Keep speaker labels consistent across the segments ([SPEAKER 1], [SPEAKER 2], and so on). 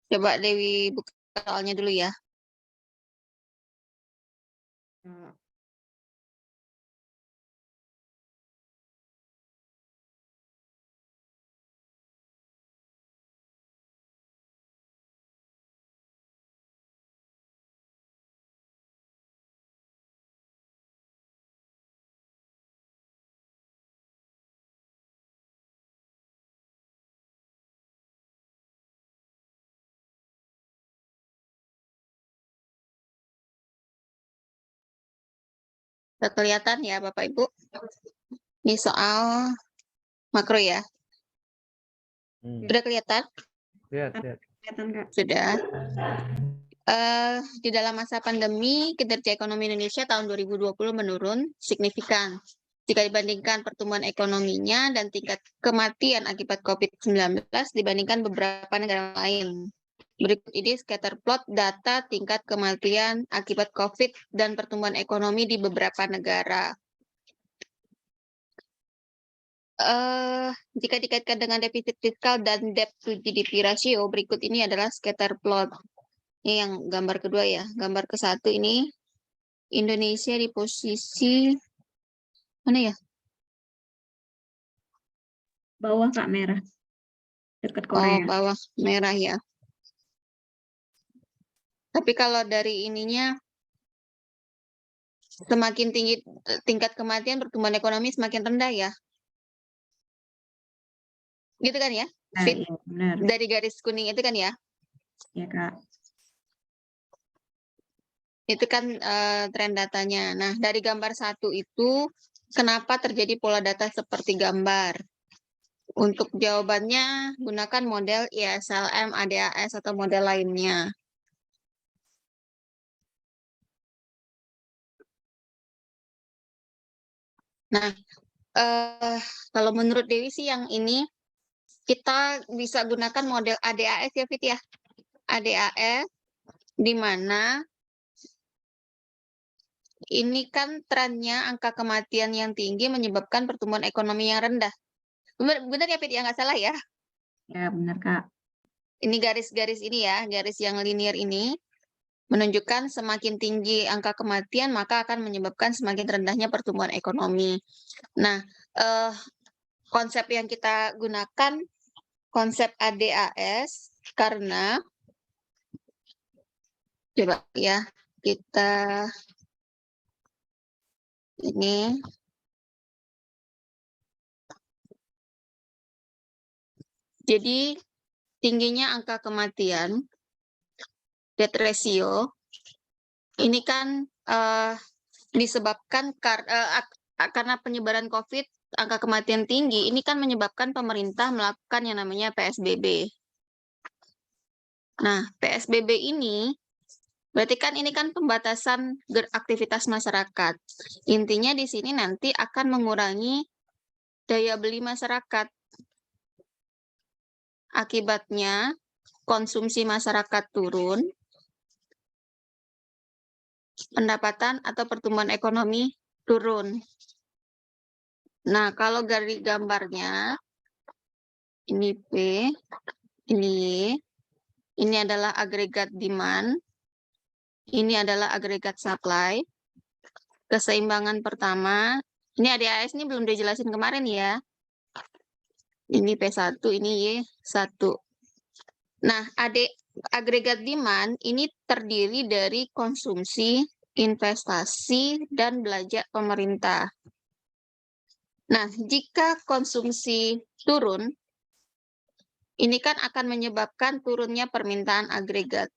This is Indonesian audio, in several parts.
[SPEAKER 1] Coba Dewi buka soalnya dulu ya. Udah kelihatan ya Bapak Ibu? Ini soal makro ya. Udah kelihatan?
[SPEAKER 2] Lihat.
[SPEAKER 3] Kelihatan, Kak.
[SPEAKER 1] Sudah. Di dalam masa pandemi, kinerja ekonomi Indonesia tahun 2020 menurun signifikan jika dibandingkan pertumbuhan ekonominya dan tingkat kematian akibat COVID-19 dibandingkan beberapa negara lain. Berikut ini scatter plot data tingkat kematian akibat COVID dan pertumbuhan ekonomi di beberapa negara. Jika dikaitkan dengan defisit fiskal dan debt to GDP ratio, berikut ini adalah scatter plot. Ini yang gambar kedua ya. Gambar ke-1 ini Indonesia di posisi mana ya?
[SPEAKER 3] Bawah, Kak, merah. Dekat
[SPEAKER 1] Oh,
[SPEAKER 3] Korea.
[SPEAKER 1] bawah merah ya. Tapi kalau dari ininya semakin tinggi tingkat kematian, pertumbuhan ekonomi semakin rendah ya. Gitu kan ya? Fit
[SPEAKER 3] Iya, benar.
[SPEAKER 1] dari garis kuning itu kan ya?
[SPEAKER 3] Ya, Kak.
[SPEAKER 1] Itu kan tren datanya. Nah, dari gambar 1 itu kenapa terjadi pola data seperti gambar? Untuk jawabannya gunakan model ISLM, ADAS atau model lainnya. Nah, kalau menurut Dewi sih yang ini kita bisa gunakan model ADAS ya Fit ya. ADAS di mana ini kan trennya angka kematian yang tinggi menyebabkan pertumbuhan ekonomi yang rendah. Benar ya Fit ya, nggak salah ya?
[SPEAKER 3] Ya, benar, Kak.
[SPEAKER 1] Ini garis-garis ini ya, garis yang linear ini menunjukkan semakin tinggi angka kematian maka akan menyebabkan semakin rendahnya pertumbuhan ekonomi. Nah, konsep yang kita gunakan konsep ADAS karena coba ya kita ini jadi tingginya angka kematian death ratio ini kan disebabkan karena penyebaran COVID, angka kematian tinggi, ini kan menyebabkan pemerintah melakukan yang namanya PSBB. Nah, PSBB ini berarti kan ini kan pembatasan aktivitas masyarakat. Intinya di sini nanti akan mengurangi daya beli masyarakat. Akibatnya konsumsi masyarakat turun, pendapatan atau pertumbuhan ekonomi turun. Nah, kalau dari gambarnya, ini P, ini Y, ini adalah agregat demand, ini adalah agregat supply. Keseimbangan pertama, ini ADAS ini belum dijelasin kemarin ya. Ini P1, ini Y1. Nah, agregat demand ini terdiri dari konsumsi, investasi, dan belanja pemerintah. Nah, jika konsumsi turun, ini kan akan menyebabkan turunnya permintaan agregat.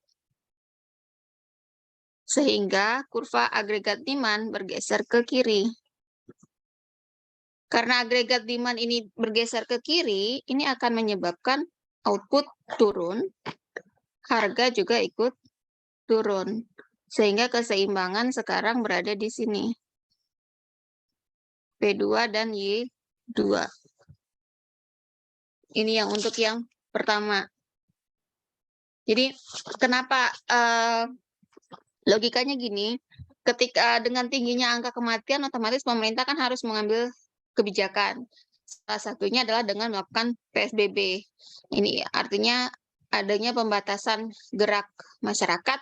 [SPEAKER 1] Sehingga kurva agregat demand bergeser ke kiri. Karena agregat demand ini bergeser ke kiri, ini akan menyebabkan output turun, harga juga ikut turun. Sehingga keseimbangan sekarang berada di sini. P2 dan Y2. Ini yang untuk yang pertama. Jadi kenapa logikanya gini, ketika dengan tingginya angka kematian otomatis pemerintah kan harus mengambil kebijakan. Salah satunya adalah dengan melakukan PSBB. Ini artinya adanya pembatasan gerak masyarakat,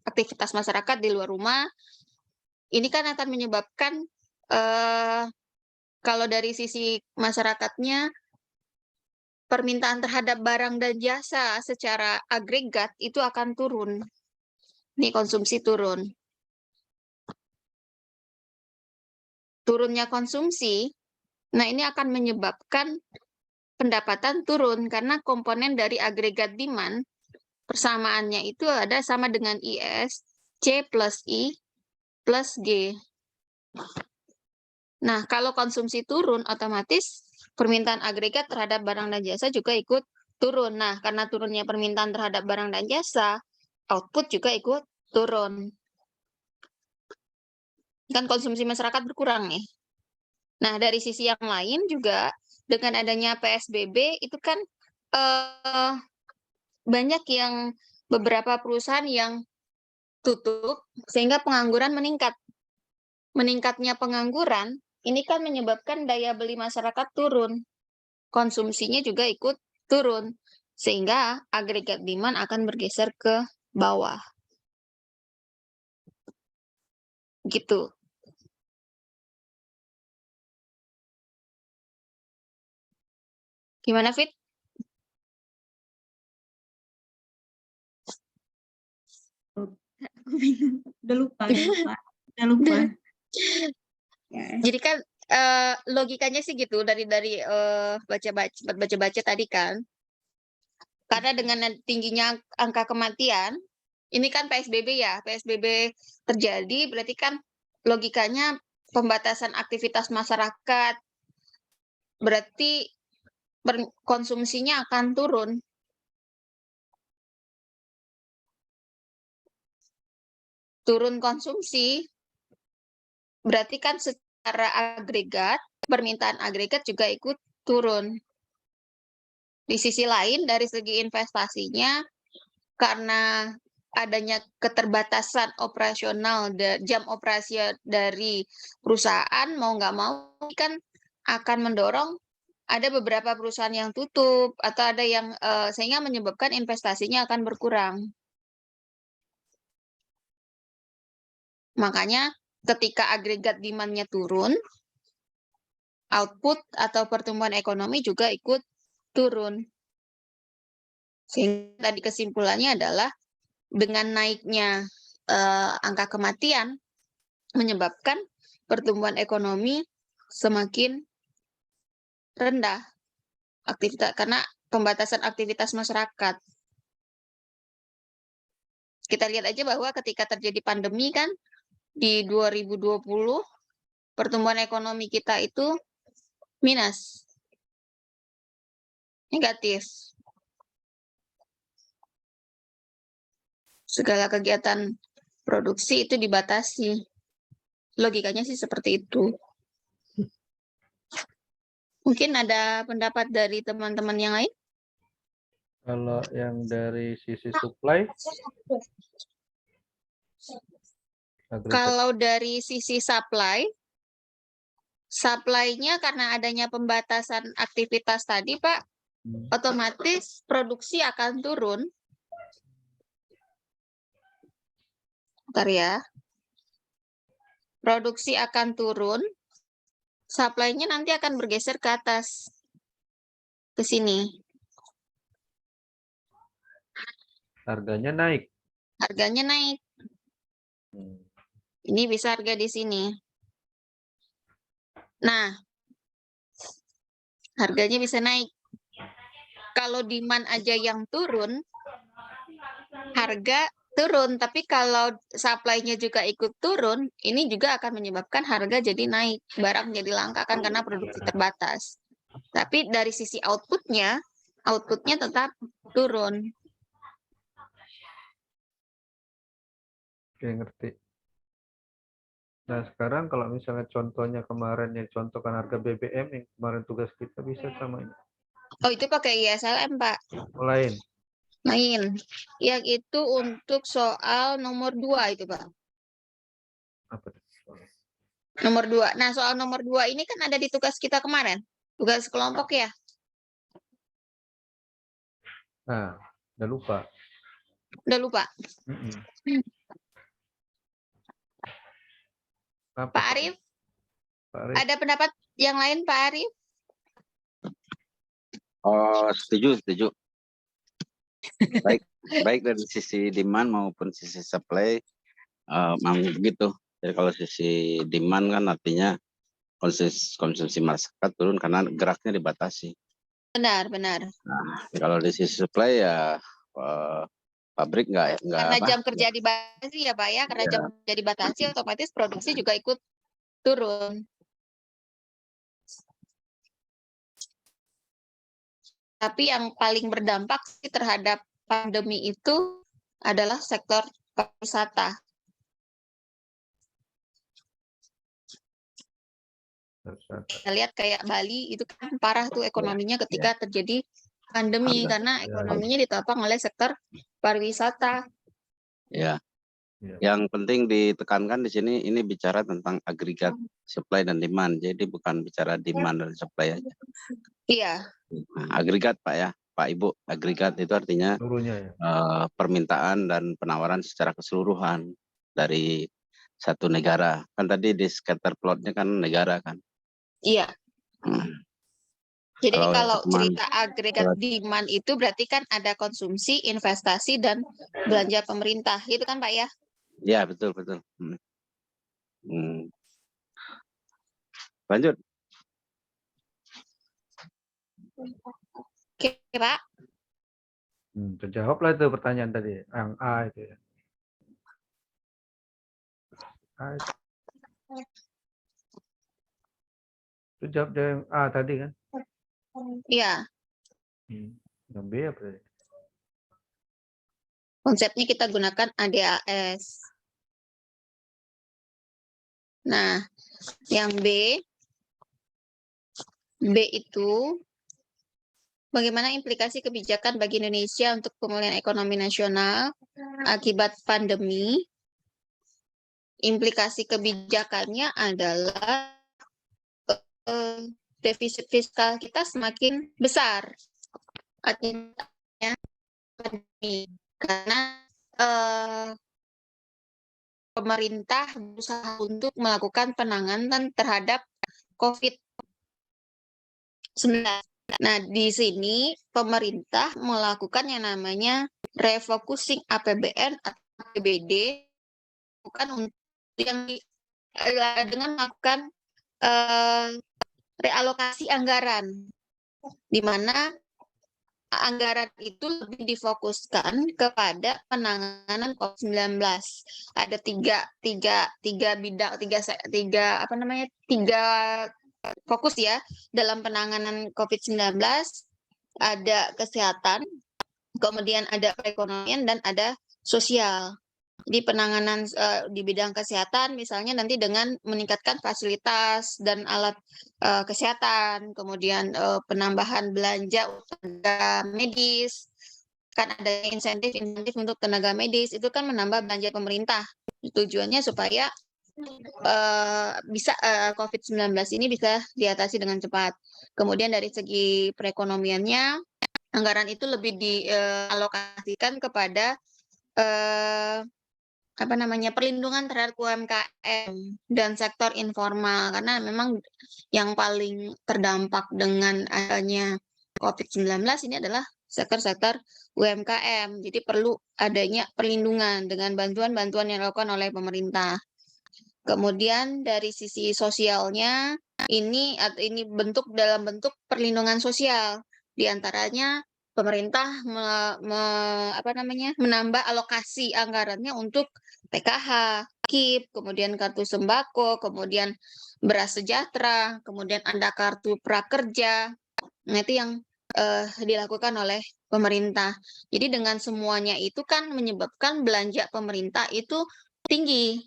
[SPEAKER 1] aktivitas masyarakat di luar rumah. Ini kan akan menyebabkan kalau dari sisi masyarakatnya, permintaan terhadap barang dan jasa secara agregat itu akan turun. Ini konsumsi turun. Turunnya konsumsi, nah ini akan menyebabkan pendapatan turun karena komponen dari agregat demand persamaannya itu ada sama dengan IS, C plus I plus G. Nah, kalau konsumsi turun, otomatis permintaan agregat terhadap barang dan jasa juga ikut turun. Nah, karena turunnya permintaan terhadap barang dan jasa, output juga ikut turun. Kan konsumsi masyarakat berkurang nih. Nah, dari sisi yang lain juga, dengan adanya PSBB, itu kan banyak yang beberapa perusahaan yang tutup, sehingga pengangguran meningkat. Meningkatnya pengangguran, ini kan menyebabkan daya beli masyarakat turun. Konsumsinya juga ikut turun, sehingga agregat demand akan bergeser ke bawah. Gitu. Gimana, Fit?
[SPEAKER 3] Aku bingung. Udah lupa. Ya.
[SPEAKER 1] Jadi kan logikanya sih gitu dari baca-baca tadi kan. Karena dengan tingginya angka kematian, ini kan PSBB ya, PSBB terjadi berarti kan logikanya pembatasan aktivitas masyarakat, berarti konsumsinya akan turun. Turun konsumsi, berarti kan secara agregat, permintaan agregat juga ikut turun. Di sisi lain, dari segi investasinya, karena adanya keterbatasan operasional, jam operasi dari perusahaan, mau nggak mau kan akan mendorong ada beberapa perusahaan yang tutup, atau ada yang sehingga menyebabkan investasinya akan berkurang. Makanya ketika agregat demand-nya turun, output atau pertumbuhan ekonomi juga ikut turun. Sehingga tadi kesimpulannya adalah dengan naiknya angka kematian menyebabkan pertumbuhan ekonomi semakin rendah aktivitas karena pembatasan aktivitas masyarakat. Kita lihat aja bahwa ketika terjadi pandemi kan di 2020 pertumbuhan ekonomi kita itu minus. Negatif. Segala kegiatan produksi itu dibatasi. Logikanya sih seperti itu. Mungkin ada pendapat dari teman-teman yang lain?
[SPEAKER 2] Kalau yang dari sisi supply, agregat.
[SPEAKER 1] Kalau dari sisi supply-nya karena adanya pembatasan aktivitas tadi, Pak, otomatis produksi akan turun. Bentar ya. Produksi akan turun, supply-nya nanti akan bergeser ke atas. Ke sini.
[SPEAKER 2] Harganya naik.
[SPEAKER 1] Harganya naik. Ini bisa harga di sini. Nah, harganya bisa naik. Kalau demand aja yang turun, harga turun. Tapi kalau supply-nya juga ikut turun, ini juga akan menyebabkan harga jadi naik. Barang jadi langka kan karena produksi terbatas. Tapi dari sisi output-nya tetap turun.
[SPEAKER 2] Oke, ngerti. Nah, sekarang kalau misalnya contohnya kemarin yang contohkan harga BBM yang kemarin tugas kita bisa sama ini.
[SPEAKER 1] Oh, itu pakai ISLM, Pak.
[SPEAKER 2] Lain.
[SPEAKER 1] Main. Yang itu untuk soal nomor 2 itu, Pak.
[SPEAKER 2] Apa tuh?
[SPEAKER 1] Nomor 2. Nah, soal nomor 2 ini kan ada di tugas kita kemarin. Tugas kelompok ya.
[SPEAKER 2] Nah, Udah lupa.
[SPEAKER 1] Udah lupa.
[SPEAKER 2] Mm-mm. Apa,
[SPEAKER 1] Pak Arief,
[SPEAKER 2] Pak Arief?
[SPEAKER 1] ada pendapat yang lain Pak Arief?
[SPEAKER 4] Oh, setuju. Baik dari sisi demand maupun sisi supply, memang begitu. Jadi kalau sisi demand kan artinya konsumsi masyarakat turun karena geraknya dibatasi.
[SPEAKER 1] Benar.
[SPEAKER 4] Nah, kalau di sisi supply ya pabrik nggak
[SPEAKER 1] Karena
[SPEAKER 4] apa.
[SPEAKER 1] jam kerja dibatasi ya Pak ya, karena
[SPEAKER 4] Iya.
[SPEAKER 1] jam kerja dibatasi otomatis produksi juga ikut turun. Tapi yang paling berdampak sih terhadap pandemi itu adalah sektor pariwisata. Kita lihat kayak Bali itu kan parah tuh ekonominya ketika terjadi pandemi karena ekonominya ditopang oleh sektor pariwisata.
[SPEAKER 4] Ya.
[SPEAKER 2] Ya.
[SPEAKER 4] Yang penting ditekankan di sini ini bicara tentang agregat supply dan demand. Jadi bukan bicara demand dan supply aja.
[SPEAKER 1] Iya,
[SPEAKER 4] Nah, agregat Pak ya, Pak Ibu, agregat itu artinya
[SPEAKER 2] Seluruhnya ya.
[SPEAKER 4] permintaan dan penawaran secara keseluruhan dari satu negara. Kan tadi di scatter plotnya kan negara kan.
[SPEAKER 1] iya.
[SPEAKER 4] Hmm.
[SPEAKER 1] Jadi
[SPEAKER 4] Kalau
[SPEAKER 1] kalau
[SPEAKER 4] demand,
[SPEAKER 1] cerita agregat demand itu berarti kan ada konsumsi, investasi, dan belanja pemerintah. Gitu kan Pak ya?
[SPEAKER 4] ya betul. Lanjut.
[SPEAKER 1] Oke Pak.
[SPEAKER 2] Terjawab lah itu pertanyaan tadi. Yang A itu ya. A itu. Itu jawab yang A tadi kan.
[SPEAKER 1] Iya,
[SPEAKER 2] Yang B apa tadi?
[SPEAKER 1] konsepnya kita gunakan ADAS. Nah, yang B itu bagaimana implikasi kebijakan bagi Indonesia untuk pemulihan ekonomi nasional akibat pandemi. Implikasi kebijakannya adalah defisit fiskal kita semakin besar akibatnya pandemi karena pemerintah berusaha untuk melakukan penanganan terhadap COVID-19. Nah, di sini pemerintah melakukan yang namanya refocusing APBN atau APBD bukan untuk yang dengan melakukan realokasi anggaran, di mana anggaran itu lebih difokuskan kepada penanganan COVID-19. Ada tiga bidang, tiga fokus ya dalam penanganan COVID-19. Ada kesehatan, kemudian ada perekonomian, dan ada sosial. Di penanganan di bidang kesehatan misalnya nanti dengan meningkatkan fasilitas dan alat kesehatan, kemudian penambahan belanja tenaga medis, kan ada insentif untuk tenaga medis, itu kan menambah belanja pemerintah. Tujuannya supaya bisa COVID-19 ini bisa diatasi dengan cepat. Kemudian dari segi perekonomiannya, anggaran itu lebih dialokasikan kepada perlindungan terhadap UMKM dan sektor informal, karena memang yang paling terdampak dengan adanya COVID-19 ini adalah sektor-sektor UMKM. Jadi perlu adanya perlindungan dengan bantuan-bantuan yang dilakukan oleh pemerintah. Kemudian dari sisi sosialnya ini dalam bentuk perlindungan sosial, diantaranya pemerintah menambah alokasi anggarannya untuk PKH, KIP, kemudian kartu sembako, kemudian beras sejahtera, kemudian ada kartu prakerja. Nah, itu yang dilakukan oleh pemerintah. Jadi dengan semuanya itu kan menyebabkan belanja pemerintah itu tinggi.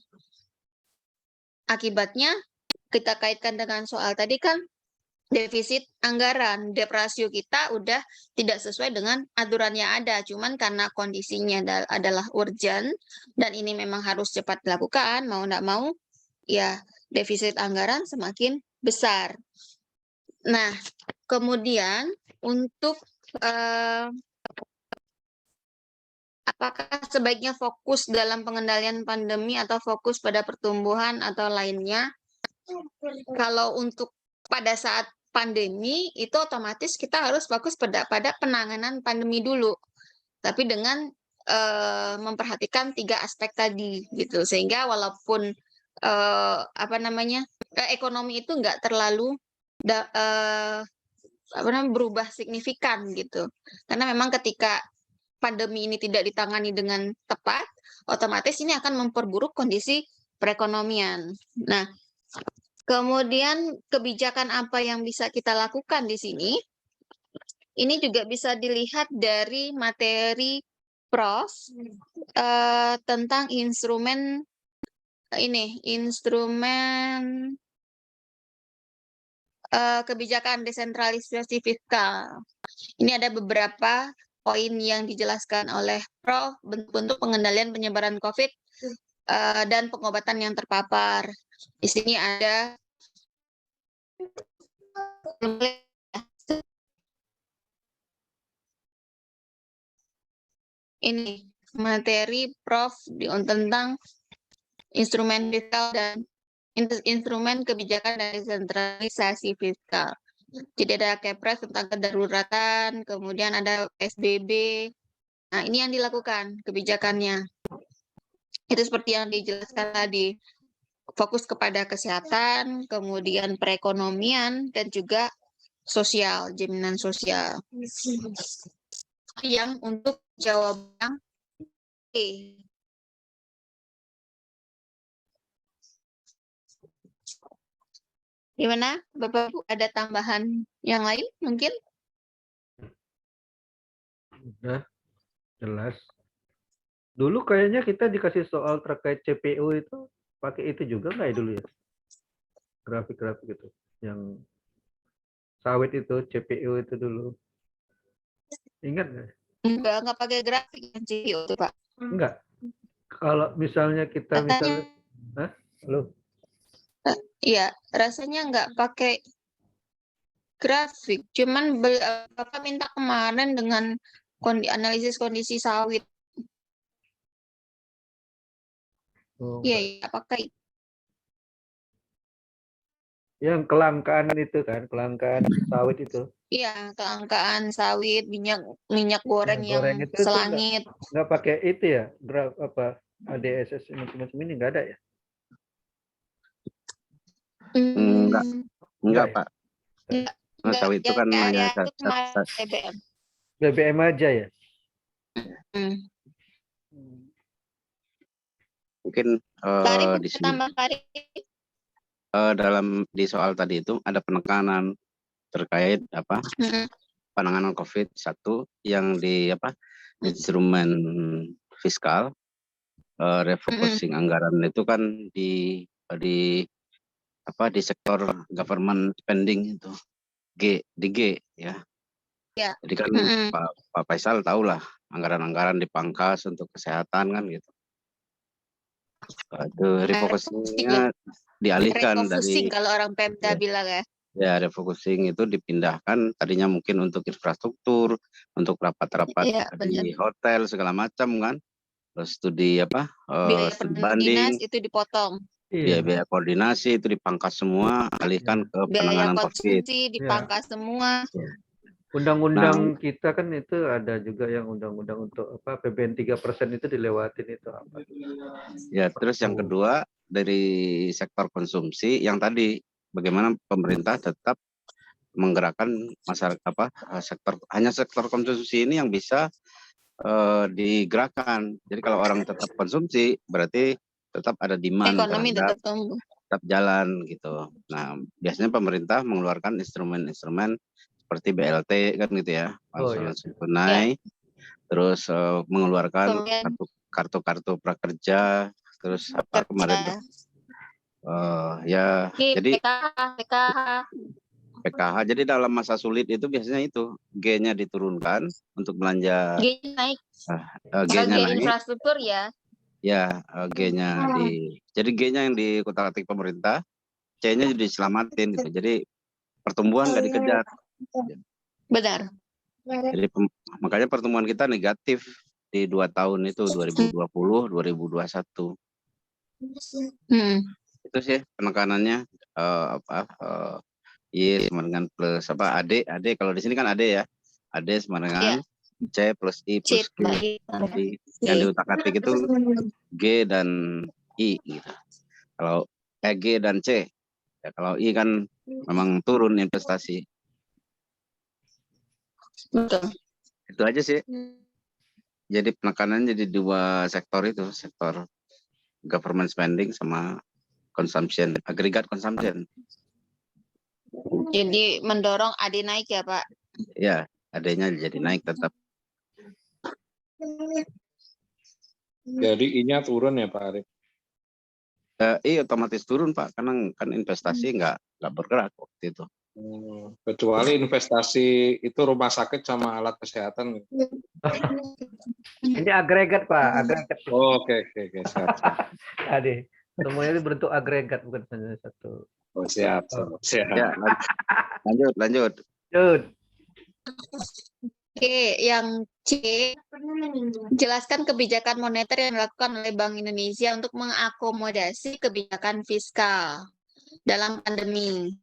[SPEAKER 1] Akibatnya kita kaitkan dengan soal tadi kan defisit anggaran, dep rasio kita udah tidak sesuai dengan aturan yang ada. Cuman karena kondisinya adalah urgent dan ini memang harus cepat dilakukan, mau nggak mau, ya defisit anggaran semakin besar. Nah, kemudian untuk apakah sebaiknya fokus dalam pengendalian pandemi atau fokus pada pertumbuhan atau lainnya? Kalau untuk pada saat pandemi itu otomatis kita harus fokus pada penanganan pandemi dulu, tapi dengan memperhatikan 3 aspek tadi gitu, sehingga walaupun ekonomi itu nggak terlalu berubah signifikan gitu, karena memang ketika pandemi ini tidak ditangani dengan tepat, otomatis ini akan memperburuk kondisi perekonomian. Nah, kemudian kebijakan apa yang bisa kita lakukan di sini? Ini juga bisa dilihat dari materi Prof tentang instrumen kebijakan desentralisasi fiskal. Ini ada beberapa poin yang dijelaskan oleh Prof bentuk-bentuk pengendalian penyebaran COVID dan pengobatan yang terpapar. Di sini ada ini materi Prof tentang instrumen fiskal dan instrumen kebijakan dan desentralisasi fiskal. Jadi ada Kepres tentang kedaruratan, kemudian ada PSBB. Nah, ini yang dilakukan kebijakannya. Itu seperti yang dijelaskan tadi, fokus kepada kesehatan, kemudian perekonomian, dan juga sosial, jaminan sosial. Yang untuk jawaban E. Gimana, Bapak Ibu, ada tambahan yang lain mungkin?
[SPEAKER 2] Udah jelas. Dulu kayaknya kita dikasih soal terkait CPO itu pakai itu juga nggak ya dulu ya? Grafik-grafik itu yang sawit itu CPO itu dulu. Ingat nggak?
[SPEAKER 1] Enggak pakai grafik yang CPO itu, Pak.
[SPEAKER 2] Enggak. Kalau misalnya kita
[SPEAKER 1] Katanya,
[SPEAKER 2] Hah? Halo?
[SPEAKER 1] iya, rasanya nggak pakai grafik. Cuman Bapak minta kemarin dengan analisis kondisi sawit.
[SPEAKER 2] Oh,
[SPEAKER 1] Iya,
[SPEAKER 2] enggak.
[SPEAKER 1] iya, pakai.
[SPEAKER 2] Yang kelangkaan itu kan, kelangkaan sawit itu.
[SPEAKER 1] Iya, kelangkaan sawit, minyak goreng yang
[SPEAKER 2] Goreng itu
[SPEAKER 1] selangit.
[SPEAKER 2] nggak pakai itu ya, graf apa ADSS macam-macam ini nggak ada ya?
[SPEAKER 4] Enggak,
[SPEAKER 1] Hmm,
[SPEAKER 4] enggak
[SPEAKER 2] ya?
[SPEAKER 4] Pak.
[SPEAKER 1] enggak,
[SPEAKER 4] Nah, sawit itu kan
[SPEAKER 1] yang
[SPEAKER 4] hanya
[SPEAKER 1] itu kemarin BBM.
[SPEAKER 2] BBM aja ya?
[SPEAKER 1] Hmm.
[SPEAKER 4] mungkin
[SPEAKER 1] Farid,
[SPEAKER 4] di
[SPEAKER 1] mau
[SPEAKER 4] sini
[SPEAKER 1] tambah Farid?
[SPEAKER 4] di soal tadi itu ada penekanan terkait
[SPEAKER 1] Hmm.
[SPEAKER 4] penanganan COVID-1 yang di instrumen fiskal, refocusing anggaran itu kan di sektor government spending itu di G ya.
[SPEAKER 1] Ya.
[SPEAKER 4] Jadi kan
[SPEAKER 1] Hmm.
[SPEAKER 4] Pak Faisal tahulah anggaran-anggaran dipangkas untuk kesehatan kan gitu. Itu refocusingnya dialihkan
[SPEAKER 1] Refocusing
[SPEAKER 4] dari
[SPEAKER 1] kalau orang Pemda bilang ya.
[SPEAKER 4] ya refocusing itu dipindahkan tadinya mungkin untuk infrastruktur, untuk rapat-rapat
[SPEAKER 1] Iya, benar.
[SPEAKER 4] di hotel segala macam kan. Terus studi
[SPEAKER 1] Biaya
[SPEAKER 4] studi
[SPEAKER 1] dinas
[SPEAKER 4] banding,
[SPEAKER 1] itu dipotong.
[SPEAKER 2] Iya.
[SPEAKER 4] biaya koordinasi itu dipangkas semua, alihkan ke
[SPEAKER 1] Biaya
[SPEAKER 4] penanganan COVID.
[SPEAKER 1] konsumsi dipangkas semua.
[SPEAKER 2] Undang-undang kita kan itu ada juga yang undang-undang untuk PBN 3% itu dilewatin itu apa?
[SPEAKER 4] Ya, terus yang kedua dari sektor konsumsi yang tadi bagaimana pemerintah tetap menggerakkan masyarakat hanya sektor konsumsi ini yang bisa digerakkan. Jadi kalau orang tetap konsumsi berarti tetap ada demand
[SPEAKER 1] Ekonomi
[SPEAKER 4] terhadap
[SPEAKER 1] tetap tumbuh.
[SPEAKER 4] tetap jalan gitu. Nah, biasanya pemerintah mengeluarkan instrumen-instrumen seperti BLT kan gitu ya, bantuan langsung tunai, terus mengeluarkan
[SPEAKER 1] Kemudian
[SPEAKER 4] kartu-kartu prakerja, terus apa kemarin tuh jadi PKH. Jadi dalam masa sulit itu biasanya itu G-nya diturunkan untuk belanja,
[SPEAKER 1] G-nya naik.
[SPEAKER 4] G-nya
[SPEAKER 1] Bagian
[SPEAKER 4] naik.
[SPEAKER 1] infrastruktur ya.
[SPEAKER 4] Ya, G-nya jadi G-nya yang dikutak-atik pemerintah, C-nya jadi diselamatin gitu. Jadi pertumbuhan nggak dikejar.
[SPEAKER 1] Benar.
[SPEAKER 4] Jadi makanya pertumbuhan kita negatif di 2 tahun itu 2020, 2021.
[SPEAKER 1] Hmm.
[SPEAKER 4] Itu sih penekanannya Y sama dengan plus AD kalau di sini kan AD ya. AD sama dengan C plus I
[SPEAKER 1] C
[SPEAKER 4] plus Q.
[SPEAKER 1] bagi
[SPEAKER 4] Jadi yang diutak-atik itu G dan I gitu. Kalau G dan C. Ya, kalau I kan memang turun investasi.
[SPEAKER 1] betul.
[SPEAKER 4] Itu aja sih. Jadi penekanan jadi 2 sektor itu, sektor government spending sama consumption, agregat consumption.
[SPEAKER 1] Jadi mendorong AD naik ya Pak.
[SPEAKER 4] Ya, adanya jadi naik tetap.
[SPEAKER 5] Jadi I-nya turun ya Pak Arif.
[SPEAKER 4] Iya otomatis turun Pak, karena kan investasi nggak bergerak waktu itu.
[SPEAKER 5] Kecuali investasi itu rumah sakit sama alat kesehatan.
[SPEAKER 2] Ini agregat Pak, agregat.
[SPEAKER 5] Oh, oke, siap.
[SPEAKER 2] Ade, semuanya itu bentuk agregat bukan hanya satu.
[SPEAKER 5] Oh, siap.
[SPEAKER 4] Ya, lanjut.
[SPEAKER 2] Lanjut.
[SPEAKER 1] Oke, yang C, jelaskan kebijakan moneter yang dilakukan oleh Bank Indonesia untuk mengakomodasi kebijakan fiskal dalam pandemi.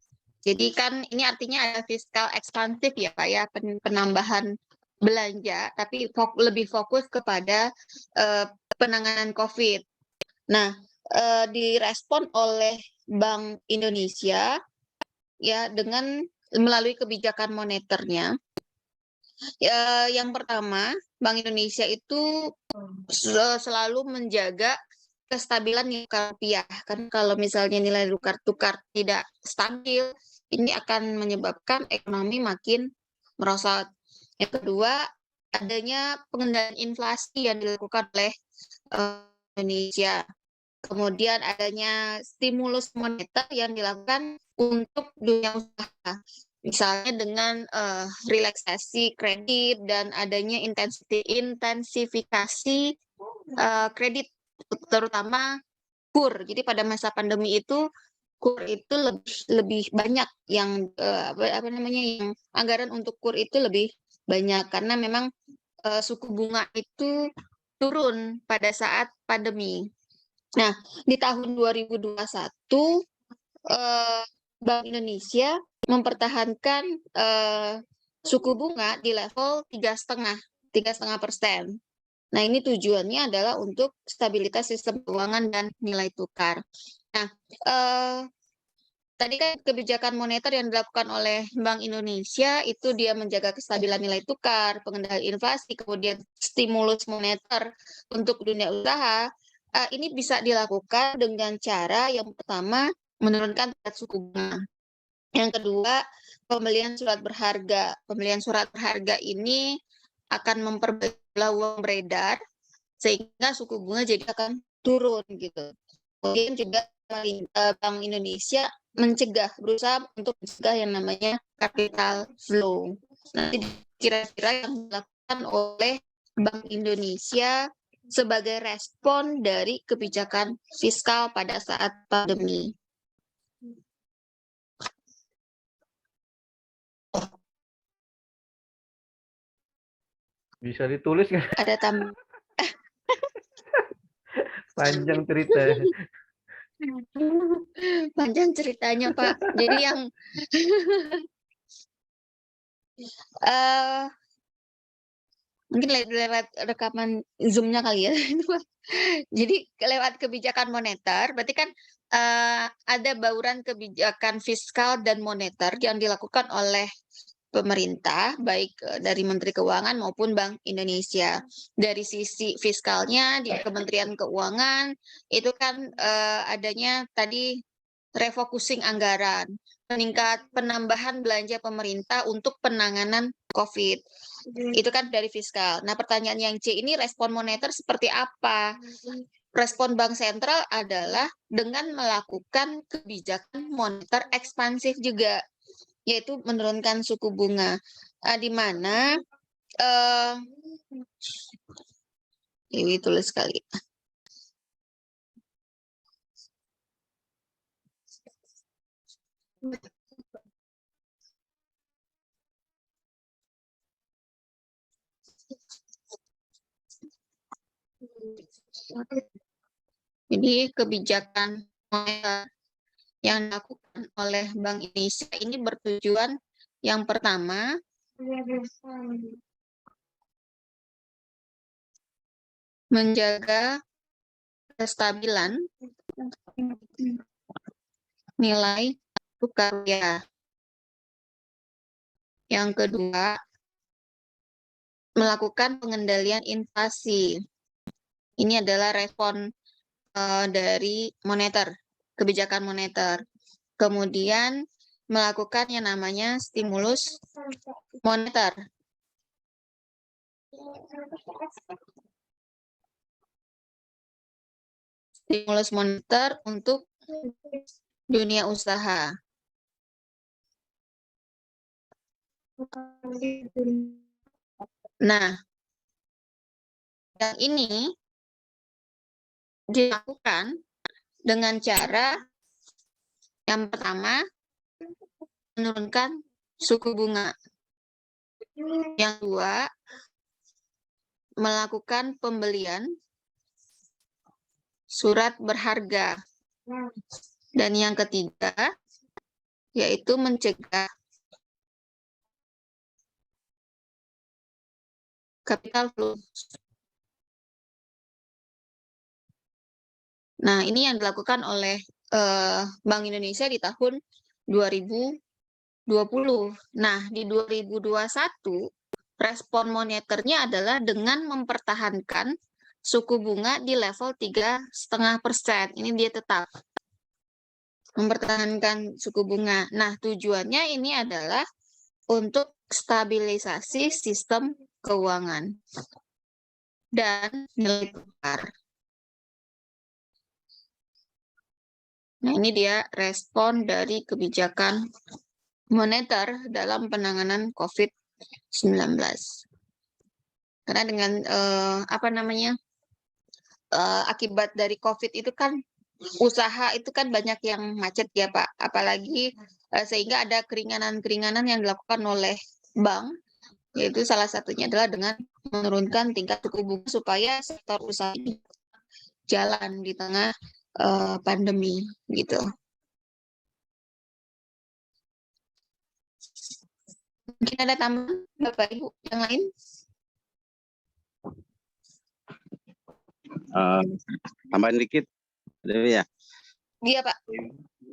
[SPEAKER 1] Jadi kan ini artinya ada fiskal ekspansif ya Pak ya, penambahan belanja, tapi lebih fokus kepada penanganan COVID. Nah, direspon oleh Bank Indonesia ya dengan melalui kebijakan moneternya. Yang pertama, Bank Indonesia itu selalu menjaga kestabilan nilai rupiah. Kan kalau misalnya nilai tukar tidak stabil, ini akan menyebabkan ekonomi makin merosot. Yang kedua, adanya pengendalian inflasi yang dilakukan oleh Indonesia. Kemudian adanya stimulus moneter yang dilakukan untuk dunia usaha. Misalnya dengan relaksasi kredit dan adanya intensifikasi kredit, terutama KUR. Jadi pada masa pandemi itu KUR itu lebih banyak yang yang anggaran untuk KUR itu lebih banyak karena memang suku bunga itu turun pada saat pandemi. Nah, di tahun 2021 Bank Indonesia mempertahankan suku bunga di level 3,5%. Nah, ini tujuannya adalah untuk stabilitas sistem keuangan dan nilai tukar. Nah, tadi kan kebijakan moneter yang dilakukan oleh Bank Indonesia itu dia menjaga kestabilan nilai tukar, pengendalian inflasi, kemudian stimulus moneter untuk dunia usaha. Ini bisa dilakukan dengan cara yang pertama menurunkan tingkat suku bunga. Yang kedua, pembelian surat berharga. Pembelian surat berharga ini akan memperbaiki uang beredar sehingga suku bunga jadi akan turun gitu. Kemudian juga Bank Indonesia berusaha untuk mencegah yang namanya capital flow. Nanti kira-kira yang dilakukan oleh Bank Indonesia sebagai respon dari kebijakan fiskal pada saat pandemi.
[SPEAKER 2] Bisa ditulis nggak?
[SPEAKER 1] Ada tambah
[SPEAKER 2] Panjang cerita.
[SPEAKER 1] panjang ceritanya Pak. Jadi yang mungkin lewat rekaman Zoom-nya kali ya. Jadi lewat kebijakan moneter, berarti kan ada bauran kebijakan fiskal dan moneter yang dilakukan oleh pemerintah, baik dari Menteri Keuangan maupun Bank Indonesia. Dari sisi fiskalnya di Kementerian Keuangan itu kan adanya tadi refocusing anggaran, penambahan belanja pemerintah untuk penanganan COVID. Itu kan dari fiskal. Nah, pertanyaan yang C ini respon moneter seperti apa? Respon Bank Sentral adalah dengan melakukan kebijakan moneter ekspansif juga, yaitu menurunkan suku bunga. Di mana ini tulis sekali. Jadi kebijakan moneter yang dilakukan oleh Bank Indonesia ini bertujuan yang pertama menjaga kestabilan nilai tukar rupiah. Yang kedua, melakukan pengendalian inflasi. Ini adalah respon dari moneter, kebijakan moneter. Kemudian melakukan yang namanya stimulus moneter. Stimulus moneter untuk dunia usaha. Nah, yang ini dilakukan dengan cara yang pertama menurunkan suku bunga. Yang kedua, melakukan pembelian surat berharga. Dan yang ketiga, yaitu mencegah capital flow. Nah, ini yang dilakukan oleh Bank Indonesia di tahun 2020. Nah, di 2021, respon moneternya adalah dengan mempertahankan suku bunga di level 3,5%. Ini dia tetap mempertahankan suku bunga. Nah, tujuannya ini adalah untuk stabilisasi sistem keuangan dan nilai tukar. Nah, ini dia respon dari kebijakan moneter dalam penanganan COVID-19. Karena dengan akibat dari COVID itu kan usaha itu kan banyak yang macet ya Pak. Apalagi sehingga ada keringanan-keringanan yang dilakukan oleh bank, yaitu salah satunya adalah dengan menurunkan tingkat suku bunga supaya sektor usaha ini jalan di tengah pandemi gitu. Mungkin ada tambahan Bapak Ibu yang lain?
[SPEAKER 4] Tambahin dikit, Dewi ya.
[SPEAKER 1] Iya Pak.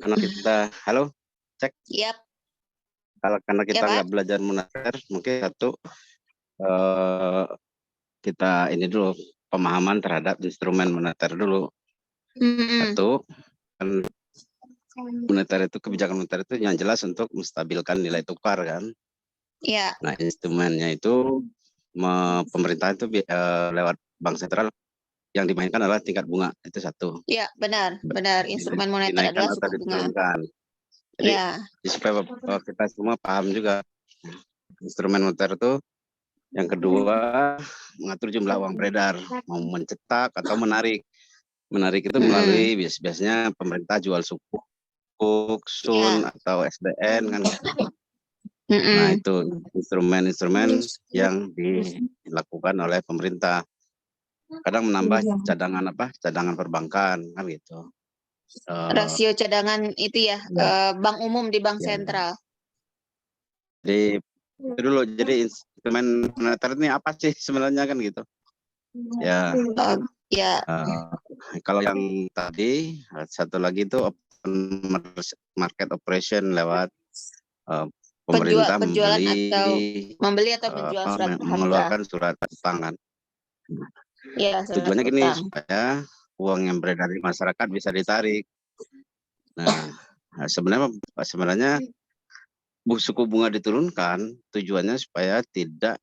[SPEAKER 4] Karena kita, halo, cek.
[SPEAKER 1] Yap.
[SPEAKER 4] Karena kita
[SPEAKER 1] Ya, Pak.
[SPEAKER 4] nggak belajar moneter, mungkin satu kita ini dulu pemahaman terhadap instrumen moneter dulu. Satu, kan moneter itu kebijakan moneter itu yang jelas untuk menstabilkan nilai tukar kan.
[SPEAKER 1] Iya.
[SPEAKER 4] Nah instrumennya itu pemerintah itu lewat bank sentral yang dimainkan adalah tingkat bunga, itu satu.
[SPEAKER 1] Iya benar. Instrumen moneter
[SPEAKER 4] Dinaikkan
[SPEAKER 1] adalah
[SPEAKER 4] atau
[SPEAKER 1] suku bunga.
[SPEAKER 4] diturunkan. Jadi
[SPEAKER 1] Iya.
[SPEAKER 4] supaya kita semua paham juga instrumen moneter itu yang kedua mengatur jumlah uang beredar, mau mencetak atau menarik. Menarik itu melalui biasanya pemerintah jual sukuk, sun atau SBN kan. Nah itu instrumen-instrumen yang dilakukan oleh pemerintah. Kadang menambah cadangan perbankan kan gitu.
[SPEAKER 1] Rasio cadangan itu ya, bank umum di bank sentral.
[SPEAKER 4] Jadi itu dulu, jadi instrumen moneter ini apa sih sebenarnya kan gitu. Ya.
[SPEAKER 1] Ya.
[SPEAKER 4] Kalau yang tadi satu lagi itu open market operation lewat pemerintah
[SPEAKER 1] membeli atau menjual surat berharga.
[SPEAKER 4] Mengeluarkan surat utang kan.
[SPEAKER 1] Ya,
[SPEAKER 4] tujuannya gini supaya uang yang beredar di masyarakat bisa ditarik. Nah, sebenarnya suku bunga diturunkan tujuannya supaya tidak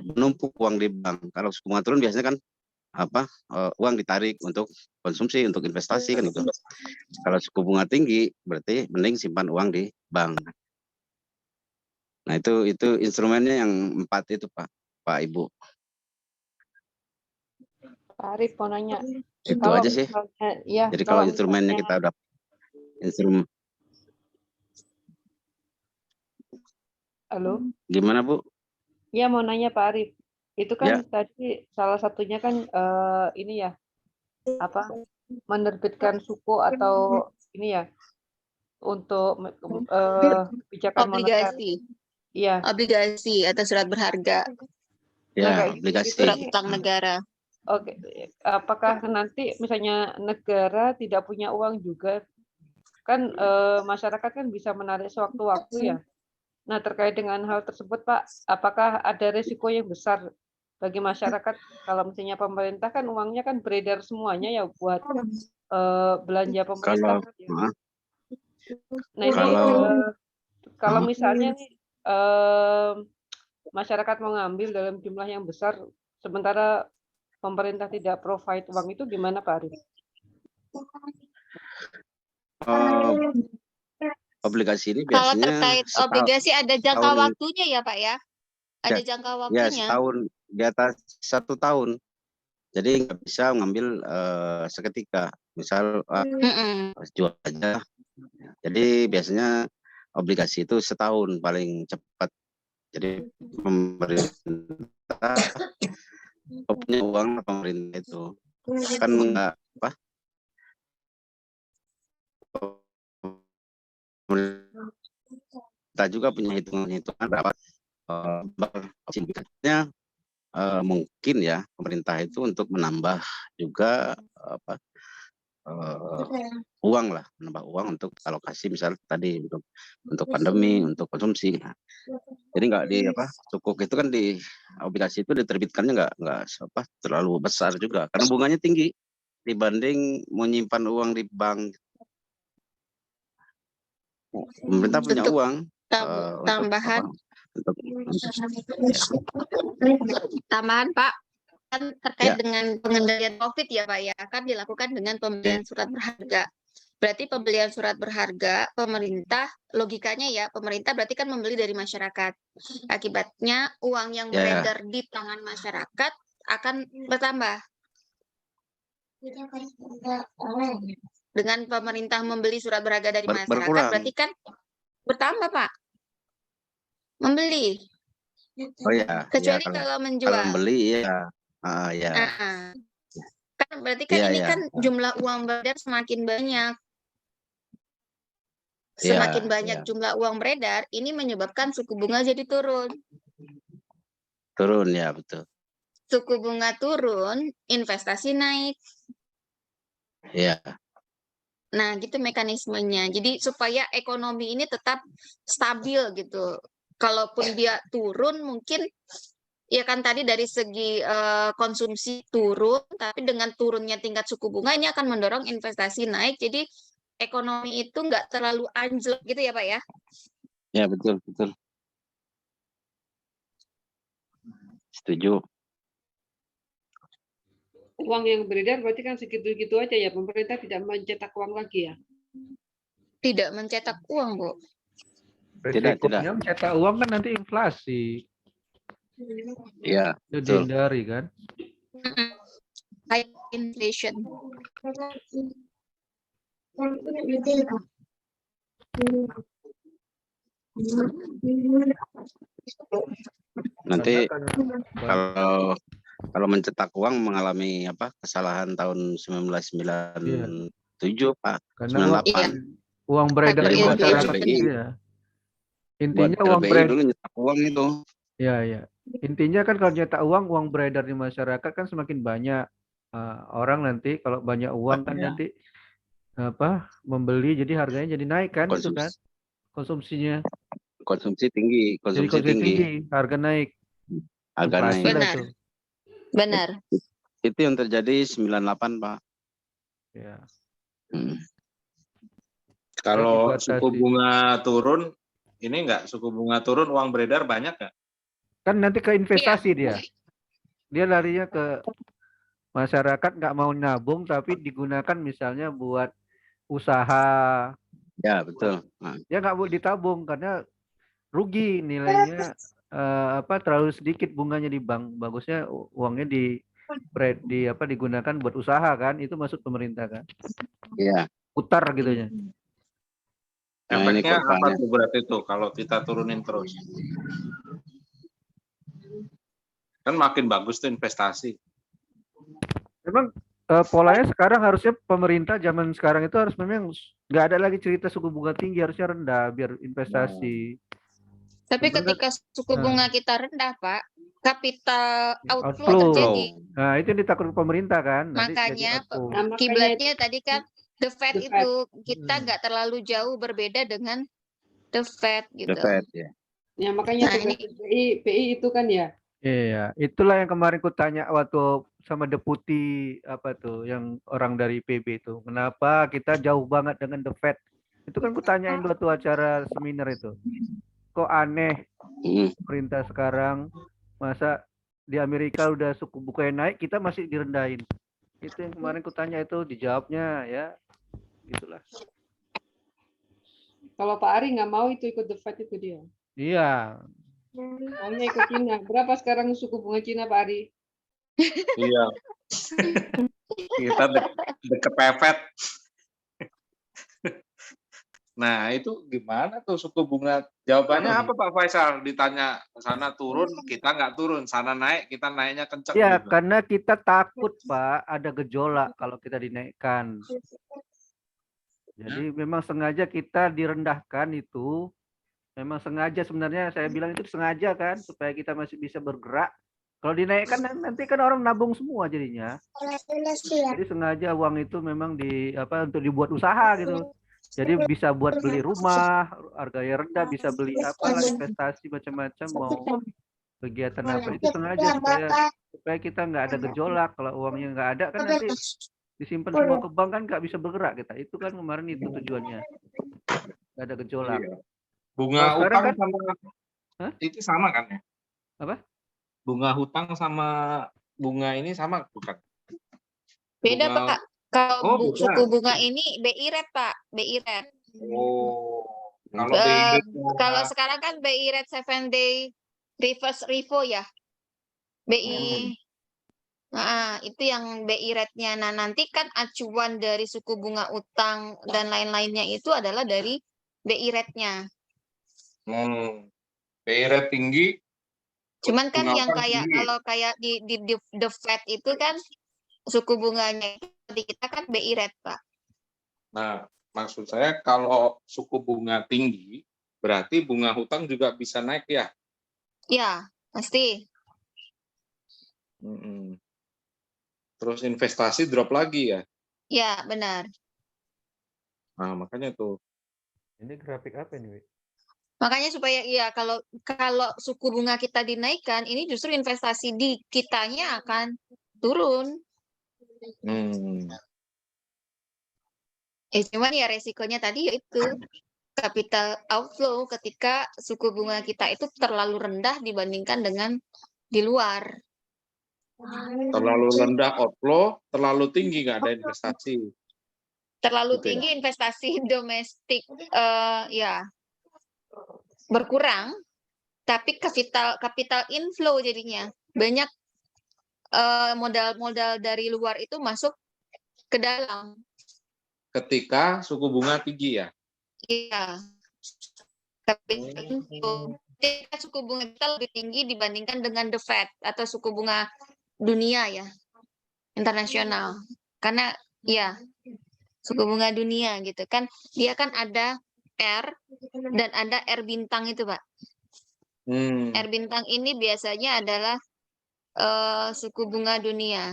[SPEAKER 4] menumpuk uang di bank. Kalau suku bunga turun biasanya kan uang ditarik untuk konsumsi, untuk investasi kan itu. Kalau suku bunga tinggi berarti mending simpan uang di bank. Nah itu instrumennya yang 4 itu Pak Ibu.
[SPEAKER 6] Pak Arief mau nanya.
[SPEAKER 4] Itu aja sih.
[SPEAKER 6] Ya,
[SPEAKER 4] jadi kalau instrumennya kita udah instrumen.
[SPEAKER 6] Halo.
[SPEAKER 4] Gimana Bu?
[SPEAKER 6] Ya mau nanya Pak Arief. Itu kan tadi salah satunya kan ini ya, apa, menerbitkan suku atau ini ya, untuk kebijakan moneter.
[SPEAKER 1] Obligasi,
[SPEAKER 6] Iya.
[SPEAKER 1] obligasi atau surat berharga,
[SPEAKER 6] Nah,
[SPEAKER 4] Ya,
[SPEAKER 6] kayak
[SPEAKER 4] obligasi.
[SPEAKER 6] gitu-gitu
[SPEAKER 1] surat
[SPEAKER 6] ini,
[SPEAKER 1] utang negara.
[SPEAKER 6] oke, apakah nanti misalnya negara tidak punya uang juga, kan masyarakat kan bisa menarik sewaktu-waktu ya. Nah, terkait dengan hal tersebut, Pak, apakah ada risiko yang besar bagi masyarakat kalau misalnya pemerintah kan uangnya kan beredar semuanya ya buat belanja pemerintah
[SPEAKER 4] Kalau
[SPEAKER 6] kan ya.
[SPEAKER 4] ah,
[SPEAKER 6] Nah, ini kalau misalnya nih masyarakat mau ngambil dalam jumlah yang besar, sementara pemerintah tidak provide uang itu gimana Pak Arif?
[SPEAKER 4] obligasi ini
[SPEAKER 1] Kalau
[SPEAKER 4] biasanya
[SPEAKER 1] terkait
[SPEAKER 4] setahun,
[SPEAKER 1] obligasi ada jangka
[SPEAKER 4] setahun
[SPEAKER 1] waktunya ya Pak ya? Ada jangka
[SPEAKER 4] ya
[SPEAKER 1] waktunya.
[SPEAKER 4] setahun, di atas 1 tahun. Jadi nggak bisa ngambil seketika. Misal
[SPEAKER 1] Mm-mm.
[SPEAKER 4] jual aja. Jadi biasanya obligasi itu setahun paling cepat. Jadi pemerintah punya uang, pemerintah itu kan nggak apa, kita juga punya hitungan-hitungan berapa signifikannya. Mungkin ya pemerintah itu untuk menambah juga apa, uang lah, menambah uang untuk alokasi misal tadi untuk pandemi, untuk konsumsi. Nah, jadi nggak di apa, sukuk itu kan di obligasi itu diterbitkannya nggak apa terlalu besar juga karena bunganya tinggi dibanding menyimpan uang di bank. Pemerintah punya
[SPEAKER 1] Untuk
[SPEAKER 4] uang untuk
[SPEAKER 1] tambahan,
[SPEAKER 4] apa, untuk
[SPEAKER 1] tambahan Pak, kan terkait
[SPEAKER 4] Ya.
[SPEAKER 1] dengan pengendalian COVID ya Pak ya, kan dilakukan dengan pembelian surat berharga. Berarti pembelian surat berharga, pemerintah, logikanya ya, pemerintah berarti kan membeli dari masyarakat. Akibatnya uang yang
[SPEAKER 4] Ya.
[SPEAKER 1] beredar di tangan masyarakat akan bertambah. Dengan pemerintah membeli surat berharga dari masyarakat,
[SPEAKER 4] berkurang.
[SPEAKER 1] berarti kan bertambah Pak. Membeli.
[SPEAKER 4] Oh ya,
[SPEAKER 1] Kecuali
[SPEAKER 4] ya,
[SPEAKER 1] kalau
[SPEAKER 4] kalau
[SPEAKER 1] menjual.
[SPEAKER 4] membeli ya, ya.
[SPEAKER 1] Kan berarti kan
[SPEAKER 4] Iya,
[SPEAKER 1] ini
[SPEAKER 4] iya.
[SPEAKER 1] kan jumlah uang beredar semakin banyak.
[SPEAKER 4] Iya,
[SPEAKER 1] Semakin banyak
[SPEAKER 4] iya.
[SPEAKER 1] jumlah uang beredar, ini menyebabkan suku bunga jadi turun.
[SPEAKER 4] Turun ya, betul.
[SPEAKER 1] Suku bunga turun, investasi naik.
[SPEAKER 4] Iya.
[SPEAKER 1] Nah, gitu mekanismenya. Jadi supaya ekonomi ini tetap stabil gitu. Kalaupun dia turun, mungkin ya kan tadi dari segi konsumsi turun, tapi dengan turunnya tingkat suku bunga ini akan mendorong investasi naik. Jadi ekonomi itu nggak terlalu anjlok gitu ya Pak ya?
[SPEAKER 4] Ya, betul, betul. Setuju.
[SPEAKER 7] Uang yang beredar berarti kan segitu-gitu aja ya, pemerintah tidak mencetak uang lagi ya?
[SPEAKER 1] Tidak mencetak uang, Bu.
[SPEAKER 2] Resikonya mencetak uang kan nanti inflasi.
[SPEAKER 4] Iya,
[SPEAKER 2] Itu
[SPEAKER 4] betul.
[SPEAKER 2] dihindari kan.
[SPEAKER 1] High inflation.
[SPEAKER 4] Nanti
[SPEAKER 2] Karena
[SPEAKER 4] kalau mencetak uang mengalami apa kesalahan tahun 1997 Pak,
[SPEAKER 2] karena
[SPEAKER 4] 98.
[SPEAKER 2] uang beredar
[SPEAKER 4] Jadi
[SPEAKER 2] di
[SPEAKER 4] buat
[SPEAKER 2] masyarakat
[SPEAKER 4] LBI,
[SPEAKER 2] ya. Intinya
[SPEAKER 4] buat
[SPEAKER 2] uang
[SPEAKER 4] LBI
[SPEAKER 2] beredar
[SPEAKER 4] dulu nyetak uang itu.
[SPEAKER 2] ya, ya. Intinya kan kalau nyetak uang beredar di masyarakat kan semakin banyak orang nanti kalau banyak uang kan nanti apa membeli jadi harganya jadi naik kan itu kan konsumsinya.
[SPEAKER 4] Konsumsi tinggi,
[SPEAKER 2] Jadi
[SPEAKER 4] konsumsi
[SPEAKER 2] konsumsi
[SPEAKER 4] tinggi,
[SPEAKER 2] tinggi, harga naik.
[SPEAKER 4] harga
[SPEAKER 2] Inflasi
[SPEAKER 4] naik.
[SPEAKER 2] lah
[SPEAKER 1] Benar.
[SPEAKER 2] itu.
[SPEAKER 1] Benar.
[SPEAKER 4] Itu yang terjadi 98 Pak.
[SPEAKER 2] Ya.
[SPEAKER 5] Kalau
[SPEAKER 2] Dibatasi.
[SPEAKER 5] suku bunga turun, ini enggak suku bunga turun, uang beredar banyak nggak?
[SPEAKER 2] Kan nanti ke investasi
[SPEAKER 1] Iya.
[SPEAKER 2] dia larinya ke masyarakat nggak mau nabung tapi digunakan misalnya buat usaha.
[SPEAKER 4] Ya, betul. Nah,
[SPEAKER 2] Dia nggak mau ditabung karena rugi nilainya terlalu sedikit bunganya di bank. Bagusnya uangnya digunakan buat usaha kan, itu masuk pemerintah kan.
[SPEAKER 4] iya.
[SPEAKER 2] Putar gitu ya.
[SPEAKER 4] Nah, ini
[SPEAKER 5] Efeknya apa
[SPEAKER 4] kurvanya.
[SPEAKER 5] tuh berarti itu kalau kita turunin terus? Kan makin bagus tuh investasi.
[SPEAKER 2] Memang polanya sekarang harusnya pemerintah zaman sekarang itu harus memang nggak ada lagi cerita suku bunga tinggi, harusnya rendah biar investasi.
[SPEAKER 1] Tapi
[SPEAKER 2] Sebenarnya-
[SPEAKER 1] ketika suku bunga kita rendah, Pak, capital outflow
[SPEAKER 2] Outflow.
[SPEAKER 1] terjadi.
[SPEAKER 2] Nah, itu yang ditakut pemerintah kan. nanti jadi
[SPEAKER 1] Makanya
[SPEAKER 2] outflow.
[SPEAKER 7] Nah, makanya
[SPEAKER 1] kiblatnya tadi kan the Fed
[SPEAKER 7] The Fed.
[SPEAKER 1] itu kita nggak terlalu jauh berbeda dengan the Fed gitu.
[SPEAKER 4] The Fed ya.
[SPEAKER 7] ya makanya
[SPEAKER 1] Nah,
[SPEAKER 7] tugas BI itu kan ya.
[SPEAKER 2] Iya, itulah yang kemarin ku tanya waktu sama deputi apa tuh yang orang dari PB itu. Kenapa kita jauh banget dengan the Fed? Itu kan ku tanyain waktu acara seminar itu. Kok aneh
[SPEAKER 4] Hmm.
[SPEAKER 2] pemerintah sekarang masa di Amerika udah suku bunga naik kita masih direndahin. Itu yang kemarin ku tanya itu dijawabnya ya gitulah.
[SPEAKER 7] Kalau Pak Ari nggak mau itu ikut the Fed itu dia.
[SPEAKER 2] Iya,
[SPEAKER 7] Maunya ikut Cina. Berapa sekarang suku bunga Cina, Pak Ari?
[SPEAKER 5] Iya. Kita deket pepet. Nah, itu gimana tuh suku bunga? Jawabannya apa Pak Faisal? Ditanya sana turun, kita nggak turun. Sana naik, kita naiknya kenceng.
[SPEAKER 2] ya
[SPEAKER 5] gitu.
[SPEAKER 2] karena kita takut Pak ada gejolak kalau kita dinaikkan. Jadi memang sengaja kita direndahkan itu. Memang sengaja sebenarnya saya bilang itu sengaja kan supaya kita masih bisa bergerak. Kalau dinaikkan nanti kan orang nabung semua jadinya. Jadi sengaja uang itu memang untuk dibuat usaha gitu. Jadi bisa buat beli rumah, harganya rendah, bisa beli apa investasi macam-macam mau kegiatan apa itu sengaja supaya kita nggak ada gejolak. Kalau uangnya nggak ada kan nanti disimpan semua ke bank kan nggak bisa bergerak kita. Itu kan kemarin itu tujuannya. Nggak ada gejolak.
[SPEAKER 5] Iya. Bunga
[SPEAKER 2] Kalau sekarang
[SPEAKER 5] utang
[SPEAKER 2] kan-
[SPEAKER 5] sama
[SPEAKER 2] Hah?
[SPEAKER 5] itu sama kan ya?
[SPEAKER 2] Apa?
[SPEAKER 5] Bunga hutang sama bunga ini sama bukan?
[SPEAKER 1] Beda,
[SPEAKER 5] Bunga-
[SPEAKER 1] Pak. Kalau
[SPEAKER 5] Oh, beda.
[SPEAKER 1] suku bunga ini BI rate, Pak. BI rate.
[SPEAKER 5] Oh, kalau
[SPEAKER 1] Eh,
[SPEAKER 5] BI
[SPEAKER 1] Kalau sekarang kan BI rate 7-day reverse repo ya. BI. Nah, itu yang BI rate-nya. Nah, nanti kan acuan dari suku bunga utang dan lain-lainnya itu adalah dari BI rate-nya.
[SPEAKER 5] BI rate tinggi.
[SPEAKER 1] Cuman kan
[SPEAKER 5] bunga
[SPEAKER 1] yang
[SPEAKER 5] utang
[SPEAKER 1] kayak
[SPEAKER 5] tinggi.
[SPEAKER 1] kalau kayak di the Fed itu kan suku bunganya itu di kita kan BI rate, Pak.
[SPEAKER 5] Nah, maksud saya kalau suku bunga tinggi, berarti bunga hutang juga bisa naik ya?
[SPEAKER 1] Ya, pasti.
[SPEAKER 5] Terus investasi drop lagi ya?
[SPEAKER 1] Ya, benar.
[SPEAKER 5] Nah, makanya tuh.
[SPEAKER 2] Ini grafik apa ini? Wi?
[SPEAKER 1] Makanya supaya ya kalau suku bunga kita dinaikkan, ini justru investasi di kitanya akan turun. Cuman ya resikonya tadi yaitu capital outflow ketika suku bunga kita itu terlalu rendah dibandingkan dengan di luar.
[SPEAKER 5] Terlalu rendah outflow, terlalu tinggi nggak ada investasi.
[SPEAKER 1] Terlalu
[SPEAKER 5] Gitu ya?
[SPEAKER 1] tinggi investasi domestik ya berkurang, tapi capital inflow jadinya banyak modal-modal dari luar itu masuk ke dalam.
[SPEAKER 5] Ketika suku bunga tinggi ya?
[SPEAKER 1] Iya. Capital inflow. Ketika suku bunga kita lebih tinggi dibandingkan dengan the Fed atau suku bunga dunia ya, internasional. Karena ya suku bunga dunia gitu kan, dia kan ada R dan ada R bintang itu, Pak. R bintang ini biasanya adalah suku bunga dunia.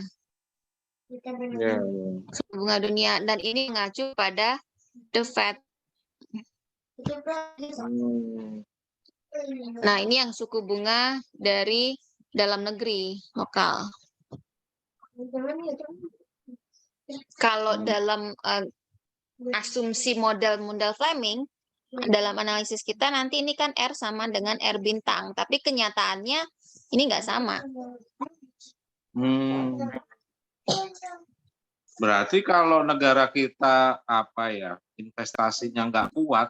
[SPEAKER 5] Ya.
[SPEAKER 1] Suku bunga dunia dan ini mengacu pada the Fed. Nah, ini yang suku bunga dari dalam negeri lokal. Kalau dalam asumsi model Fleming, dalam analisis kita nanti ini kan R sama dengan R bintang, tapi kenyataannya ini nggak sama.
[SPEAKER 5] Berarti kalau negara kita investasinya nggak kuat,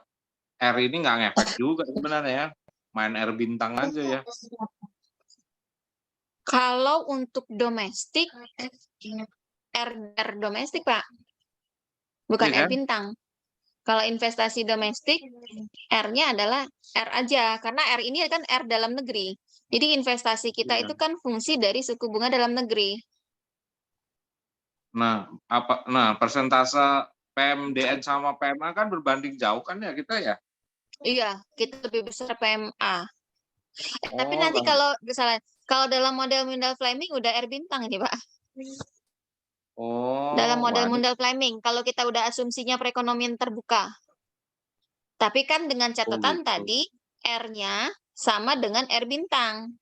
[SPEAKER 5] R ini nggak ngefek juga sebenarnya ya, main R bintang aja ya.
[SPEAKER 1] Kalau untuk domestik, R domestik, Pak, bukan
[SPEAKER 5] Iya
[SPEAKER 1] R
[SPEAKER 5] kan?
[SPEAKER 1] bintang. Kalau investasi domestik, R-nya adalah R aja, karena R ini kan R dalam negeri. Jadi investasi kita
[SPEAKER 5] Iya.
[SPEAKER 1] itu kan fungsi dari suku bunga dalam negeri.
[SPEAKER 5] Nah, persentase PMDN sama PMA kan berbanding jauh kan ya kita ya?
[SPEAKER 1] Iya, kita lebih besar PMA. Tapi
[SPEAKER 5] Oh,
[SPEAKER 1] nanti kalau misalnya kalau dalam model Fleming udah R bintang nih, Pak. Dalam
[SPEAKER 5] waduh.
[SPEAKER 1] model Fleming, kalau kita udah asumsinya perekonomian terbuka. Tapi kan dengan catatan
[SPEAKER 5] gitu.
[SPEAKER 1] tadi R-nya sama dengan R bintang.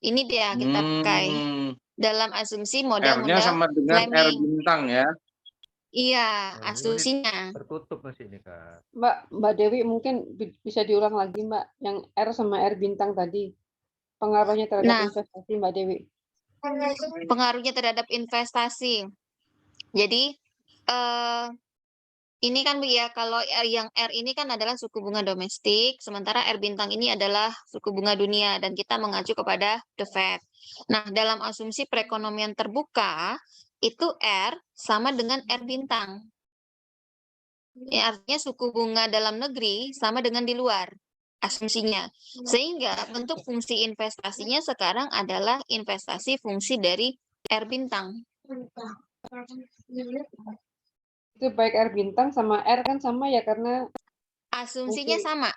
[SPEAKER 1] Ini dia kita pakai dalam asumsi
[SPEAKER 5] R-nya
[SPEAKER 1] model
[SPEAKER 5] sama dengan R
[SPEAKER 1] Fleming.
[SPEAKER 5] bintang ya.
[SPEAKER 1] Iya,
[SPEAKER 2] Nah, ini
[SPEAKER 1] asumsinya.
[SPEAKER 2] tertutup masih ini, Kak.
[SPEAKER 6] Mbak Dewi mungkin bisa diulang lagi, Mbak, yang R sama R bintang tadi. Pengaruhnya terhadap
[SPEAKER 1] Nah,
[SPEAKER 6] investasi, Mbak Dewi.
[SPEAKER 1] pengaruhnya terhadap investasi. Jadi ini kan ya kalau yang R ini kan adalah suku bunga domestik, sementara R bintang ini adalah suku bunga dunia dan kita mengacu kepada The Fed. Nah, dalam asumsi perekonomian terbuka itu R sama dengan R bintang. Ya, artinya suku bunga dalam negeri sama dengan di luar asumsinya. Sehingga bentuk fungsi investasinya sekarang adalah investasi fungsi dari R bintang.
[SPEAKER 6] Itu baik R bintang sama R kan sama ya karena
[SPEAKER 1] Asumsinya
[SPEAKER 6] fungsi
[SPEAKER 1] sama.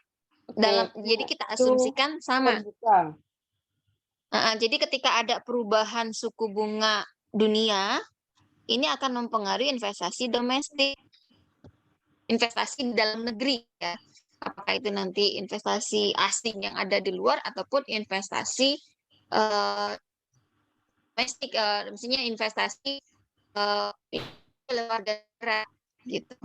[SPEAKER 6] oke,
[SPEAKER 1] Jadi kita
[SPEAKER 6] itu
[SPEAKER 1] asumsikan sama.
[SPEAKER 6] terbuka.
[SPEAKER 1] Jadi ketika ada perubahan suku bunga dunia, ini akan mempengaruhi investasi domestik, investasi di dalam negeri ya. Apakah itu nanti investasi asing yang ada di luar ataupun investasi domestik, maksudnya investasi luar negara gitu.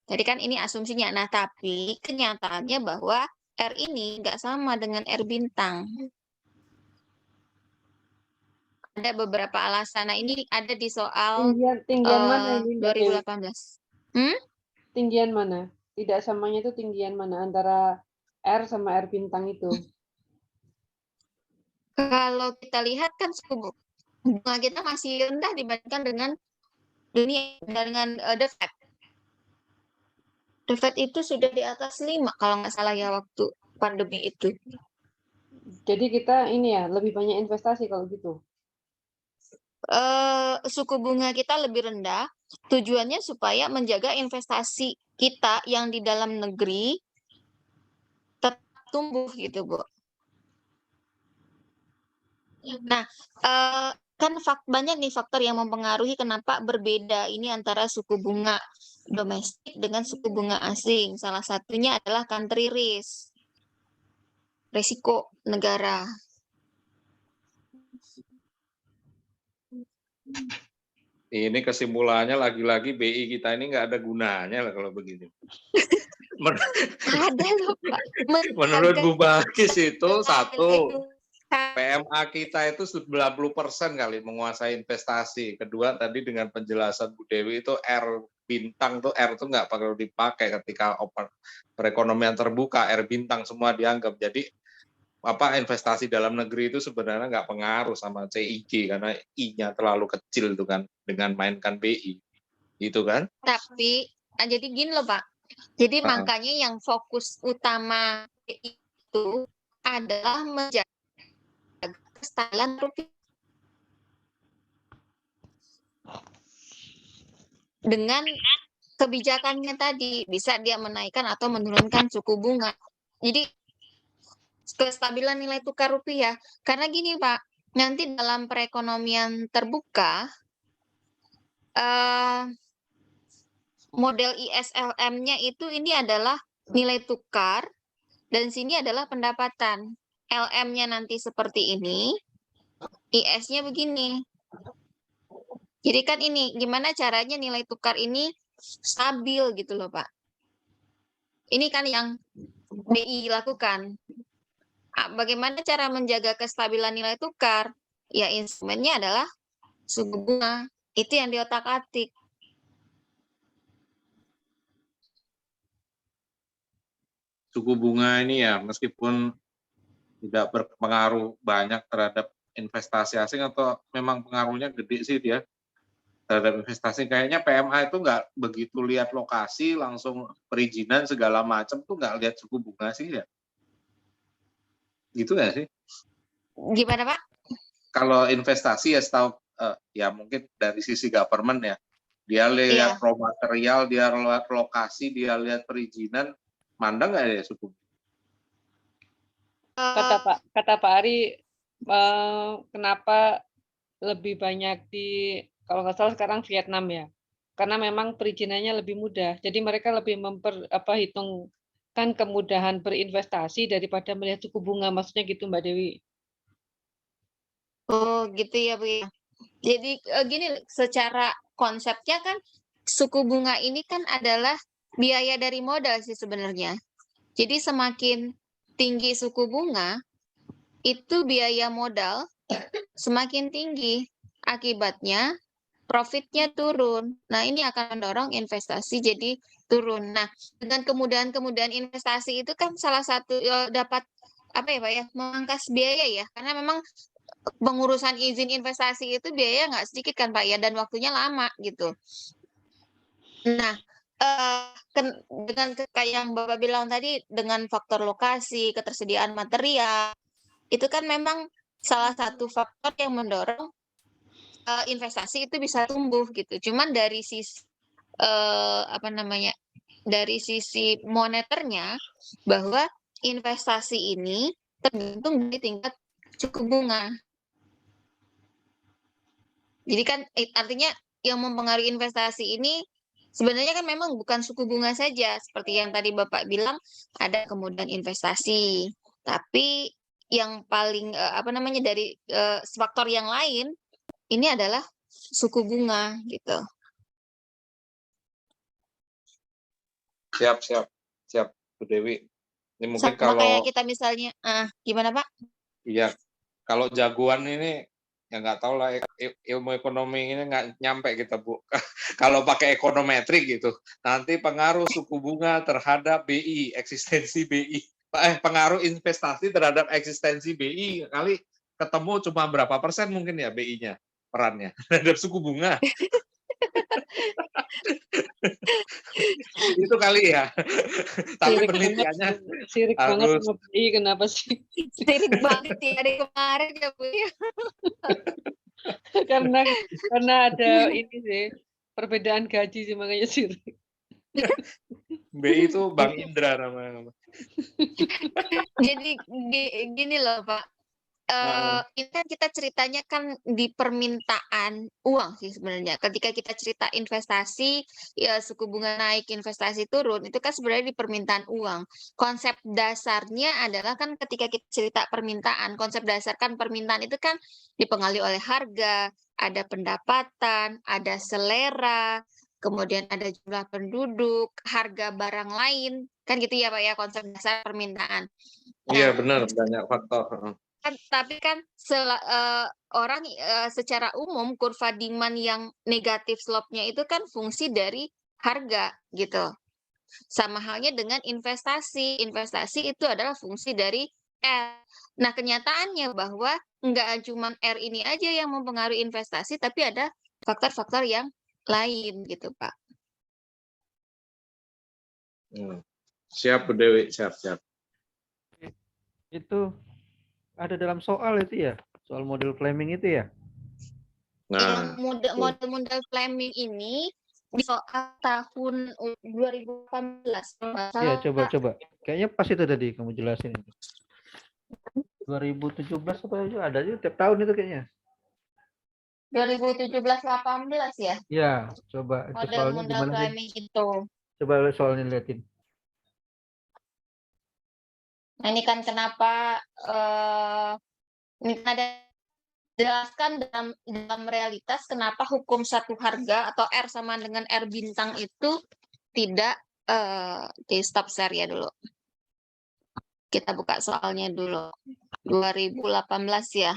[SPEAKER 1] Jadi kan ini asumsinya. Nah, tapi kenyataannya bahwa R ini nggak sama dengan R bintang. Ada beberapa alasan. Nah, ini ada di soal
[SPEAKER 6] Tinggian mana ini, Mbak Dewi?
[SPEAKER 1] 2018.
[SPEAKER 6] Tinggian mana? Tidak samanya itu tinggian mana antara R sama R bintang itu?
[SPEAKER 1] Kalau kita lihat kan suku bunga kita masih rendah dibandingkan dengan dunia, dengan The Fed. The Fed itu sudah di atas 5 kalau nggak salah ya waktu pandemi itu.
[SPEAKER 6] Jadi kita ini ya lebih banyak investasi kalau gitu.
[SPEAKER 1] Suku bunga kita lebih rendah, tujuannya supaya menjaga investasi kita yang di dalam negeri tetap tumbuh gitu, Bu. Nah, kan banyak nih faktor yang mempengaruhi kenapa berbeda ini antara suku bunga domestik dengan suku bunga asing. Salah satunya adalah country risk, resiko negara.
[SPEAKER 5] Ini kesimpulannya lagi-lagi BI kita ini nggak ada gunanya lah kalau begini.
[SPEAKER 1] Ada loh, Pak.
[SPEAKER 5] Menurut Bu Bakis itu satu, PMA kita itu 90% kali menguasai investasi. Kedua tadi dengan penjelasan Bu Dewi itu R bintang tuh R tuh nggak perlu dipakai ketika perekonomian terbuka, R bintang semua dianggap. Jadi investasi dalam negeri itu sebenarnya nggak pengaruh sama CIG karena I-nya terlalu kecil tuh kan dengan mainkan BI. Gitu kan?
[SPEAKER 1] Tapi jadi gini loh, Pak. Jadi makanya yang fokus utama itu adalah menjaga kestabilan rupiah. Dengan kebijakannya tadi bisa dia menaikkan atau menurunkan suku bunga. Jadi kestabilan nilai tukar rupiah. Karena gini, Pak, nanti dalam perekonomian terbuka model ISLM-nya itu ini adalah nilai tukar dan sini adalah pendapatan. LM-nya nanti seperti ini, IS-nya begini. Jadi kan ini gimana caranya nilai tukar ini stabil gitu loh, Pak. Ini kan yang BI lakukan. Bagaimana cara menjaga kestabilan nilai tukar? Ya instrumennya adalah suku bunga. Itu yang diotak-atik.
[SPEAKER 5] Suku bunga ini ya meskipun tidak berpengaruh banyak terhadap investasi asing atau memang pengaruhnya gede sih dia? terhadap investasi. Kayaknya PMA itu nggak begitu lihat lokasi, langsung perizinan segala macam tuh nggak lihat suku bunga sih ya. Gitu nggak sih?
[SPEAKER 1] Gimana Pak?
[SPEAKER 5] Kalau investasi ya setahu ya mungkin dari sisi government ya. Dia lihat
[SPEAKER 1] Iya.
[SPEAKER 5] raw material, dia lihat lokasi, dia lihat perizinan, mandang nggak ya suku bunga?
[SPEAKER 6] Kata Pak Ari, kenapa lebih banyak di kalau nggak salah sekarang Vietnam ya, karena memang perizinannya lebih mudah. Jadi mereka lebih hitungkan kemudahan berinvestasi daripada melihat suku bunga. Maksudnya gitu Mbak Dewi.
[SPEAKER 1] Oh gitu ya Bu ya. Jadi gini, secara konsepnya kan suku bunga ini kan adalah biaya dari modal sih sebenarnya. Jadi semakin tinggi suku bunga, itu biaya modal semakin tinggi. Akibatnya profitnya turun. Nah, ini akan mendorong investasi jadi turun. Nah, dengan kemudahan-kemudahan investasi itu kan salah satu dapat apa ya Pak ya, memangkas biaya ya. Karena memang pengurusan izin investasi itu biaya nggak sedikit kan Pak ya, dan waktunya lama gitu. Nah, dengan kayak yang Bapak bilang tadi, dengan faktor lokasi, ketersediaan material, itu kan memang salah satu faktor yang mendorong investasi itu bisa tumbuh gitu. Cuman dari sisi apa namanya, dari sisi moneternya, bahwa investasi ini tergantung dari tingkat suku bunga. Jadi kan artinya yang mempengaruhi investasi ini sebenarnya kan memang bukan suku bunga saja, seperti yang tadi Bapak bilang ada kemudahan investasi. Tapi yang paling apa namanya, dari faktor yang lain ini adalah suku bunga gitu.
[SPEAKER 5] Siap, Bu Dewi. Ini mungkin
[SPEAKER 1] Sama kayak
[SPEAKER 5] kalau
[SPEAKER 1] kita misalnya, gimana Pak?
[SPEAKER 5] iya, kalau jagoan ini ya nggak tahu lah, ilmu ekonomi ini nggak nyampe kita Bu. Kalau pakai ekonometrik gitu, nanti pengaruh suku bunga terhadap BI, eksistensi BI. Pengaruh investasi terhadap eksistensi BI kali ketemu cuma berapa persen mungkin ya BI-nya perannya terhadap suku bunga. Itu kali ya. Tapi penelitiannya
[SPEAKER 6] Sirik banget
[SPEAKER 5] harus
[SPEAKER 6] sama BI, kenapa sih?
[SPEAKER 1] Sirik banget ya dari kemarin ya Bu ya.
[SPEAKER 6] karena ada ini sih, perbedaan gaji sih makanya sirik.
[SPEAKER 5] BI itu Bang Indra namanya.
[SPEAKER 1] Jadi gini loh Pak, ini kan kita ceritanya kan di permintaan uang sih sebenarnya. Ketika kita cerita investasi, ya suku bunga naik, investasi turun, itu kan sebenarnya di permintaan uang. Konsep dasarnya adalah kan ketika kita cerita permintaan, konsep dasar kan permintaan itu kan dipengaruhi oleh harga, ada pendapatan, ada selera, kemudian ada jumlah penduduk, harga barang lain, kan gitu ya Pak ya, konsep dasar permintaan.
[SPEAKER 5] Iya
[SPEAKER 1] Nah,
[SPEAKER 5] benar, banyak faktor.
[SPEAKER 1] tapi kan orang secara umum kurva demand yang negatif slope-nya itu kan fungsi dari harga gitu. Sama halnya dengan investasi. Investasi itu adalah fungsi dari R. Nah, kenyataannya bahwa nggak cuma R ini aja yang mempengaruhi investasi, tapi ada faktor-faktor yang lain gitu, Pak.
[SPEAKER 5] Siap Bu Dewi, siap.
[SPEAKER 2] Itu ada dalam soal itu ya, soal model framing itu ya.
[SPEAKER 5] Nah,
[SPEAKER 1] Model framing ini di soal tahun 2018.
[SPEAKER 2] Iya, coba. Kayaknya pas itu tadi kamu jelasin itu. 2017 apa aja ada juga tiap tahun itu kayaknya.
[SPEAKER 1] 2017-18 ya?
[SPEAKER 2] Iya, coba itu soalnya
[SPEAKER 1] Model
[SPEAKER 2] gimana sih?
[SPEAKER 1] framing itu.
[SPEAKER 2] Coba soalnya liatin.
[SPEAKER 1] Nah, ini kan kenapa ini kan ada jelaskan dalam realitas kenapa hukum satu harga atau R sama dengan R bintang itu tidak di stop share ya dulu. Kita buka soalnya dulu. 2018 ya.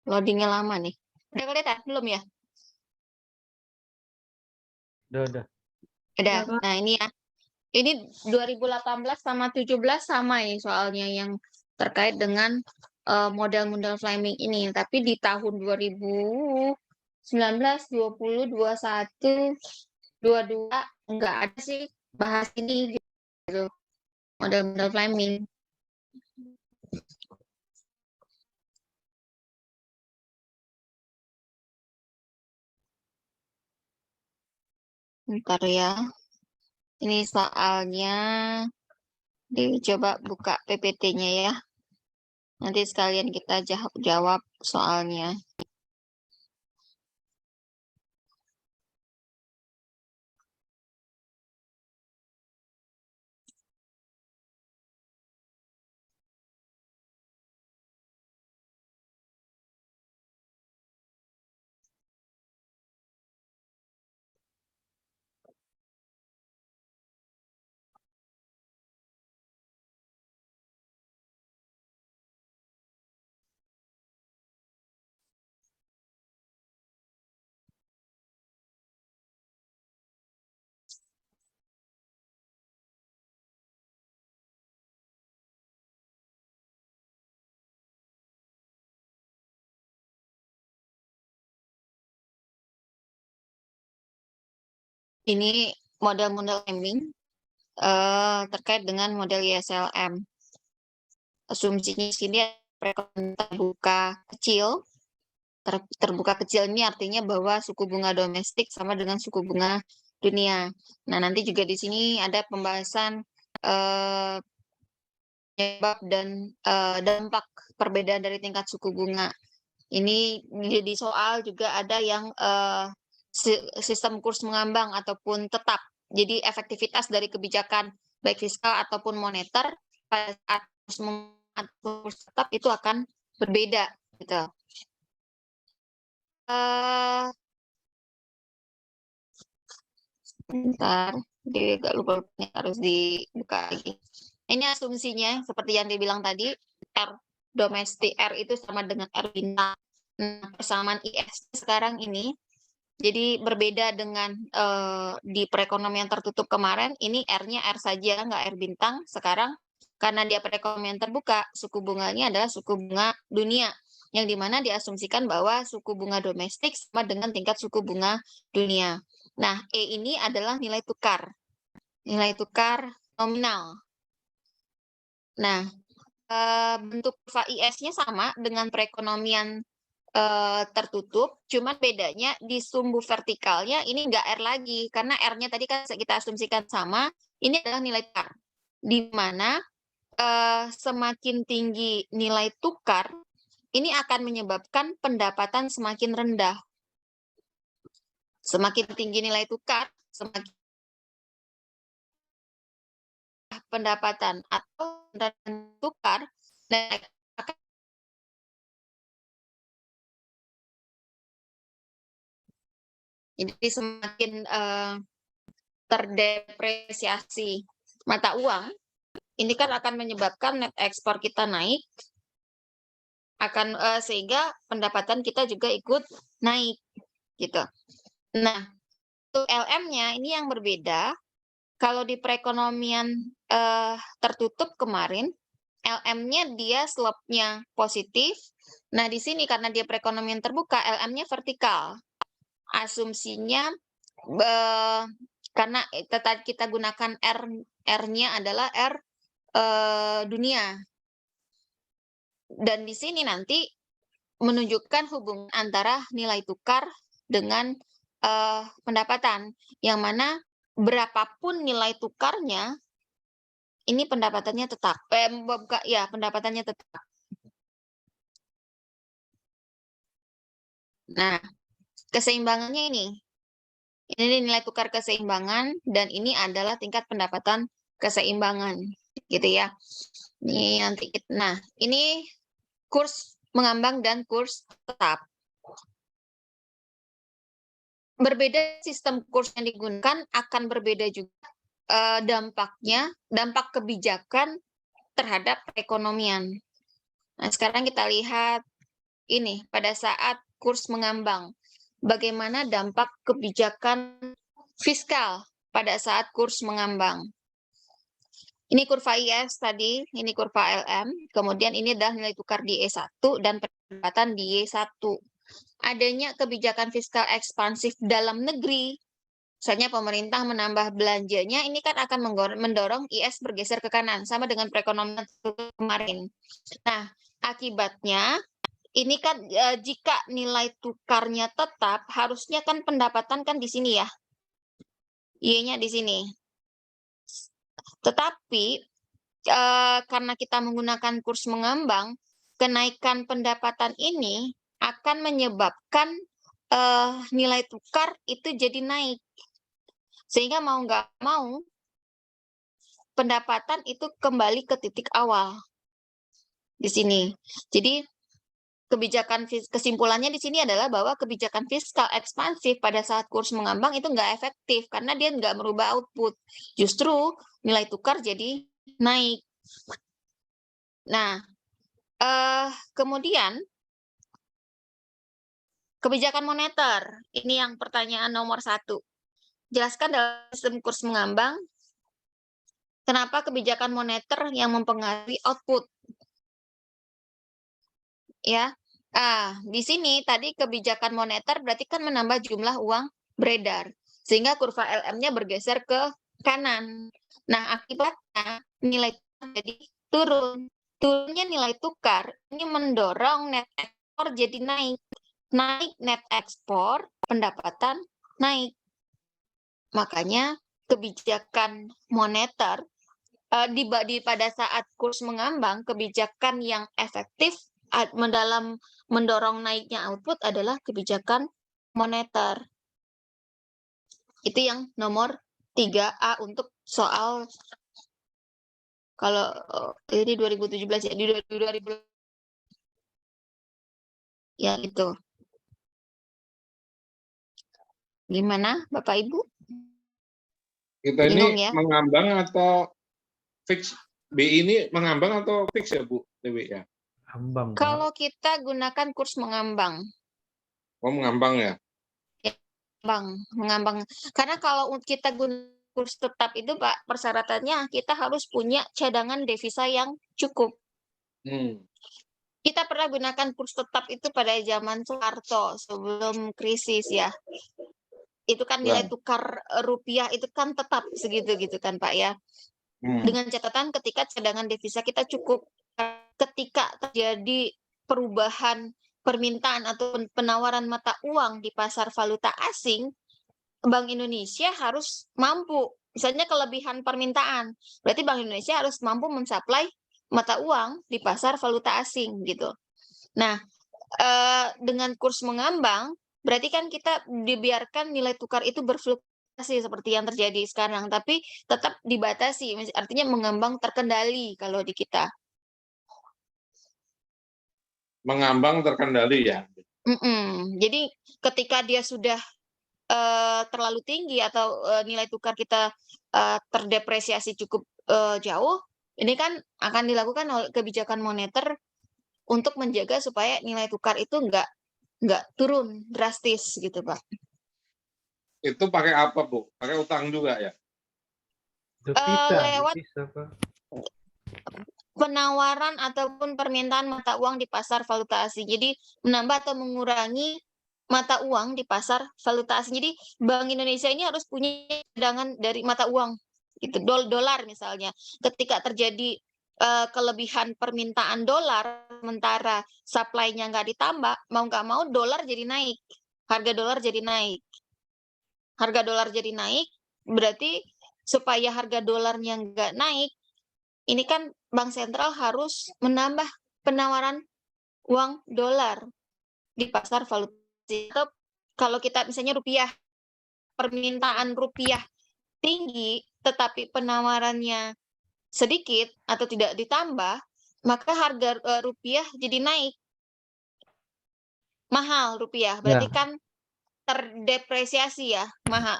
[SPEAKER 1] Loadingnya lama nih. Udah kelihatan belum ya?
[SPEAKER 2] Udah.
[SPEAKER 1] Udah.
[SPEAKER 3] Udah, Pak.
[SPEAKER 1] Nah, ini ya. Ini 2018 sama 17 sama ya soalnya yang terkait dengan model-model flaming ini. Tapi di tahun 2019, 20, 21, 22 enggak ada sih bahas ini gitu. Model-model flaming. Bentar ya. Ini soalnya dicoba buka PPT-nya ya. Nanti sekalian kita jawab soalnya. Ini model-model framing terkait dengan model ISLM. Asumsinya di sini perekonomian terbuka kecil. Terbuka kecil ini artinya bahwa suku bunga domestik sama dengan suku bunga dunia. Nah, nanti juga di sini ada pembahasan penyebab dan dampak perbedaan dari tingkat suku bunga. Ini di soal juga ada yang sistem kurs mengambang ataupun tetap. Jadi efektivitas dari kebijakan baik fiskal ataupun moneter pada saat kurs tetap itu akan berbeda gitu. Bentar, jadi agak lupa harus dibuka lagi. Ini asumsinya seperti yang dibilang tadi, R domestik R itu sama dengan R bintang. Nah, persamaan IS sekarang ini jadi berbeda dengan di perekonomian tertutup kemarin, ini R-nya R saja, nggak R bintang. Sekarang karena dia perekonomian terbuka, suku bunganya adalah suku bunga dunia, yang dimana diasumsikan bahwa suku bunga domestik sama dengan tingkat suku bunga dunia. Nah, E ini adalah nilai tukar nominal. Nah, bentuk kurva IS-nya sama dengan perekonomian tertutup, cuman bedanya di sumbu vertikalnya ini nggak R lagi, karena R-nya tadi kan kita asumsikan sama, ini adalah nilai tukar, di mana semakin tinggi nilai tukar, ini akan menyebabkan pendapatan semakin rendah. Semakin tinggi nilai tukar, semakin pendapatan atau tukar, jadi semakin terdepresiasi mata uang, ini kan akan menyebabkan net ekspor kita naik, sehingga pendapatan kita juga ikut naik, gitu. Nah, untuk LM-nya ini yang berbeda. Kalau di perekonomian tertutup kemarin, LM-nya dia slope-nya positif. Nah, di sini karena dia perekonomian terbuka, LM-nya vertikal. Asumsinya karena kita gunakan R-nya adalah R dunia. Dan di sini nanti menunjukkan hubungan antara nilai tukar dengan pendapatan, yang mana berapapun nilai tukarnya, ini pendapatannya tetap. Pendapatannya tetap. Nah, keseimbangannya ini. Ini nilai tukar keseimbangan, dan ini adalah tingkat pendapatan keseimbangan, gitu ya. Ini nanti, nah ini kurs mengambang dan kurs tetap. Berbeda sistem kurs yang digunakan akan berbeda juga dampaknya, dampak kebijakan terhadap perekonomian. Nah, sekarang kita lihat ini pada saat kurs mengambang. Bagaimana dampak kebijakan fiskal pada saat kurs mengambang. Ini kurva IS tadi, ini kurva LM, kemudian ini adalah nilai tukar di E1 dan pendapatan di Y1. Adanya kebijakan fiskal ekspansif dalam negeri, misalnya pemerintah menambah belanjanya, ini kan akan mendorong IS bergeser ke kanan, sama dengan perekonomian kemarin. Nah, akibatnya ini kan jika nilai tukarnya tetap, harusnya kan pendapatan kan di sini ya. Y-nya di sini. Tetapi karena kita menggunakan kurs mengambang, kenaikan pendapatan ini akan menyebabkan nilai tukar itu jadi naik. Sehingga mau nggak mau, pendapatan itu kembali ke titik awal. Di sini. Jadi, kesimpulannya di sini adalah bahwa kebijakan fiskal ekspansif pada saat kurs mengambang itu nggak efektif karena dia nggak merubah output. Justru nilai tukar jadi naik. Nah, kemudian kebijakan moneter. Ini yang pertanyaan nomor 1. Jelaskan dalam sistem kurs mengambang, kenapa kebijakan moneter yang mempengaruhi output. Ya, di sini tadi kebijakan moneter berarti kan menambah jumlah uang beredar, sehingga kurva LM-nya bergeser ke kanan. Nah, akibatnya nilai tukar jadi turun. Turunnya nilai tukar ini mendorong net ekspor jadi naik. Naik net ekspor, pendapatan naik. Makanya kebijakan moneter pada saat kurs mengambang, kebijakan yang efektif dalam mendorong naiknya output adalah kebijakan moneter. Itu yang nomor 3A untuk soal kalau ini 2017 ya, di 2000 ya itu. Gimana Bapak Ibu?
[SPEAKER 5] Kita
[SPEAKER 1] Bingung
[SPEAKER 5] ini
[SPEAKER 1] ya?
[SPEAKER 5] mengambang atau fix? BI ini mengambang atau fix ya Bu Dewi ya?
[SPEAKER 2] Ambang, Pak.
[SPEAKER 1] Kalau kita gunakan kurs mengambang,
[SPEAKER 5] Oh mengambang ya?
[SPEAKER 1] mengambang. Karena kalau kita gunakan kurs tetap itu Pak, persyaratannya kita harus punya cadangan devisa yang cukup. Kita pernah gunakan kurs tetap itu pada zaman Soeharto sebelum krisis ya. Itu kan nilai tukar rupiah itu kan tetap segitu gitu kan Pak ya. Dengan catatan ketika cadangan devisa kita cukup, ketika terjadi perubahan permintaan atau penawaran mata uang di pasar valuta asing, Bank Indonesia harus mampu, misalnya kelebihan permintaan, berarti Bank Indonesia harus mampu mensuplai mata uang di pasar valuta asing gitu. Nah, dengan kurs mengambang, berarti kan kita dibiarkan nilai tukar itu berfluktuasi seperti yang terjadi sekarang, tapi tetap dibatasi, artinya mengambang terkendali kalau di kita.
[SPEAKER 5] Mengambang terkendali ya.
[SPEAKER 1] Jadi ketika dia sudah terlalu tinggi atau nilai tukar kita terdepresiasi cukup jauh, ini kan akan dilakukan oleh kebijakan moneter untuk menjaga supaya nilai tukar itu nggak turun drastis gitu Pak.
[SPEAKER 5] Itu pakai apa Bu? Pakai utang juga ya?
[SPEAKER 1] Lewat
[SPEAKER 2] Bisa, Pak.
[SPEAKER 1] penawaran ataupun permintaan mata uang di pasar valuta asing. Jadi menambah atau mengurangi mata uang di pasar valuta asing. Jadi Bank Indonesia ini harus punya cadangan dari mata uang, gitu, dolar misalnya. Ketika terjadi kelebihan permintaan dolar, sementara supply-nya nggak ditambah, mau nggak mau dolar jadi naik, harga dolar jadi naik. Harga dolar jadi naik, berarti supaya harga dolarnya nggak naik, ini kan Bank Sentral harus menambah penawaran uang dolar di pasar valuta. Atau kalau kita misalnya rupiah, permintaan rupiah tinggi, tetapi penawarannya sedikit atau tidak ditambah, maka harga rupiah jadi naik. Mahal rupiah, berarti kan terdepresiasi ya, mahal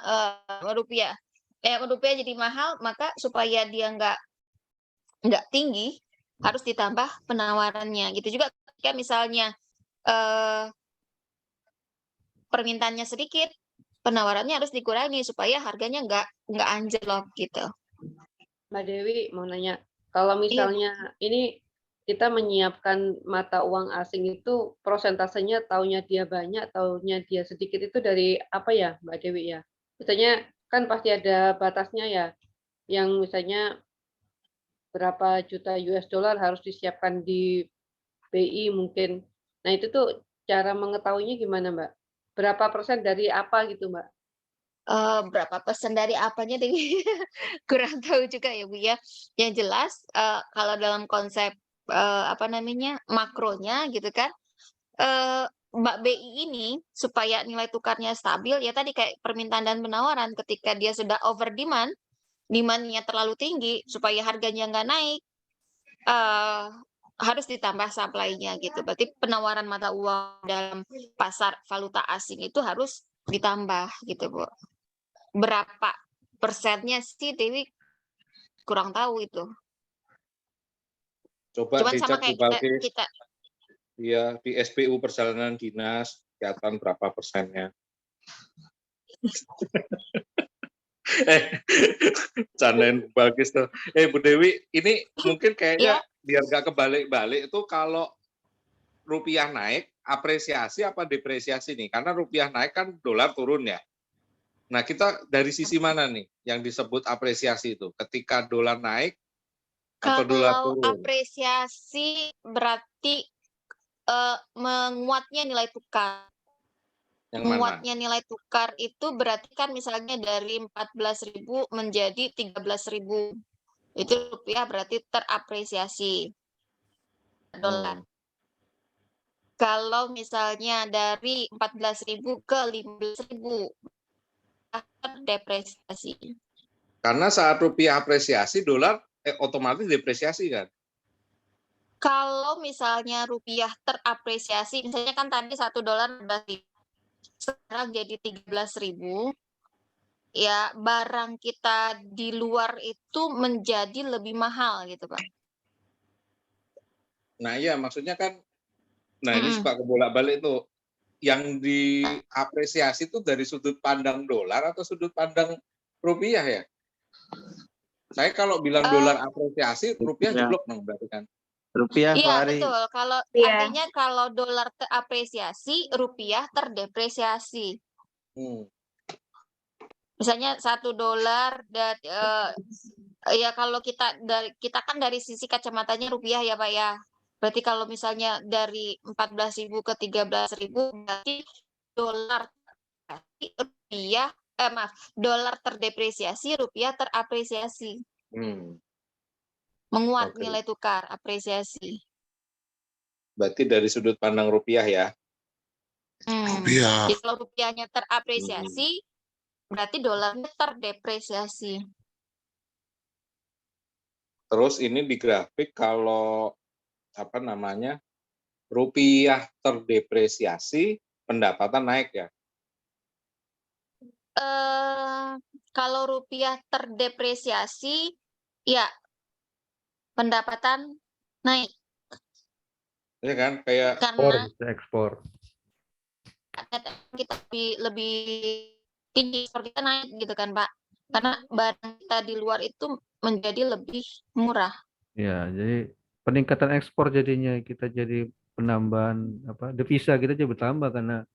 [SPEAKER 1] rupiah. Rupiah jadi mahal, maka supaya dia nggak tinggi, harus ditambah penawarannya. Gitu juga ketika misalnya eh, permintaannya sedikit, penawarannya harus dikurangi supaya harganya nggak anjlok gitu.
[SPEAKER 7] Mbak Dewi mau nanya, kalau
[SPEAKER 1] Iya, Bu.
[SPEAKER 7] misalnya ini kita menyiapkan mata uang asing itu prosentasenya taunya dia banyak, taunya dia sedikit itu dari apa ya, Mbak Dewi ya? Misalnya kan pasti ada batasnya ya, yang misalnya berapa juta US dollar harus disiapkan di BI mungkin. Nah itu tuh cara mengetahuinya gimana Mbak? Berapa persen dari apa gitu Mbak?
[SPEAKER 1] Berapa persen dari apanya deh kurang tahu juga ya Bu ya. Yang jelas kalau dalam konsep apa namanya makronya gitu kan, Mbak BI ini supaya nilai tukarnya stabil ya tadi kayak permintaan dan penawaran ketika dia sudah over demand, demand-nya terlalu tinggi supaya harganya nggak naik, eee, harus ditambah supply-nya gitu. Berarti penawaran mata uang dalam pasar valuta asing itu harus ditambah gitu, Bu. Berapa persennya sih Dewi kurang tahu itu.
[SPEAKER 5] Coba
[SPEAKER 1] Cuman sama
[SPEAKER 5] dicek Bu
[SPEAKER 1] kayak kita
[SPEAKER 5] Balkis,
[SPEAKER 1] kita
[SPEAKER 5] ya di SPU perjalanan dinas kelihatan berapa persennya. Eh, candain Bu Balkis tuh. Bu Dewi, ini mungkin
[SPEAKER 1] ya,
[SPEAKER 5] kayaknya biar nggak kebalik-balik itu kalau rupiah naik, apresiasi apa depresiasi nih? Karena rupiah naik kan dolar turun ya. Nah, kita dari sisi mana nih yang disebut apresiasi itu? Ketika dolar naik atau dolar
[SPEAKER 1] kalau
[SPEAKER 5] turun?
[SPEAKER 1] apresiasi berarti menguatnya nilai tukar.
[SPEAKER 5] Yang mana?
[SPEAKER 1] Menguatnya nilai tukar itu berarti kan misalnya dari 14.000 menjadi 13.000. Itu rupiah berarti terapresiasi dolar. Kalau misalnya dari 14.000 ke 15.000 terdepresiasi.
[SPEAKER 5] Karena saat rupiah apresiasi, dolar otomatis depresiasi kan?
[SPEAKER 1] Kalau misalnya rupiah terapresiasi, misalnya kan tadi $1 14.000, sekarang jadi 13.000, ya barang kita di luar itu menjadi lebih mahal gitu, Pak.
[SPEAKER 5] Nah iya, maksudnya kan, nah ini
[SPEAKER 1] Mhm.
[SPEAKER 5] suka kebolak-balik tuh. Yang diapresiasi itu dari sudut pandang dolar atau sudut pandang rupiah ya? Saya kalau bilang dolar apresiasi, rupiah
[SPEAKER 4] Ya,
[SPEAKER 5] jeblok dong berarti kan?
[SPEAKER 4] rupiah Pak
[SPEAKER 1] Iya,
[SPEAKER 4] Ari.
[SPEAKER 1] betul. Kalau
[SPEAKER 3] Iya.
[SPEAKER 1] artinya kalau dolar terapresiasi, rupiah terdepresiasi. Misalnya $1 dan ya kalau kita kan dari sisi kacamatanya rupiah ya, Pak, ya. Berarti kalau misalnya dari 14.000 ke 13.000 berarti dolar rupiah maaf, dolar terdepresiasi, rupiah terapresiasi. Menguat
[SPEAKER 5] Oke.
[SPEAKER 1] nilai tukar, apresiasi.
[SPEAKER 5] Berarti dari sudut pandang rupiah ya?
[SPEAKER 1] Jadi kalau rupiahnya terapresiasi, berarti dolarnya terdepresiasi.
[SPEAKER 5] Terus ini di grafik kalau apa namanya rupiah terdepresiasi, pendapatan naik ya?
[SPEAKER 1] Kalau rupiah terdepresiasi, ya pendapatan naik
[SPEAKER 5] Ya kan? Kayak
[SPEAKER 1] karena
[SPEAKER 2] ekspor.
[SPEAKER 1] kita lebih tinggi, ekspor kita naik gitu kan, Pak. Karena barang kita di luar itu menjadi lebih murah.
[SPEAKER 2] Ya, jadi peningkatan ekspor jadinya kita jadi penambahan devisa kita jadi bertambah karena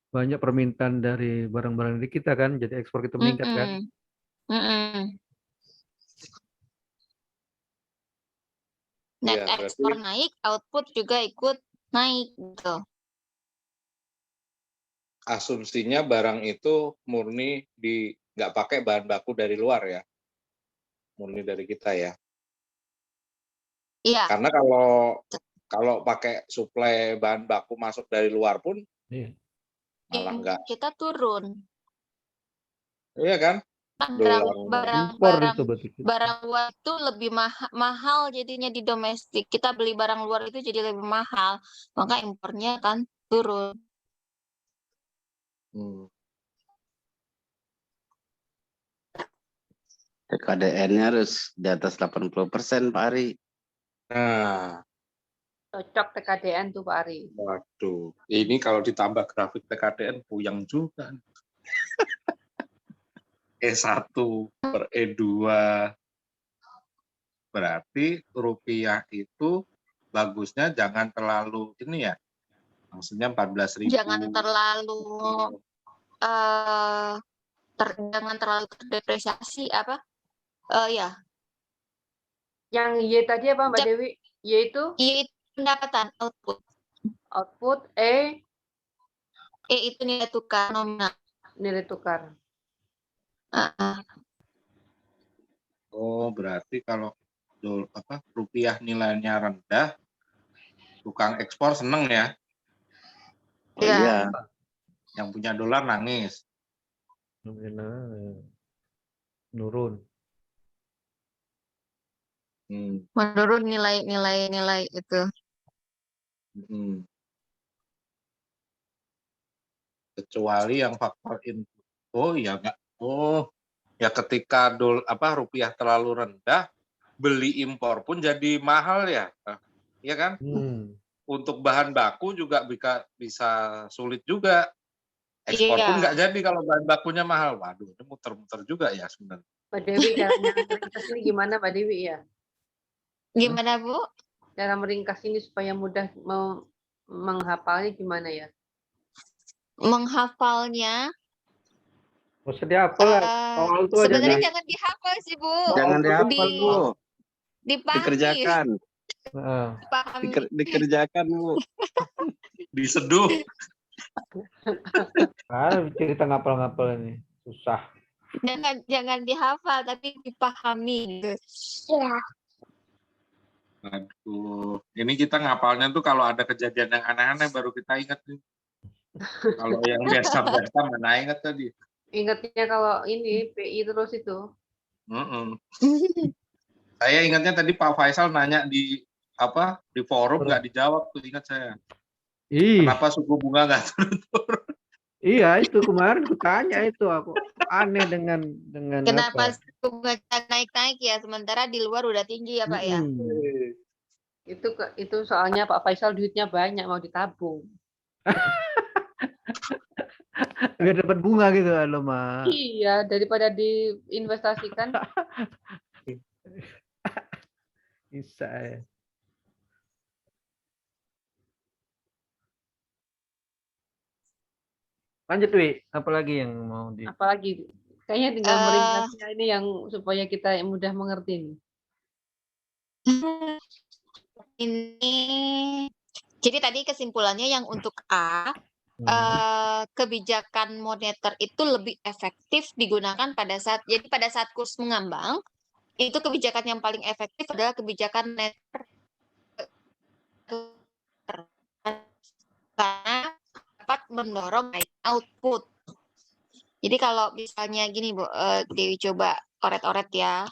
[SPEAKER 2] banyak permintaan dari barang-barang di kita kan, jadi ekspor kita meningkat kan.
[SPEAKER 1] Net
[SPEAKER 5] Iya,
[SPEAKER 1] ekspor
[SPEAKER 5] berarti
[SPEAKER 1] naik, output juga ikut naik gitu.
[SPEAKER 5] asumsinya barang itu murni nggak pakai bahan baku dari luar ya, murni dari kita ya.
[SPEAKER 1] Iya,
[SPEAKER 5] Karena kalau pakai suplai bahan baku masuk dari luar pun
[SPEAKER 2] Iya.
[SPEAKER 5] malah nggak,
[SPEAKER 1] kita turun.
[SPEAKER 5] iya kan?
[SPEAKER 2] Impor itu berarti.
[SPEAKER 1] Barang luar itu lebih mahal jadinya di domestik. Kita beli barang luar itu jadi lebih mahal, maka impornya kan turun.
[SPEAKER 4] TKDN-nya harus di atas 80% Pak Ari.
[SPEAKER 5] Nah,
[SPEAKER 7] Cocok TKDN tuh Pak Ari.
[SPEAKER 5] Waduh, ini kalau ditambah grafik TKDN puyeng juga. E1 per E2. Berarti rupiah itu bagusnya jangan terlalu ini ya. Maksudnya 14.000.
[SPEAKER 1] Jangan terlalu jangan terlalu terdepresiasi apa? Ya,
[SPEAKER 7] Yang Y tadi apa Mbak Dewi? Y itu
[SPEAKER 1] yaitu pendapatan output.
[SPEAKER 7] output, E
[SPEAKER 1] Itu nilai tukar nominal.
[SPEAKER 7] nilai tukar.
[SPEAKER 5] Oh, berarti kalau rupiah nilainya rendah, tukang ekspor seneng ya.
[SPEAKER 4] Oh,
[SPEAKER 1] Iya.
[SPEAKER 4] iya.
[SPEAKER 5] Yang punya dolar nangis.
[SPEAKER 2] Nurun.
[SPEAKER 1] Menurun nilai itu.
[SPEAKER 5] Kecuali yang faktor input. Oh iya enggak. Oh, ya ketika rupiah terlalu rendah, beli impor pun jadi mahal ya. Iya kan? Untuk bahan baku juga bisa sulit juga. Ekspor pun nggak jadi kalau bahan bakunya mahal. Waduh, ini muter-muter juga ya sebenarnya.
[SPEAKER 7] Mbak Dewi, cara meringkas ini gimana Mbak Dewi ya?
[SPEAKER 1] Gimana Bu?
[SPEAKER 7] Cara meringkas ini supaya mudah menghafalnya gimana ya?
[SPEAKER 1] Menghafalnya
[SPEAKER 2] Maksudnya dihafal lah. Soal itu aja.
[SPEAKER 1] sebenarnya jangan dihafal sih Bu.
[SPEAKER 4] Jangan dihafal, Bu.
[SPEAKER 1] Dipahami.
[SPEAKER 4] Dikerjakan.
[SPEAKER 1] Dipahami.
[SPEAKER 4] Dikerjakan, Bu.
[SPEAKER 5] Diseduh.
[SPEAKER 2] Cerita ngapal-ngapal ini susah.
[SPEAKER 1] Jangan dihafal tapi dipahami gitu. Ya.
[SPEAKER 5] Aduh, ini kita ngapalnya tuh kalau ada kejadian yang aneh-aneh baru kita ingat nih. Kalau yang biasa-biasa mana ingat tadi.
[SPEAKER 7] Ingatnya kalau ini PI terus itu.
[SPEAKER 5] Saya ingatnya tadi Pak Faisal nanya di forum nggak dijawab tuh, ingat saya. Kenapa suku bunga nggak turun-turun?
[SPEAKER 2] Iya, itu kemarin aku tanya itu, aku aneh dengan
[SPEAKER 1] Kenapa suku bunga naik-naik ya sementara di luar udah tinggi ya Pak ya?
[SPEAKER 7] Itu soalnya Pak Faisal duitnya banyak mau ditabung.
[SPEAKER 2] Biar dapat bunga gitu loh, Ma.
[SPEAKER 7] Iya, daripada diinvestasikan.
[SPEAKER 2] Bisa ya. Lanjut, Wi. Apalagi yang mau di...
[SPEAKER 7] Apalagi? Kayaknya tinggal meringkasnya ini yang supaya kita mudah mengerti nih.
[SPEAKER 1] Ini jadi tadi kesimpulannya yang untuk A, kebijakan moneter itu lebih efektif digunakan pada saat kurs mengambang, itu kebijakan yang paling efektif adalah kebijakan moneter karena dapat mendorong naik output. Jadi kalau misalnya gini Bu, Dewi coba oret-oret ya,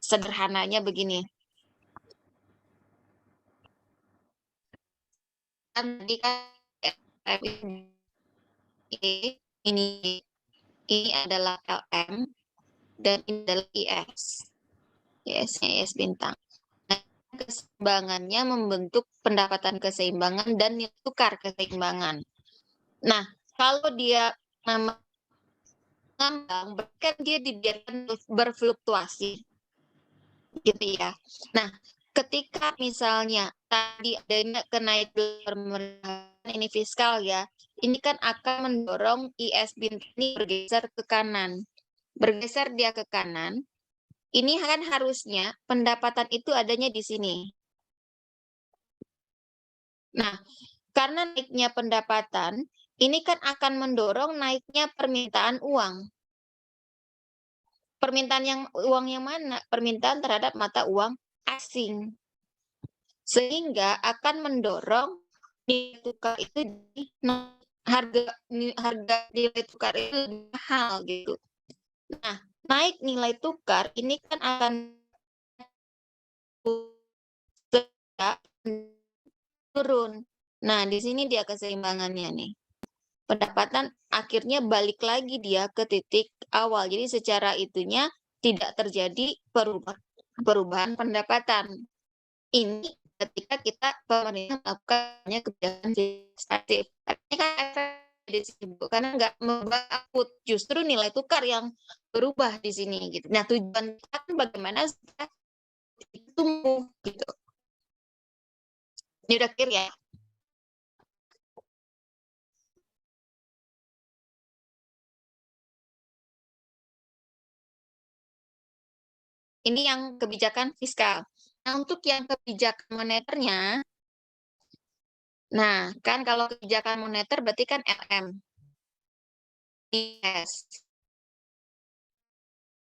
[SPEAKER 1] sederhananya begini. Tadi kan ini adalah LM dan ini adalah IS. IS bintang. Nah, keseimbangannya membentuk pendapatan keseimbangan dan nilai tukar keseimbangan. Nah, kalau dia ngambang, bahkan dia dibiarkan berfluktuasi. Gitu ya. Nah, ketika misalnya tadi adanya kenaikan ini fiskal ya, ini kan akan mendorong IS bintang ini bergeser ke kanan. Bergeser dia ke kanan, ini kan harusnya pendapatan itu adanya di sini. Nah, karena naiknya pendapatan, ini kan akan mendorong naiknya permintaan uang. Permintaan uang yang mana? Permintaan terhadap mata uang asing. Sehingga akan mendorong nilai tukar itu harga nilai tukar itu lebih mahal gitu. Nah, naik nilai tukar ini kan akan turun. Nah, di sini dia keseimbangannya nih. Pendapatan akhirnya balik lagi dia ke titik awal. Jadi secara itunya tidak terjadi perubahan pendapatan. Ini ketika kita pemerintah melakukannya kebijakan fiskal. Ini kan efek di sini, Bu, karena nggak mengubah output, justru nilai tukar yang berubah di sini gitu. Nah, tujuan kita kan bagaimana supaya itu tumbuh gitu. Ini udah clear ya? Ini yang kebijakan fiskal. Nah, untuk yang kebijakan moneternya, nah kan kalau kebijakan moneter berarti kan LM. Yes.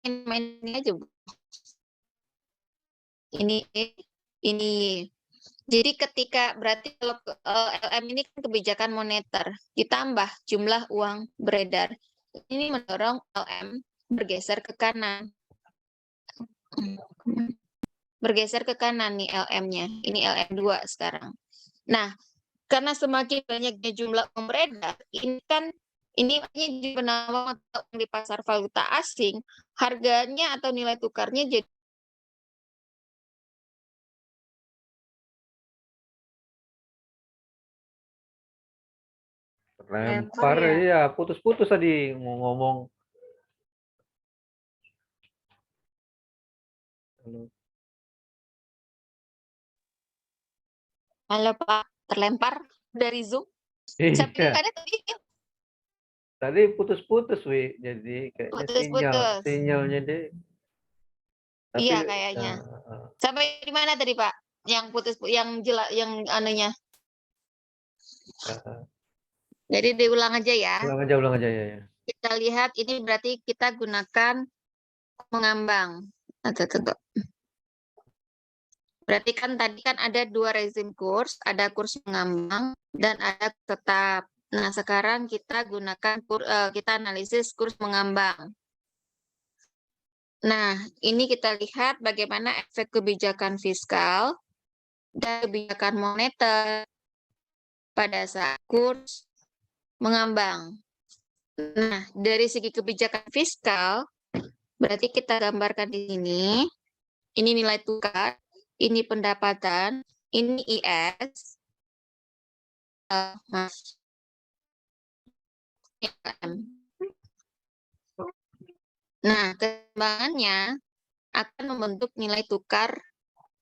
[SPEAKER 1] Ini aja, Bu. Ini. Jadi ketika berarti kalau LM ini kan kebijakan moneter ditambah jumlah uang beredar. Ini mendorong LM bergeser ke kanan. Bergeser ke kanan nih LM-nya. Ini LM2 sekarang. Nah, karena semakin banyaknya jumlah uang beredar, ini kan ini penawar mata uang di pasar valuta asing, harganya atau nilai tukarnya jadi
[SPEAKER 2] Lempar
[SPEAKER 3] ya.
[SPEAKER 2] ya, putus-putus tadi mau ngomong. Halo.
[SPEAKER 1] halo Pak, terlempar dari Zoom. Siapa yang
[SPEAKER 2] Iya,
[SPEAKER 1] ada tadi?
[SPEAKER 2] tadi putus-putus, Wi. Jadi kayaknya
[SPEAKER 1] Putus-putus.
[SPEAKER 2] sinyalnya deh. Tapi
[SPEAKER 1] Iya kayaknya. Sampai di mana tadi Pak? Yang putus, yang jelas, yang anunya. Jadi diulang aja ya.
[SPEAKER 2] ulang aja ya.
[SPEAKER 1] Kita lihat ini berarti kita gunakan mengambang. Tuh. Berarti kan tadi kan ada dua rezim kurs, ada kurs mengambang dan ada tetap. Nah, sekarang kita gunakan kita analisis kurs mengambang. Nah, ini kita lihat bagaimana efek kebijakan fiskal dan kebijakan moneter pada saat kurs mengambang. Nah, dari segi kebijakan fiskal, berarti kita gambarkan di sini. Ini nilai tukar, ini pendapatan, ini IS, Nah, keseimbangannya akan membentuk nilai tukar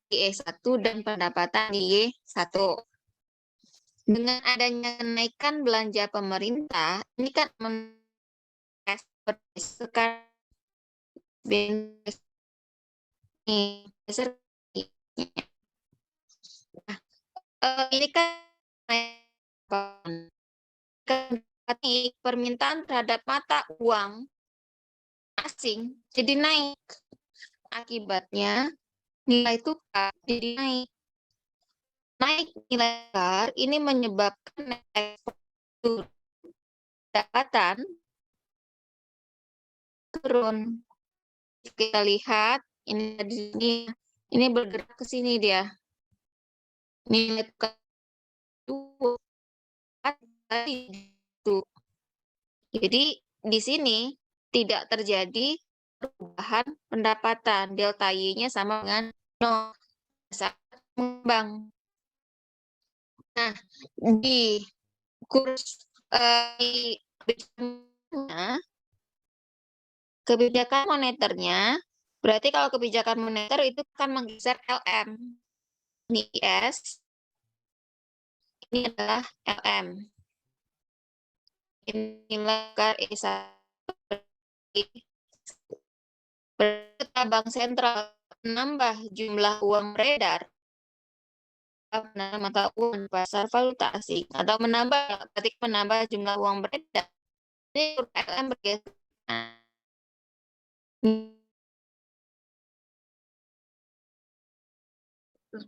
[SPEAKER 1] di E1 dan pendapatan di Y1. Dengan adanya kenaikan belanja pemerintah, ini kan berdasarkan ini kan permintaan terhadap mata uang asing jadi naik. Akibatnya nilai tukar jadi naik. Naik nilai tukar ini menyebabkan ekspor pendapatan turun. Kita lihat ini di sini, ini bergerak ke sini dia. Nilai tukar itu. Jadi di sini tidak terjadi perubahan pendapatan. Delta Y-nya sama dengan 0 saat mengembang. Nah, di kurs kebijakan moneternya, berarti kalau kebijakan moneter itu akan menggeser LM. Ini IS, ini adalah LM. Inilah E1. Bank sentral menambah jumlah uang beredar mata uang pasar valuta asing atau menambah jumlah uang beredar. Ini LM bergeser.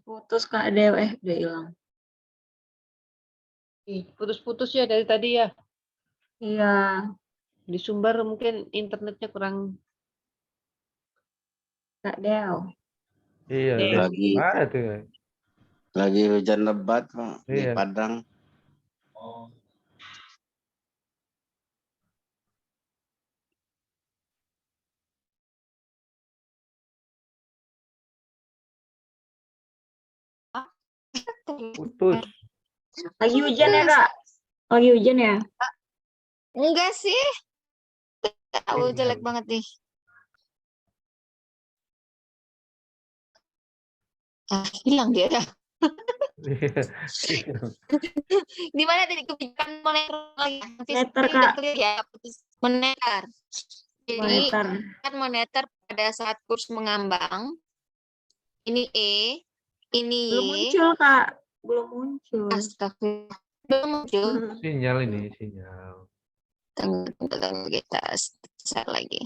[SPEAKER 3] Putus Kak Dew, udah hilang.
[SPEAKER 6] Putus-putus ya dari tadi ya.
[SPEAKER 3] Iya,
[SPEAKER 6] Di Sumber mungkin internetnya kurang.
[SPEAKER 3] Kak Dew.
[SPEAKER 2] Iya,
[SPEAKER 4] Lagi
[SPEAKER 2] mana tuh?
[SPEAKER 4] lagi hujan lebat Pak di
[SPEAKER 2] Iya.
[SPEAKER 4] Padang.
[SPEAKER 2] Putus.
[SPEAKER 3] Lagi hujan ya, Kak? Lagi hujan ya?
[SPEAKER 1] Enggak sih. Tahu
[SPEAKER 2] Sinyal.
[SPEAKER 1] jelek banget nih. Hilang dia. Di mana tadi kebijakan moneter lagi?
[SPEAKER 3] Moneter,
[SPEAKER 1] Fiskal udah
[SPEAKER 3] Kak.
[SPEAKER 1] clear ya. Moneter. Jadi
[SPEAKER 3] Moneter.
[SPEAKER 1] kan moneter pada saat kurs mengambang, ini E, ini
[SPEAKER 3] Belum
[SPEAKER 1] Y.
[SPEAKER 3] muncul, Kak. Belum muncul.
[SPEAKER 1] Astagfirullah. Belum muncul.
[SPEAKER 2] Sinyal ini, sinyal.
[SPEAKER 1] Tunggu kita share lagi.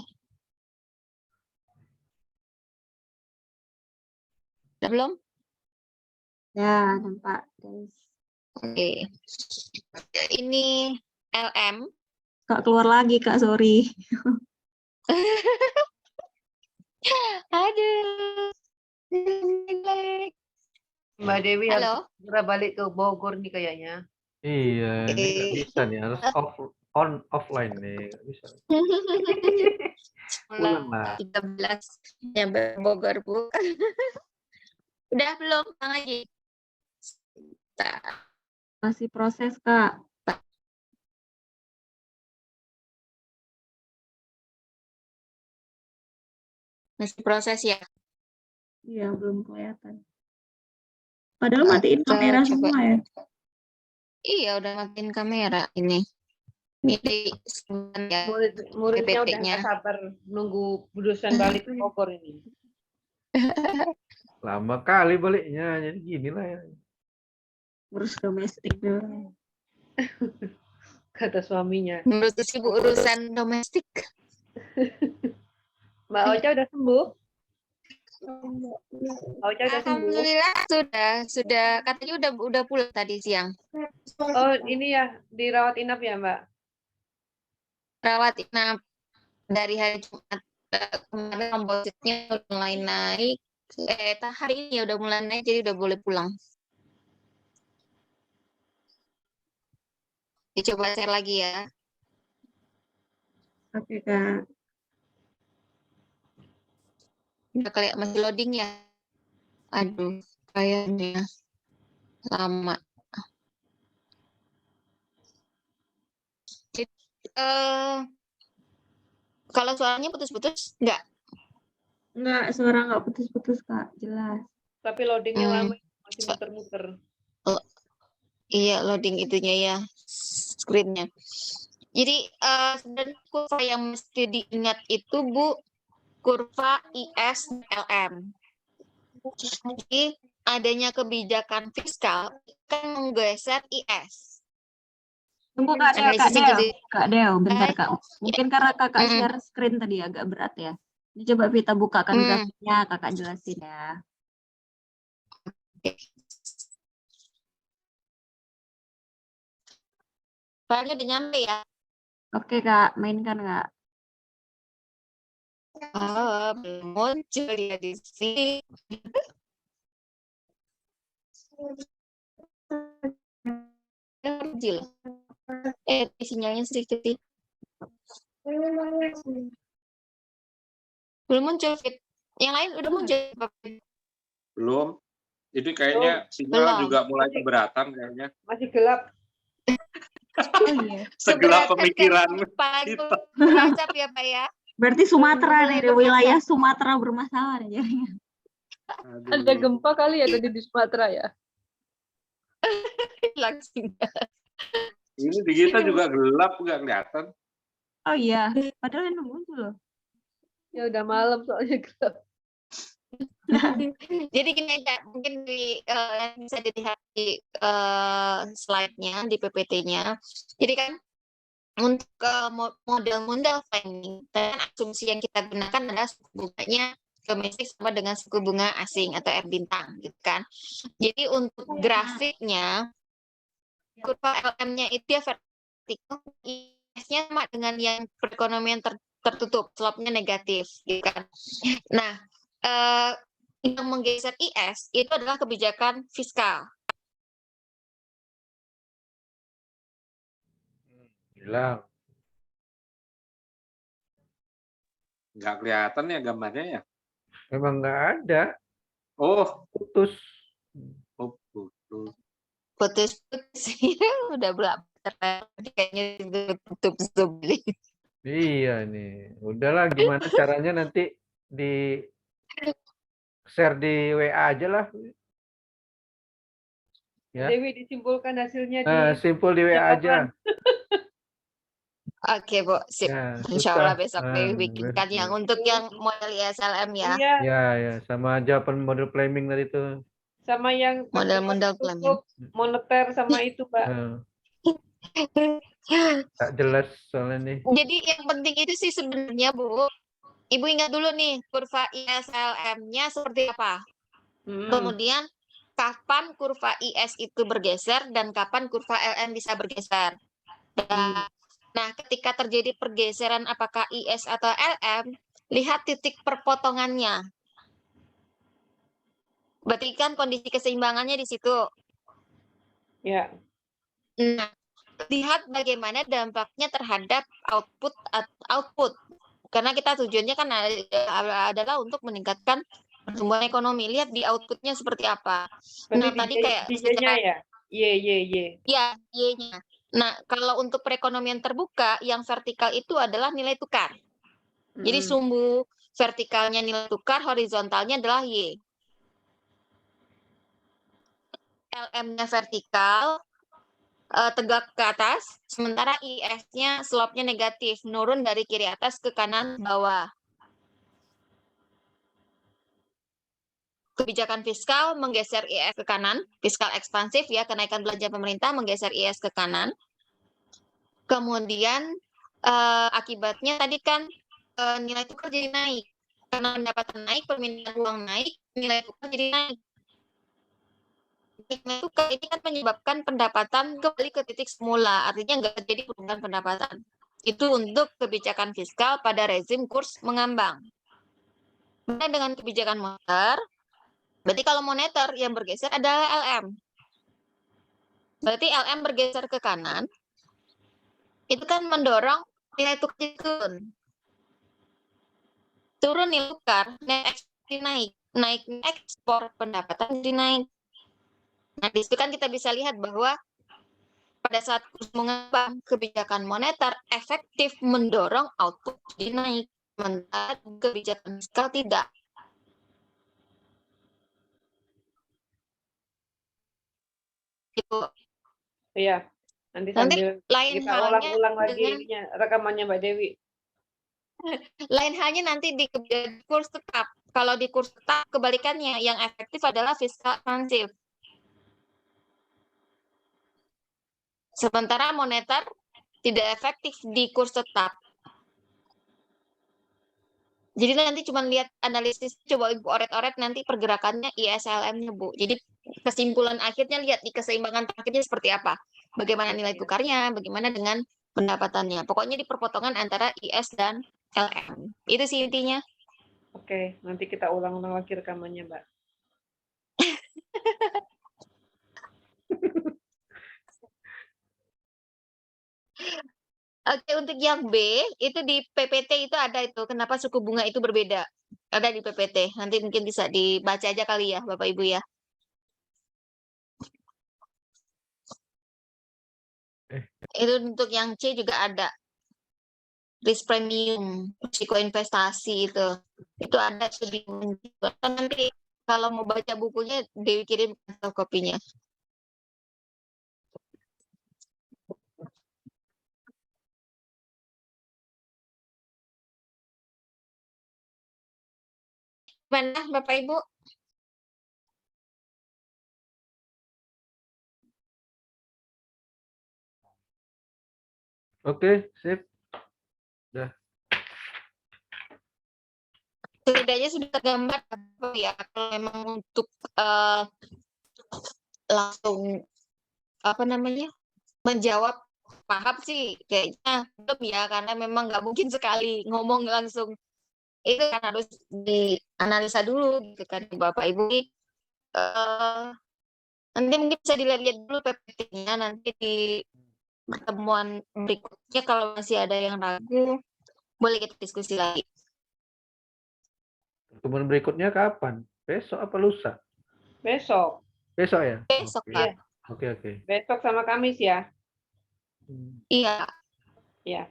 [SPEAKER 1] Udah belum?
[SPEAKER 3] Ya, nampak, guys.
[SPEAKER 1] Oke. Ini LM.
[SPEAKER 3] Kak keluar lagi, Kak. Sorry.
[SPEAKER 1] Aduh. Jelek.
[SPEAKER 6] Mbak Dewi harus
[SPEAKER 1] Halo.
[SPEAKER 6] segera balik ke Bogor nih kayaknya.
[SPEAKER 2] Iya, ini nggak bisa nih, harus offline nih, nggak bisa. Pulang lah.
[SPEAKER 1] 13 ya Bogor, Bu. Udah belum? Bang lagi.
[SPEAKER 3] Masih proses, Kak.
[SPEAKER 1] Masih proses ya.
[SPEAKER 3] Iya, belum kelihatan. Padahal matiin
[SPEAKER 1] Atau
[SPEAKER 3] kamera
[SPEAKER 1] coba.
[SPEAKER 3] semua ya.
[SPEAKER 1] Iya, udah matiin kamera ini. Ini sebentar ya.
[SPEAKER 6] Muridnya udah
[SPEAKER 1] PPT-nya.
[SPEAKER 6] nggak sabar nunggu dosen balik ke Bogor ini.
[SPEAKER 2] Lama kali baliknya, jadi gini lah ya.
[SPEAKER 3] Urus domestik dulu.
[SPEAKER 6] Kata suaminya.
[SPEAKER 1] Menurut sibuk urusan domestik.
[SPEAKER 6] Mbak Ocha udah sembuh? Mbak Ocha udah sembuh?
[SPEAKER 1] Alhamdulillah sudah katanya udah pulang tadi siang.
[SPEAKER 6] Oh ini ya dirawat inap ya Mbak?
[SPEAKER 1] Rawat inap dari hari Jumat kemarin trombositnya udah mulai naik. Hari ini ya udah mulai naik jadi udah boleh pulang. Dicoba share lagi ya.
[SPEAKER 3] Oke, Kak.
[SPEAKER 1] Udah kayak masih loading ya. Aduh, kayaknya lama. Jadi, kalau suaranya putus-putus, enggak?
[SPEAKER 3] Enggak, suara nggak putus-putus, Kak. Jelas.
[SPEAKER 6] Tapi loadingnya lama masih muter-muter.
[SPEAKER 1] Iya, loading itunya ya, screen-nya. Jadi, sebenarnya kurva yang mesti diingat itu, Bu, kurva IS LM. Jadi, adanya kebijakan fiskal kan menggeser IS.
[SPEAKER 3] Tunggu, Kak Deo,
[SPEAKER 1] Analisis yang gede.
[SPEAKER 3] Kak Deo, bentar, Kak. Mungkin karena Kakak share screen tadi agak berat ya. Ini coba Vita bukakan grafiknya, Kakak jelasin ya.
[SPEAKER 1] Filenya udah nyampe ya?
[SPEAKER 3] Oke, Kak. Mainkan, Kak.
[SPEAKER 1] Oh, belum muncul dia di sini. Kecil. Sinyalnya sedikit sih. Belum muncul, Fit. Yang lain udah muncul.
[SPEAKER 5] Belum. Jadi kayaknya sinyal
[SPEAKER 1] Belum.
[SPEAKER 5] juga mulai keberatan kayaknya.
[SPEAKER 6] Masih gelap.
[SPEAKER 3] Oh iya.
[SPEAKER 5] Segelap pemikiran.
[SPEAKER 1] Paling berasap ya, Pak ya.
[SPEAKER 3] Berarti Sumatera nih,
[SPEAKER 1] Mulai
[SPEAKER 3] di wilayah Sumatera bermasalah nih jadinya.
[SPEAKER 6] Ada gempa kali ya tadi di Sumatera ya?
[SPEAKER 1] Langsung.
[SPEAKER 5] Ini di kita juga gelap, nggak kelihatan.
[SPEAKER 3] Oh iya, padahal yang muncul loh.
[SPEAKER 6] Ya udah malam soalnya gelap.
[SPEAKER 1] Jadi gini aja, mungkin bisa dilihat di slide-nya, di PPT-nya. Jadi kan untuk model-model framing, dan asumsi yang kita gunakan adalah suku bunganya domestik sama dengan suku bunga asing atau R bintang, gitu kan. Jadi untuk grafiknya, kurva LM-nya itu dia vertikal, IS-nya sama dengan yang perekonomian tertutup, slope-nya negatif, gitu kan. Nah, yang menggeser IS itu adalah kebijakan fiskal.
[SPEAKER 2] Hilang.
[SPEAKER 5] Nggak kelihatan ya gambarnya ya.
[SPEAKER 2] Memang nggak ada,
[SPEAKER 5] Oh,
[SPEAKER 2] putus.
[SPEAKER 1] Putus-putus udah berapa kayaknya tutup Zoom nih.
[SPEAKER 2] Iya nih. Udahlah gimana caranya nanti di share di WA aja lah. Ya.
[SPEAKER 6] Dewi disimpulkan hasilnya di
[SPEAKER 2] Simpul di WA aja.
[SPEAKER 1] Oke, Bu. Sip.
[SPEAKER 2] Ya,
[SPEAKER 1] Insya Allah
[SPEAKER 2] susah.
[SPEAKER 1] besok Dewi bikinkan yang
[SPEAKER 2] Besok.
[SPEAKER 1] untuk yang model ISLM ya.
[SPEAKER 6] Iya,
[SPEAKER 2] Ya, sama jawaban model planning tadi itu.
[SPEAKER 6] sama yang
[SPEAKER 1] Model-model
[SPEAKER 6] cukup moneter sama itu, Mbak.
[SPEAKER 2] Tak jelas soalnya nih.
[SPEAKER 1] Jadi yang penting itu sih sebenarnya, Bu. Ibu ingat dulu nih, kurva ISLM-nya seperti apa. Kemudian, kapan kurva IS itu bergeser dan kapan kurva LM bisa bergeser. Nah, ketika terjadi pergeseran apakah IS atau LM, lihat titik perpotongannya. Berarti kan kondisi keseimbangannya di situ.
[SPEAKER 6] Ya.
[SPEAKER 1] Nah, lihat bagaimana dampaknya terhadap output. Karena kita tujuannya kan adalah untuk meningkatkan pertumbuhan ekonomi. Lihat di outputnya seperti apa. Nah, tadi kayak
[SPEAKER 6] Y-nya ya? Y.
[SPEAKER 1] Ya, Y-nya. Nah, kalau untuk perekonomian terbuka, yang vertikal itu adalah nilai tukar. Jadi sumbu vertikalnya nilai tukar, horizontalnya adalah Y. LM-nya vertikal, tegak ke atas, sementara IS-nya slope-nya negatif, nurun dari kiri atas ke kanan bawah. Kebijakan fiskal menggeser IS ke kanan, fiskal ekspansif ya, kenaikan belanja pemerintah menggeser IS ke kanan. Kemudian akibatnya tadi kan nilai tukar jadi naik. Karena pendapatan naik, permintaan uang naik, nilai tukar jadi naik. Nilai tukar ini kan menyebabkan pendapatan kembali ke titik semula, artinya nggak terjadi perubahan pendapatan. Itu untuk kebijakan fiskal pada rezim kurs mengambang. Beda dengan kebijakan moneter, berarti kalau moneter yang bergeser adalah LM. Berarti LM bergeser ke kanan, itu kan mendorong nilai tukar turun. Turun nilai tukar, nilai ekspor naik. Naik ekspor, pendapatan jadi naik. Nah, di situ kan kita bisa lihat bahwa pada saat kurs mengembang, kebijakan moneter efektif mendorong output jadi naik, sementara kebijakan fiskal tidak. Itu.
[SPEAKER 6] Iya. Nanti
[SPEAKER 1] Nanti
[SPEAKER 6] sambil
[SPEAKER 1] lain
[SPEAKER 6] kita
[SPEAKER 1] halnya
[SPEAKER 6] ulang-ulang lagi
[SPEAKER 1] dengan
[SPEAKER 6] ininya, rekamannya Mbak Dewi.
[SPEAKER 1] lain halnya nanti di kurs tetap. Kalau di kurs tetap kebalikannya, yang efektif adalah fiskal ekspansif. Sementara moneter tidak efektif di kurs tetap. Jadi nanti cuma lihat analisis, coba Ibu oret-oret nanti pergerakannya ISLM-nya, Bu. Jadi kesimpulan akhirnya lihat di keseimbangan terakhirnya seperti apa. Bagaimana nilai tukarnya, bagaimana dengan pendapatannya. Pokoknya di perpotongan antara IS dan LM. Itu sih intinya.
[SPEAKER 6] Oke, nanti kita ulang-ulang lagi rekamannya, Mbak.
[SPEAKER 1] Oke, untuk yang B, itu di PPT itu ada itu. Kenapa suku bunga itu berbeda? Ada di PPT. Nanti mungkin bisa dibaca aja kali ya, Bapak Ibu ya. Itu untuk yang C juga ada. Risk premium, risiko investasi itu. Itu ada di nanti kalau mau baca bukunya, Dewi kirim kopinya. Mana Bapak Ibu?
[SPEAKER 2] Oke, sip. Udah.
[SPEAKER 1] Setidaknya sudah tergambar ya, kalau memang untuk langsung apa namanya menjawab paham sih kayaknya belum ya, karena memang nggak mungkin sekali ngomong langsung. Itu kan harus dianalisa dulu gitu kan Bapak Ibu. Nanti mungkin bisa dilihat dulu PPT-nya nanti di pertemuan berikutnya, kalau masih ada yang ragu boleh kita diskusi lagi.
[SPEAKER 2] Pertemuan berikutnya kapan? Besok apa lusa?
[SPEAKER 6] Besok.
[SPEAKER 2] Besok ya?
[SPEAKER 1] Besok,
[SPEAKER 2] Oke.
[SPEAKER 1] Pak.
[SPEAKER 2] Oke, oke.
[SPEAKER 7] Besok sama Kamis ya.
[SPEAKER 1] Iya.
[SPEAKER 7] Ya.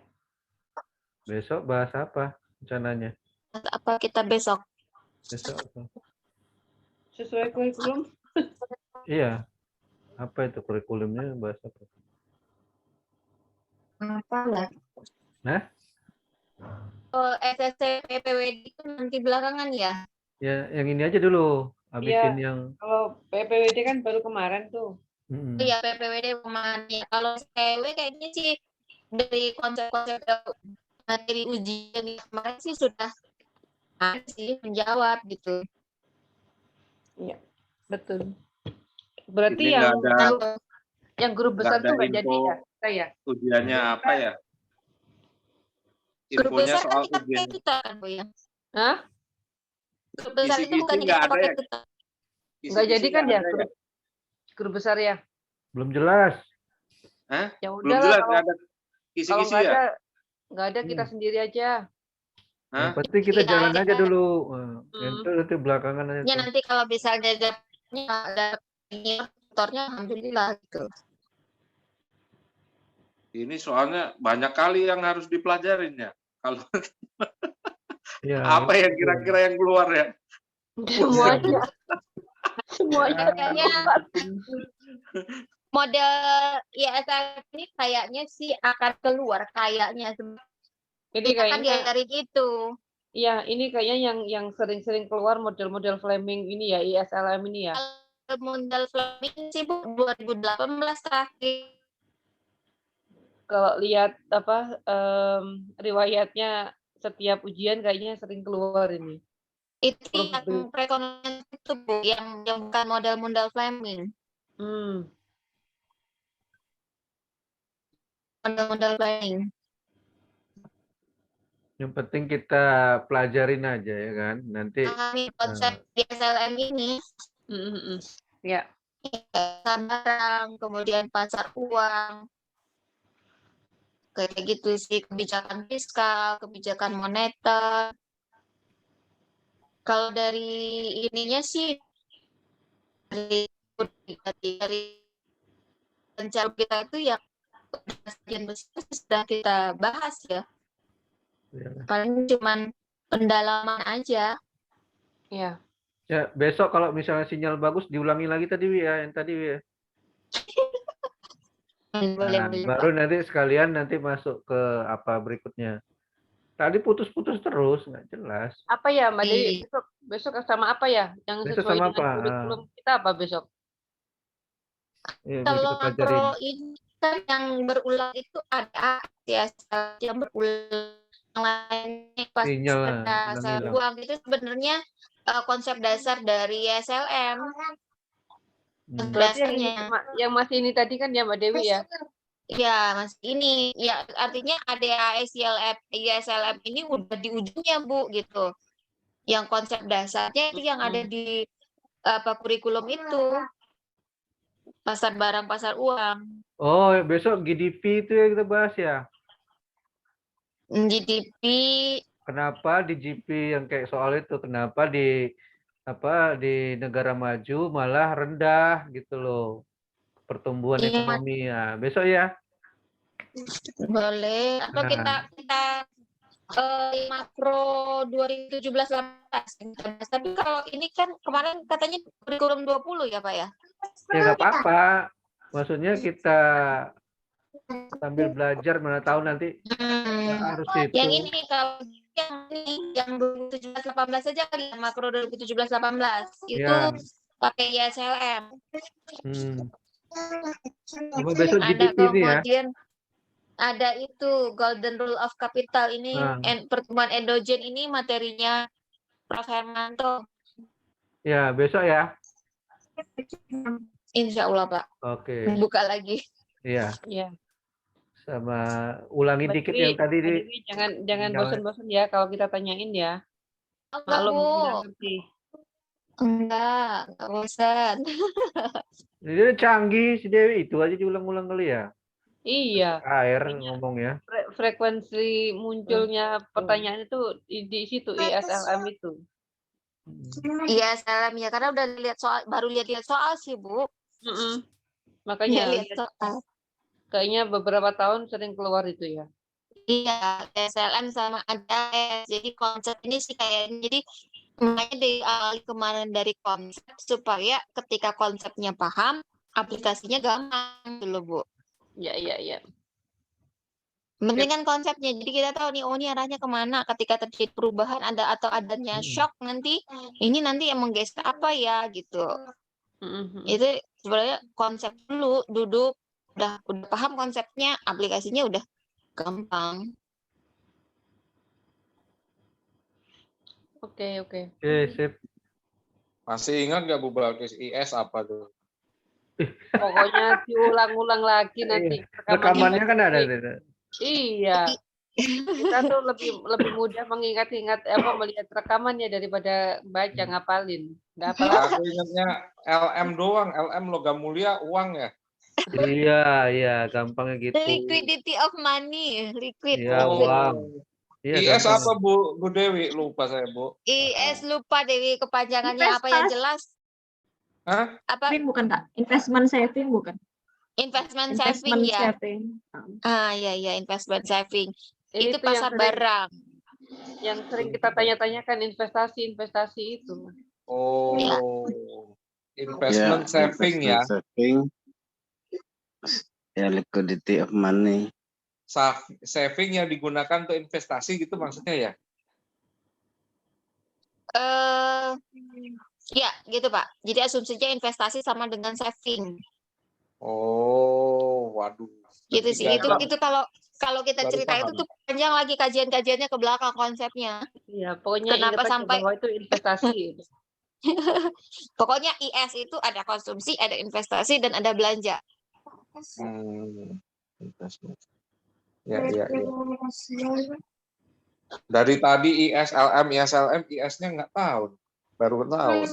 [SPEAKER 2] Besok bahas apa rencananya?
[SPEAKER 1] Apa kita besok?
[SPEAKER 2] Besok apa?
[SPEAKER 7] Sesuai kurikulum.
[SPEAKER 2] Iya. Apa itu kurikulumnya bahas apa?
[SPEAKER 1] Apa lah?
[SPEAKER 2] Nah,
[SPEAKER 1] SSC PPWD itu nanti belakangan ya?
[SPEAKER 2] ya yang ini aja dulu. Habisin yang
[SPEAKER 7] Kalau PPWD kan baru kemarin tuh.
[SPEAKER 1] Iya, PPWD kemarin. Ya, kalau CW kayaknya sih dari konsep-konsep materi ujian yang kemarin sih sudah ada sih menjawab gitu.
[SPEAKER 7] Iya, betul. Berarti
[SPEAKER 5] Ini nggak ada
[SPEAKER 7] yang grup besar
[SPEAKER 5] nggak ada
[SPEAKER 7] tuh nggak jadi
[SPEAKER 5] info
[SPEAKER 7] ya, saya.
[SPEAKER 5] ujiannya apa ya?
[SPEAKER 1] Grup
[SPEAKER 5] Infonya
[SPEAKER 1] besar kan
[SPEAKER 5] soal
[SPEAKER 1] kita
[SPEAKER 5] ujian.
[SPEAKER 1] pakai duta kan, Bu ya?
[SPEAKER 7] Hah?
[SPEAKER 1] Grup besar itu
[SPEAKER 5] Kisi-kisi
[SPEAKER 1] bukannya
[SPEAKER 5] nggak
[SPEAKER 1] kita
[SPEAKER 5] ada
[SPEAKER 1] pakai
[SPEAKER 5] ya?
[SPEAKER 1] duta.
[SPEAKER 7] Nggak jadi kan ya,
[SPEAKER 5] Kisi-kisi nggak ada
[SPEAKER 7] grup besar ya?
[SPEAKER 2] belum jelas.
[SPEAKER 5] Hah?
[SPEAKER 7] Ya
[SPEAKER 5] Belum
[SPEAKER 7] udahlah
[SPEAKER 5] jelas
[SPEAKER 7] kalau
[SPEAKER 5] nggak ada
[SPEAKER 7] kalau
[SPEAKER 5] kisi-kisi
[SPEAKER 7] nggak
[SPEAKER 5] ya?
[SPEAKER 7] ada kita sendiri aja.
[SPEAKER 2] Yang
[SPEAKER 5] Hah?
[SPEAKER 2] penting kita
[SPEAKER 1] Iya,
[SPEAKER 2] jalan
[SPEAKER 1] aja.
[SPEAKER 2] aja dulu. Itu nanti belakangan aja.
[SPEAKER 1] Ya
[SPEAKER 2] tuh.
[SPEAKER 1] nanti kalau misalnya ada tutornya alhamdulillah gitu.
[SPEAKER 5] Ini soalnya banyak kali yang harus dipelajarin ya. Kalau
[SPEAKER 2] Iya,
[SPEAKER 5] apa yang
[SPEAKER 2] itu.
[SPEAKER 5] kira-kira yang keluar ya?
[SPEAKER 7] Semuanya. Semuanya.
[SPEAKER 1] Kayaknya model ISL ini kayaknya sih akan keluar kayaknya.
[SPEAKER 7] Ini
[SPEAKER 1] Kita kan
[SPEAKER 7] kayaknya
[SPEAKER 1] diajarin itu.
[SPEAKER 7] iya, ini kayaknya yang sering-sering keluar model-model Fleming ini ya, ISLM ini ya.
[SPEAKER 1] Kalau model Fleming sih Bu 2018 terakhir.
[SPEAKER 7] Kalau lihat apa riwayatnya setiap ujian kayaknya sering keluar ini.
[SPEAKER 1] Itu yang perekonomian itu Bu, yang bukan model-model Fleming. Model-model Fleming.
[SPEAKER 2] Yang penting kita pelajarin aja ya kan. Nanti
[SPEAKER 1] Pahami konsep DSLM ini.
[SPEAKER 7] Ya.
[SPEAKER 1] Pasar barang, kemudian pasar uang. Kayak gitu sih, kebijakan fiskal, kebijakan moneter. Kalau dari ininya sih dari rencana kita itu yang bagian besar sudah kita bahas ya. Paling cuman pendalaman aja.
[SPEAKER 7] Ya.
[SPEAKER 2] ya besok kalau misalnya sinyal bagus diulangi lagi tadi Wi, ya, yang tadi Wi, ya. Nah, baru nanti sekalian nanti masuk ke apa berikutnya. Tadi putus-putus terus nggak jelas.
[SPEAKER 7] Apa ya Mbak Dewi? Besok sama apa ya? Yang
[SPEAKER 2] Besok
[SPEAKER 7] sesuai
[SPEAKER 2] sama
[SPEAKER 7] dengan
[SPEAKER 2] apa?
[SPEAKER 7] kurikulum kita apa besok?
[SPEAKER 2] Ya,
[SPEAKER 1] Kalau
[SPEAKER 2] kita pelajarin.
[SPEAKER 1] makro ini kan yang berulang itu ada ya yang berulang yang lainnya pas
[SPEAKER 2] Sinyal
[SPEAKER 1] dasar uang itu sebenarnya konsep dasar dari SLM.
[SPEAKER 7] Berarti yang masih ini tadi kan ya Mbak Dewi ya?
[SPEAKER 1] Ya, Mas, ini ya artinya ADAS ISLM ini udah di ujungnya, Bu, gitu. Yang konsep dasarnya itu yang ada di apa kurikulum itu. Pasar barang, pasar uang.
[SPEAKER 2] Oh, besok GDP itu yang kita bahas ya.
[SPEAKER 1] GDP.
[SPEAKER 2] Kenapa di GP yang kayak soal itu kenapa di negara maju malah rendah gitu loh pertumbuhan ekonomi ya. Besok ya.
[SPEAKER 1] Boleh. Atau kita makro 2017-18. Tapi kalau ini kan kemarin katanya kurikulum 20 ya, Pak ya?
[SPEAKER 2] Ya nggak apa-apa. Maksudnya kita sambil belajar mana tahu nanti harus itu.
[SPEAKER 1] Yang ini kalau yang 2017-18 saja kali ya, makro 2017-18 itu pakai ISLM.
[SPEAKER 2] Besok
[SPEAKER 1] ada
[SPEAKER 2] GDP ini ya.
[SPEAKER 1] kemudian ada itu Golden Rule of Capital ini pertumbuhan endogen ini materinya Prof. Hermanto.
[SPEAKER 2] Ya, besok ya.
[SPEAKER 1] Insya Allah, Pak.
[SPEAKER 2] Oke.
[SPEAKER 1] Buka lagi.
[SPEAKER 2] Iya.
[SPEAKER 7] Iya.
[SPEAKER 2] Sama ulangi dikit yang tadi di.
[SPEAKER 7] Jangan bosan-bosan ya kalau kita tanyain ya. Maklum nggak ngerti.
[SPEAKER 1] Enggak bosan.
[SPEAKER 2] Dia canggih si Dewi itu aja diulang-ulang kali ya.
[SPEAKER 7] Iya.
[SPEAKER 2] Air ngomong ya.
[SPEAKER 7] Frekuensi munculnya pertanyaan itu di situ ISLM itu.
[SPEAKER 1] Iya, salam ya, karena udah lihat soal, baru lihat-lihat soal sih, Bu.
[SPEAKER 7] Mm-mm.
[SPEAKER 1] Nggak
[SPEAKER 7] Makanya
[SPEAKER 1] lihat
[SPEAKER 7] lihat,
[SPEAKER 1] soal.
[SPEAKER 7] kayaknya beberapa tahun sering keluar itu ya.
[SPEAKER 1] Iya, SLM sama ADAS. Jadi konsep ini sih kayaknya, jadi makanya diawali kemarin dari konsep supaya ketika konsepnya paham, aplikasinya gampang dulu, Bu.
[SPEAKER 7] Ya, ya, ya.
[SPEAKER 1] Penting kan konsepnya, jadi kita tahu nih, oh ini arahnya kemana. Ketika terjadi perubahan ada atau adanya shock nanti, ini nanti yang menggeser apa ya gitu.
[SPEAKER 7] Mm-mm.
[SPEAKER 1] Itu sebenarnya konsep dulu, duduk udah paham konsepnya, aplikasinya udah gampang.
[SPEAKER 7] Oke, oke.
[SPEAKER 2] Oke, sip.
[SPEAKER 5] Masih ingat nggak Bu Balkis IS apa tuh?
[SPEAKER 7] Pokoknya diulang-ulang lagi nanti
[SPEAKER 2] Rekamannya kan ada.
[SPEAKER 7] Mbak. Iya. Kita tuh lebih mudah mengingat-ingat melihat rekamannya daripada baca ngapalin. Nggak hafal.
[SPEAKER 5] Aku ingatnya LM doang, LM logam mulia uang ya.
[SPEAKER 2] Iya, gampangnya gitu.
[SPEAKER 1] Liquidity of money, liquid.
[SPEAKER 2] Iya, uang. Iya,
[SPEAKER 5] IS
[SPEAKER 2] gampang.
[SPEAKER 5] apa Bu Dewi? Lupa saya Bu.
[SPEAKER 1] IS lupa Dewi kepanjangannya apa yang
[SPEAKER 3] Investasi.
[SPEAKER 1] jelas.
[SPEAKER 5] Hah?
[SPEAKER 1] Apa
[SPEAKER 3] Saving bukan Kak? Investment saving bukan?
[SPEAKER 1] investment saving
[SPEAKER 3] Investment
[SPEAKER 1] ya?
[SPEAKER 3] saving.
[SPEAKER 1] Iya, investment saving. Itu
[SPEAKER 7] Itu yang
[SPEAKER 1] pasar
[SPEAKER 7] sering,
[SPEAKER 1] barang.
[SPEAKER 7] yang sering kita tanya-tanyakan investasi itu.
[SPEAKER 5] Oh, investment saving ya.
[SPEAKER 4] Saving. Ya, liquidity of money.
[SPEAKER 5] Saving yang digunakan untuk investasi gitu maksudnya ya?
[SPEAKER 1] Ya gitu Pak. Jadi asumsinya investasi sama dengan saving.
[SPEAKER 5] Oh, waduh.
[SPEAKER 1] Gitu sih. Itu kalau kita
[SPEAKER 5] Baru
[SPEAKER 1] cerita itu
[SPEAKER 5] paham.
[SPEAKER 1] tuh panjang lagi kajian-kajiannya ke belakang konsepnya.
[SPEAKER 7] Iya, pokoknya
[SPEAKER 1] Kenapa
[SPEAKER 7] ingat aja
[SPEAKER 1] sampai
[SPEAKER 7] bahwa itu investasi.
[SPEAKER 1] pokoknya IS itu ada konsumsi, ada investasi dan ada belanja.
[SPEAKER 5] Investment. Ya. Dari tadi ISLM, IS-nya nggak tahu. Baru tahu.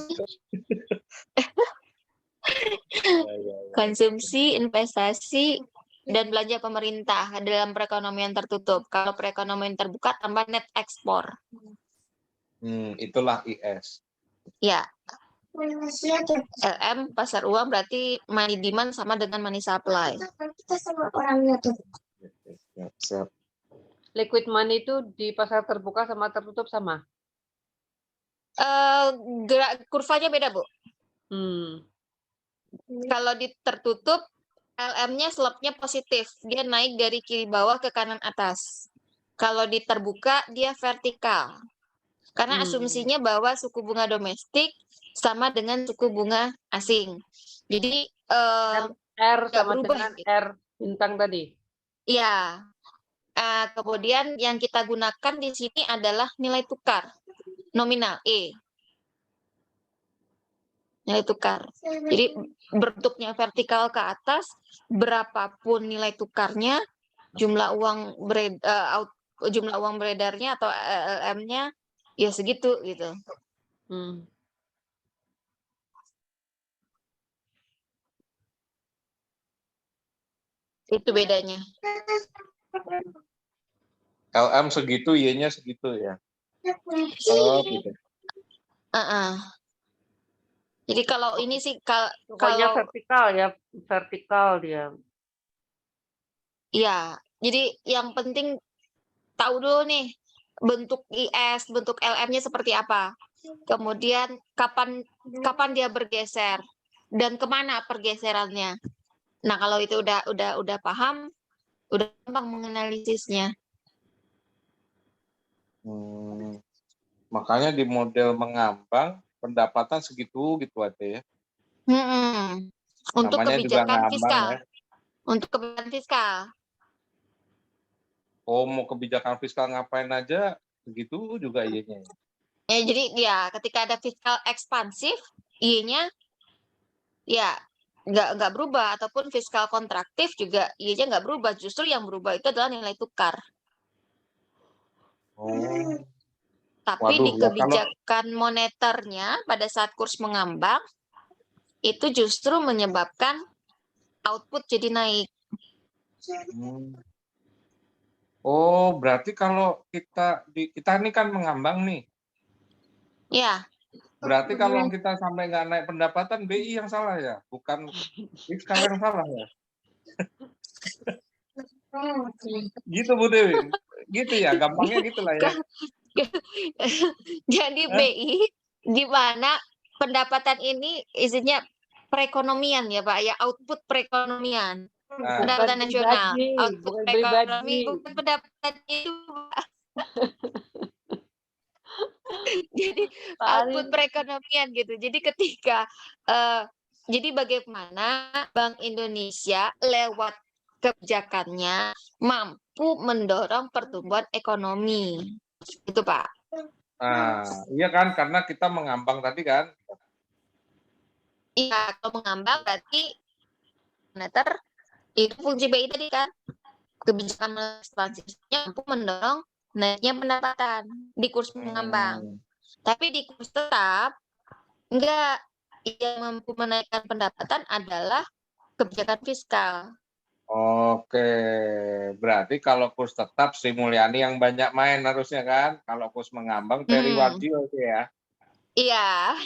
[SPEAKER 1] Konsumsi, investasi, dan belanja pemerintah dalam perekonomian tertutup. Kalau perekonomian terbuka tambah net ekspor.
[SPEAKER 5] Itulah IS.
[SPEAKER 1] Ya. LM pasar uang berarti money demand sama dengan money supply.
[SPEAKER 5] Siap.
[SPEAKER 7] Liquid money itu di pasar terbuka sama tertutup sama?
[SPEAKER 1] Kurvanya beda, Bu. Kalau di tertutup, LM-nya slope-nya positif. Dia naik dari kiri bawah ke kanan atas. Kalau di terbuka, dia vertikal. Karena asumsinya bahwa suku bunga domestik sama dengan suku bunga asing. Jadi
[SPEAKER 7] R sama
[SPEAKER 1] berubah.
[SPEAKER 7] dengan R bintang tadi.
[SPEAKER 1] Iya. Kemudian yang kita gunakan di sini adalah nilai tukar nominal E. Nilai tukar. Jadi bentuknya vertikal ke atas, berapapun nilai tukarnya, jumlah uang beredarnya atau LM-nya ya segitu gitu. Itu bedanya.
[SPEAKER 5] LM segitu, Y-nya segitu ya. Oh, gitu.
[SPEAKER 1] Jadi kalau ini sih
[SPEAKER 7] Pokoknya
[SPEAKER 1] kalau
[SPEAKER 7] vertikal dia.
[SPEAKER 1] ya, jadi yang penting tahu dulu nih bentuk IS, bentuk LM-nya seperti apa. Kemudian kapan dia bergeser dan kemana pergeserannya. Nah, kalau itu udah paham, udah gampang menganalisisnya.
[SPEAKER 5] Makanya di model mengambang pendapatan segitu gitu aja ya.
[SPEAKER 1] Untuk
[SPEAKER 5] namanya juga
[SPEAKER 1] kebijakan
[SPEAKER 5] ngambang
[SPEAKER 1] fiskal.
[SPEAKER 5] ya.
[SPEAKER 1] Untuk kebijakan fiskal.
[SPEAKER 5] Oh, mau kebijakan fiskal ngapain aja begitu juga Y-nya.
[SPEAKER 1] Ya, jadi ya ketika ada fiskal ekspansif, Y-nya ya nggak berubah, ataupun fiskal kontraktif juga Y-nya nggak berubah. Justru yang berubah itu adalah nilai tukar. Tapi di kebijakan moneternya pada saat kurs mengambang itu justru menyebabkan output jadi naik.
[SPEAKER 5] Oh, berarti kalau kita ini kan mengambang nih.
[SPEAKER 1] Ya.
[SPEAKER 5] Berarti kalau kita sampai nggak naik pendapatan, BI yang salah ya, bukan fiskal yang salah ya. Gitu Bu Dewi. Gitu ya, gampangnya gitulah ya.
[SPEAKER 1] Jadi
[SPEAKER 5] Hah?
[SPEAKER 1] BI di mana pendapatan ini isinya perekonomian ya Pak ya, output perekonomian.
[SPEAKER 5] Nah,
[SPEAKER 1] Pendapatan nasional,
[SPEAKER 6] pribadi,
[SPEAKER 1] output
[SPEAKER 6] bukan
[SPEAKER 1] ekonomi,
[SPEAKER 6] pribadi.
[SPEAKER 1] bukan pendapatan itu, Pak. Jadi output
[SPEAKER 6] Paling
[SPEAKER 1] perekonomian gitu. Jadi ketika jadi bagaimana Bank Indonesia lewat kebijakannya mampu mendorong pertumbuhan ekonomi. Itu Pak.
[SPEAKER 5] iya kan, karena kita mengambang tadi kan.
[SPEAKER 1] Iya, kalau mengambang berarti moneter itu fungsi BI tadi kan. Kebijakan ekspansinya mampu mendorong naiknya pendapatan di kurs mengambang. Tapi di kurs tetap enggak, yang mampu menaikkan pendapatan adalah kebijakan fiskal.
[SPEAKER 5] Oke, berarti kalau kurs tetap Sri Mulyani yang banyak main harusnya kan. Kalau kurs mengambang Ferry Warjio itu ya.
[SPEAKER 1] Iya.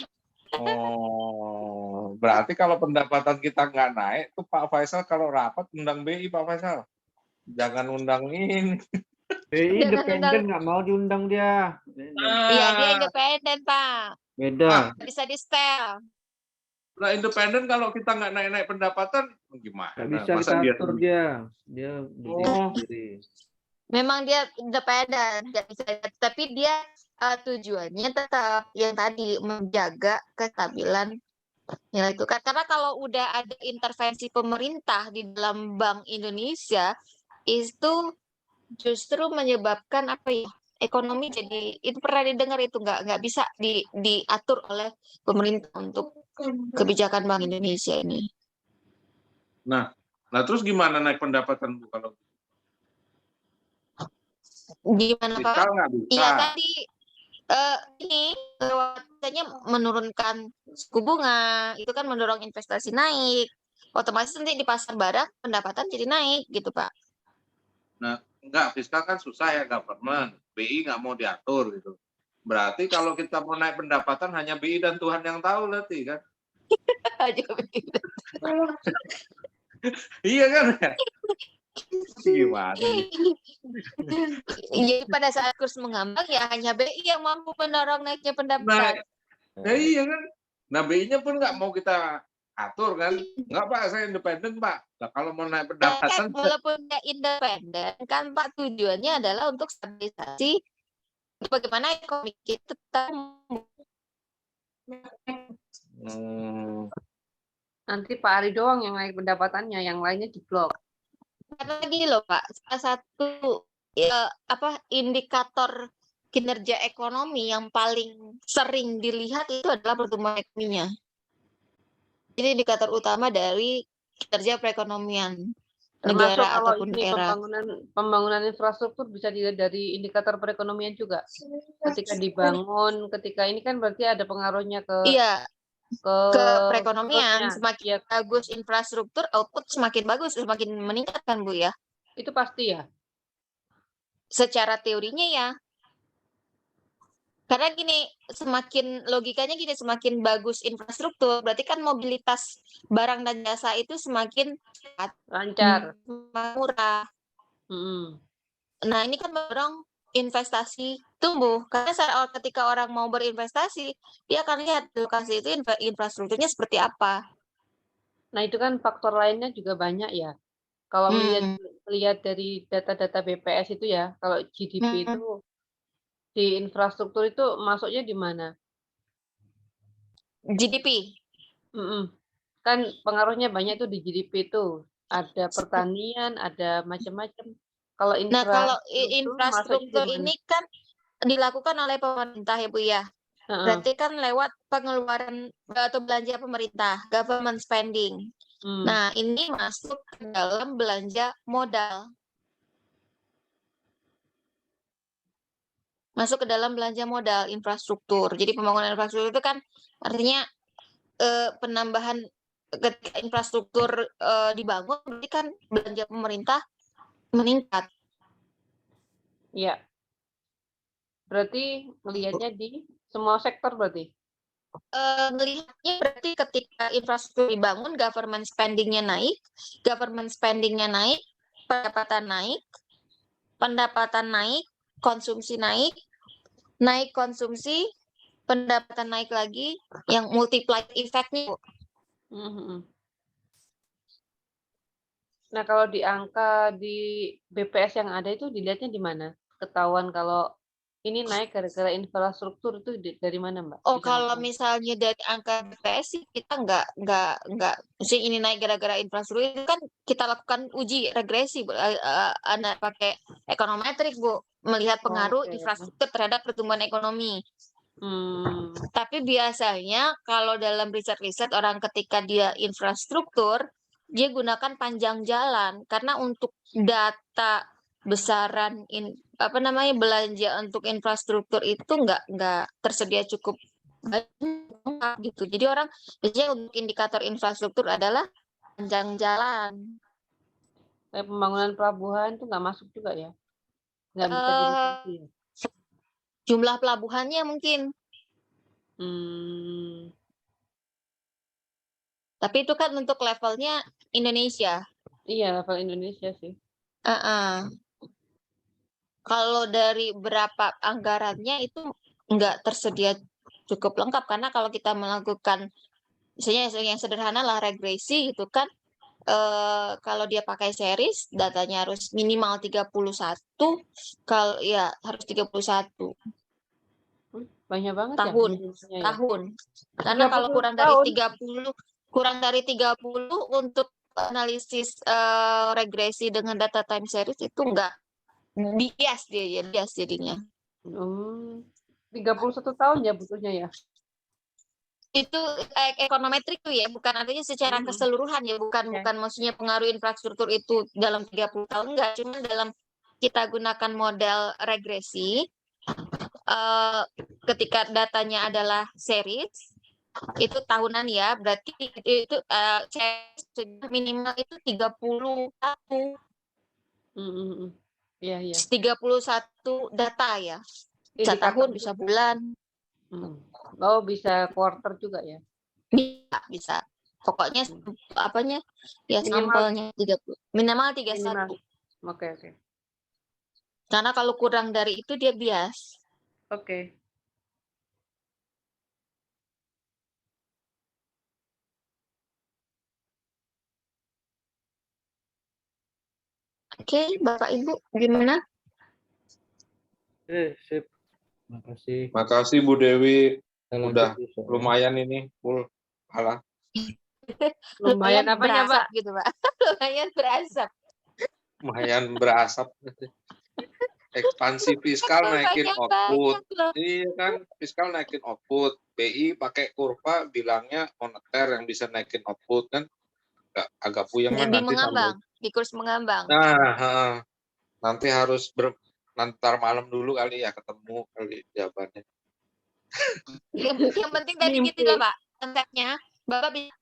[SPEAKER 5] Oh, berarti kalau pendapatan kita nggak naik, tuh Pak Faisal kalau rapat undang BI Pak Faisal. Jangan undang ini.
[SPEAKER 2] BI
[SPEAKER 1] Jangan
[SPEAKER 2] independen nggak mau diundang dia.
[SPEAKER 1] Iya, dia independen, Pak.
[SPEAKER 2] Beda.
[SPEAKER 1] Bisa di-setel.
[SPEAKER 5] Nah, independen kalau kita nggak naik-naik pendapatan, gimana?
[SPEAKER 2] Nggak bisa
[SPEAKER 5] Masa
[SPEAKER 2] kita
[SPEAKER 5] dia
[SPEAKER 2] atur dia. Dia berdiri
[SPEAKER 5] Oh.
[SPEAKER 2] sendiri.
[SPEAKER 1] Memang dia independen, nggak bisa, tapi dia tujuannya tetap yang tadi menjaga kestabilan nilai tukar. Karena kalau udah ada intervensi pemerintah di dalam Bank Indonesia, itu justru menyebabkan apa ya? Ekonomi jadi itu pernah didengar itu nggak bisa diatur oleh pemerintah untuk kebijakan Bank Indonesia ini.
[SPEAKER 5] Nah terus gimana naik pendapatan Bu kalau
[SPEAKER 1] Gimana Pak?
[SPEAKER 5] fiskal nggak bisa?
[SPEAKER 1] Iya tadi ini lewatnya menurunkan suku bunga itu kan mendorong investasi naik, otomatis nanti di pasar barang pendapatan jadi naik gitu Pak.
[SPEAKER 5] Nah, enggak, fiskal kan susah ya government. BI nggak mau diatur gitu. Berarti kalau kita mau naik pendapatan hanya BI dan Tuhan yang tahu nanti kan. Iya kan? Gimana?
[SPEAKER 1] Jadi pada saat kurs mengambang ya hanya BI yang mampu mendorong naiknya pendapatan.
[SPEAKER 5] Iya kan? Nah BI-nya pun nggak mau kita atur kan? Nggak Pak, saya independen Pak. Nah, kalau mau naik pendapatan,
[SPEAKER 1] Walaupun nggak independen kan Pak, tujuannya adalah untuk stabilisasi bagaimana ekonomi kita tetap
[SPEAKER 7] Nanti Pak Ari doang yang naik pendapatannya, yang lainnya diblok.
[SPEAKER 1] karena gini loh Pak, salah satu indikator kinerja ekonomi yang paling sering dilihat itu adalah pertumbuhan ekonominya. Ini indikator utama dari kinerja perekonomian
[SPEAKER 7] Termasuk
[SPEAKER 1] negara
[SPEAKER 7] kalau
[SPEAKER 1] ataupun
[SPEAKER 7] ini
[SPEAKER 1] daerah.
[SPEAKER 7] pembangunan infrastruktur bisa dilihat dari indikator perekonomian juga. Ketika dibangun, ketika ini kan berarti ada pengaruhnya ke
[SPEAKER 1] Iya, ke perekonomian.
[SPEAKER 7] perutnya.
[SPEAKER 1] Semakin
[SPEAKER 7] Ya,
[SPEAKER 1] bagus infrastruktur, output semakin bagus, semakin meningkat kan Bu ya.
[SPEAKER 7] itu pasti ya.
[SPEAKER 1] Secara teorinya ya. Karena gini, logikanya gini, semakin bagus infrastruktur, berarti kan mobilitas barang dan jasa itu semakin cepat,
[SPEAKER 7] Lancar.
[SPEAKER 1] murah. Nah, ini kan mendorong investasi tumbuh. Karena ketika orang mau berinvestasi, dia akan lihat lokasi itu infrastrukturnya seperti apa.
[SPEAKER 7] Nah, itu kan faktor lainnya juga banyak ya. Kalau melihat dari data-data BPS itu ya, kalau GDP itu di infrastruktur itu masuknya di mana?
[SPEAKER 1] GDP.
[SPEAKER 7] Kan pengaruhnya banyak tuh di GDP itu. Ada pertanian, ada macam-macam. Kalau
[SPEAKER 1] infrastruktur ini kan dilakukan oleh pemerintah ya Bu ya. Berarti kan lewat pengeluaran atau belanja pemerintah, government spending. Nah, ini masuk ke dalam belanja modal. Masuk ke dalam belanja modal infrastruktur. Jadi pembangunan infrastruktur itu kan artinya penambahan ketika infrastruktur dibangun, berarti kan belanja pemerintah meningkat.
[SPEAKER 7] Iya. Berarti melihatnya di semua sektor berarti?
[SPEAKER 1] melihatnya berarti ketika infrastruktur dibangun, government spending-nya naik, pendapatan naik, konsumsi naik konsumsi, pendapatan naik lagi, yang multiplier effect-nya. Bu.
[SPEAKER 7] Mhm. Nah, kalau di angka di BPS yang ada itu dilihatnya di mana? Ketahuan kalau ini naik gara-gara infrastruktur itu dari mana, Mbak?
[SPEAKER 1] Oh,
[SPEAKER 7] Bisa
[SPEAKER 1] kalau
[SPEAKER 7] ngomong.
[SPEAKER 1] misalnya dari angka BPS sih kita nggak, mesti ini naik gara-gara infrastruktur itu kan kita lakukan uji regresi, Bu. Anda pakai ekonometrik, Bu, melihat pengaruh
[SPEAKER 7] Oke.
[SPEAKER 1] infrastruktur terhadap pertumbuhan ekonomi.
[SPEAKER 7] Hmm.
[SPEAKER 1] Tapi biasanya kalau dalam riset-riset orang ketika dia infrastruktur, dia gunakan panjang jalan karena untuk data besaran belanja untuk infrastruktur itu nggak tersedia cukup banyak gitu. Jadi orang biasanya untuk indikator infrastruktur adalah panjang jalan.
[SPEAKER 7] Kayak pembangunan pelabuhan itu nggak masuk juga ya? Nggak bisa
[SPEAKER 1] Eh,
[SPEAKER 7] dinikmati ya?
[SPEAKER 1] jumlah pelabuhannya mungkin,
[SPEAKER 7] Hmm.
[SPEAKER 1] tapi itu kan untuk levelnya Indonesia.
[SPEAKER 7] Iya, level Indonesia sih.
[SPEAKER 1] Uh-uh. Kalau dari berapa anggarannya itu nggak tersedia cukup lengkap karena kalau kita melakukan misalnya yang sederhana lah regresi gitu kan, kalau dia pakai series datanya harus minimal 31, kalau ya harus 31
[SPEAKER 7] Banyak banget ya
[SPEAKER 1] tahun
[SPEAKER 7] minimumnya ya?
[SPEAKER 1] tahun. Karena kalau
[SPEAKER 7] 30 tahun.
[SPEAKER 1] kurang dari 30 untuk analisis regresi dengan data time series itu enggak bias dia ya, bias jadinya.
[SPEAKER 7] 31 tahun ya butuhnya ya?
[SPEAKER 1] Itu ekonometrik tuh ya, bukan artinya secara keseluruhan ya, bukan
[SPEAKER 7] Oke.
[SPEAKER 1] bukan maksudnya pengaruh infrastruktur itu dalam 30 tahun enggak, cuma dalam kita gunakan model regresi ketika datanya adalah series itu tahunan ya, berarti itu minimal itu 31.
[SPEAKER 7] Iya, iya.
[SPEAKER 1] 31 data ya. Bisa
[SPEAKER 7] Indikator
[SPEAKER 1] tahun, bisa
[SPEAKER 7] juga.
[SPEAKER 1] bulan.
[SPEAKER 7] Oh, bisa quarter juga ya?
[SPEAKER 1] Bisa. Pokoknya apanya ya
[SPEAKER 7] Minimal-
[SPEAKER 1] sampelnya 30. Minimal 31.
[SPEAKER 7] Minimal. Oke.
[SPEAKER 1] Karena kalau kurang dari itu dia bias.
[SPEAKER 7] Oke.
[SPEAKER 1] Oke, Bapak Ibu gimana?
[SPEAKER 2] Sip. Makasih.
[SPEAKER 5] Makasih Bu Dewi,
[SPEAKER 2] Kita
[SPEAKER 5] udah
[SPEAKER 2] lanjut di soal.
[SPEAKER 5] lumayan ini full kalah.
[SPEAKER 7] Lumayan apanya,
[SPEAKER 1] berasap
[SPEAKER 7] Pak?
[SPEAKER 1] gitu, Pak. Lumayan berasap.
[SPEAKER 5] Lumayan berasap. Ekspansi fiskal naikin
[SPEAKER 1] Banyak
[SPEAKER 5] output.
[SPEAKER 1] loh.
[SPEAKER 5] Iya kan, fiskal naikin output. BI pakai kurva bilangnya moneter yang bisa naikin output kan. Agak puyeng kan
[SPEAKER 1] Di
[SPEAKER 5] nanti
[SPEAKER 1] mengambang, di kurs mengambang.
[SPEAKER 5] Nah, nanti harus nantar malam dulu kali ya ketemu kali jawabannya.
[SPEAKER 1] Yang penting tadi gitu loh, Pak. Konsepnya Bapak bisa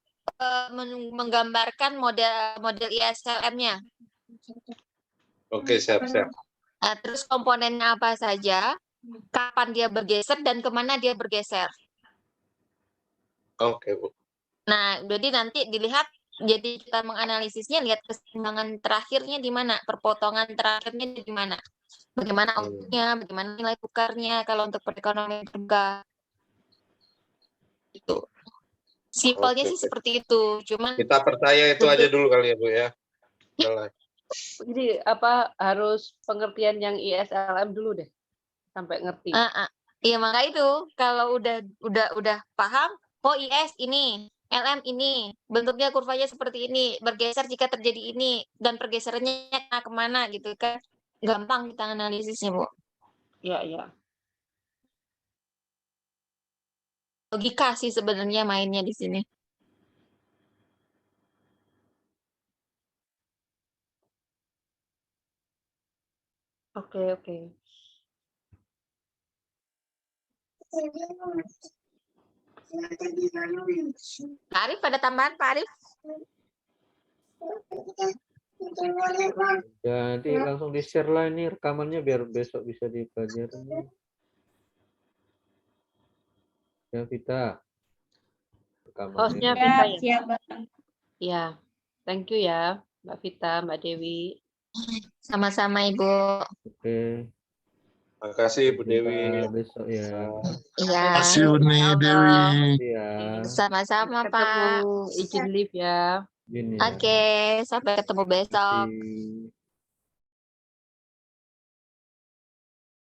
[SPEAKER 1] menggambarkan model ISLM-nya.
[SPEAKER 5] Oke, siap.
[SPEAKER 1] Nah, terus komponennya apa saja, kapan dia bergeser dan kemana dia bergeser.
[SPEAKER 5] Oke, Bu.
[SPEAKER 1] Nah, jadi nanti dilihat, jadi kita menganalisisnya lihat keseimbangan terakhirnya di mana, perpotongan terakhirnya di mana, bagaimana outputnya, bagaimana nilai tukarnya kalau untuk perekonomian juga. Itu. Simpelnya
[SPEAKER 5] Oke,
[SPEAKER 1] sih
[SPEAKER 5] oke.
[SPEAKER 1] seperti itu, cuman
[SPEAKER 5] Kita percaya itu aja dulu kali ya, Bu ya. Udah lah.
[SPEAKER 7] Jadi harus pengertian yang ISLM dulu deh sampai ngerti.
[SPEAKER 1] Iya, maka itu kalau udah paham, oh IS ini, LM ini, bentuknya kurvanya seperti ini, bergeser jika terjadi ini, dan pergeserannya kemana gitu kan, gampang kita analisisnya, Bu.
[SPEAKER 7] Iya.
[SPEAKER 1] Logika sih sebenarnya mainnya di sini.
[SPEAKER 7] Oke.
[SPEAKER 1] Pak Arif, ada tambahan Pak Arif?
[SPEAKER 2] Jadi langsung di-share lah ini rekamannya biar besok bisa dipelajari. Ya, Vita.
[SPEAKER 8] rekaman
[SPEAKER 7] Hostnya
[SPEAKER 8] ini.
[SPEAKER 7] Vita ya?
[SPEAKER 3] Siap, Bang.
[SPEAKER 7] Ya, thank you ya, Mbak Vita, Mbak Dewi.
[SPEAKER 1] Sama-sama Ibu.
[SPEAKER 2] Oke.
[SPEAKER 5] Makasih Bu
[SPEAKER 2] Kita
[SPEAKER 5] Dewi.
[SPEAKER 2] besok ya.
[SPEAKER 1] Iya.
[SPEAKER 9] Makasih Uni
[SPEAKER 7] Insya
[SPEAKER 9] Dewi.
[SPEAKER 7] Allah.
[SPEAKER 2] Iya.
[SPEAKER 1] Sama-sama
[SPEAKER 7] Ketemu,
[SPEAKER 1] Pak.
[SPEAKER 7] izin live ya.
[SPEAKER 2] Gini ya.
[SPEAKER 1] Oke, sampai ketemu besok.
[SPEAKER 2] Kasih.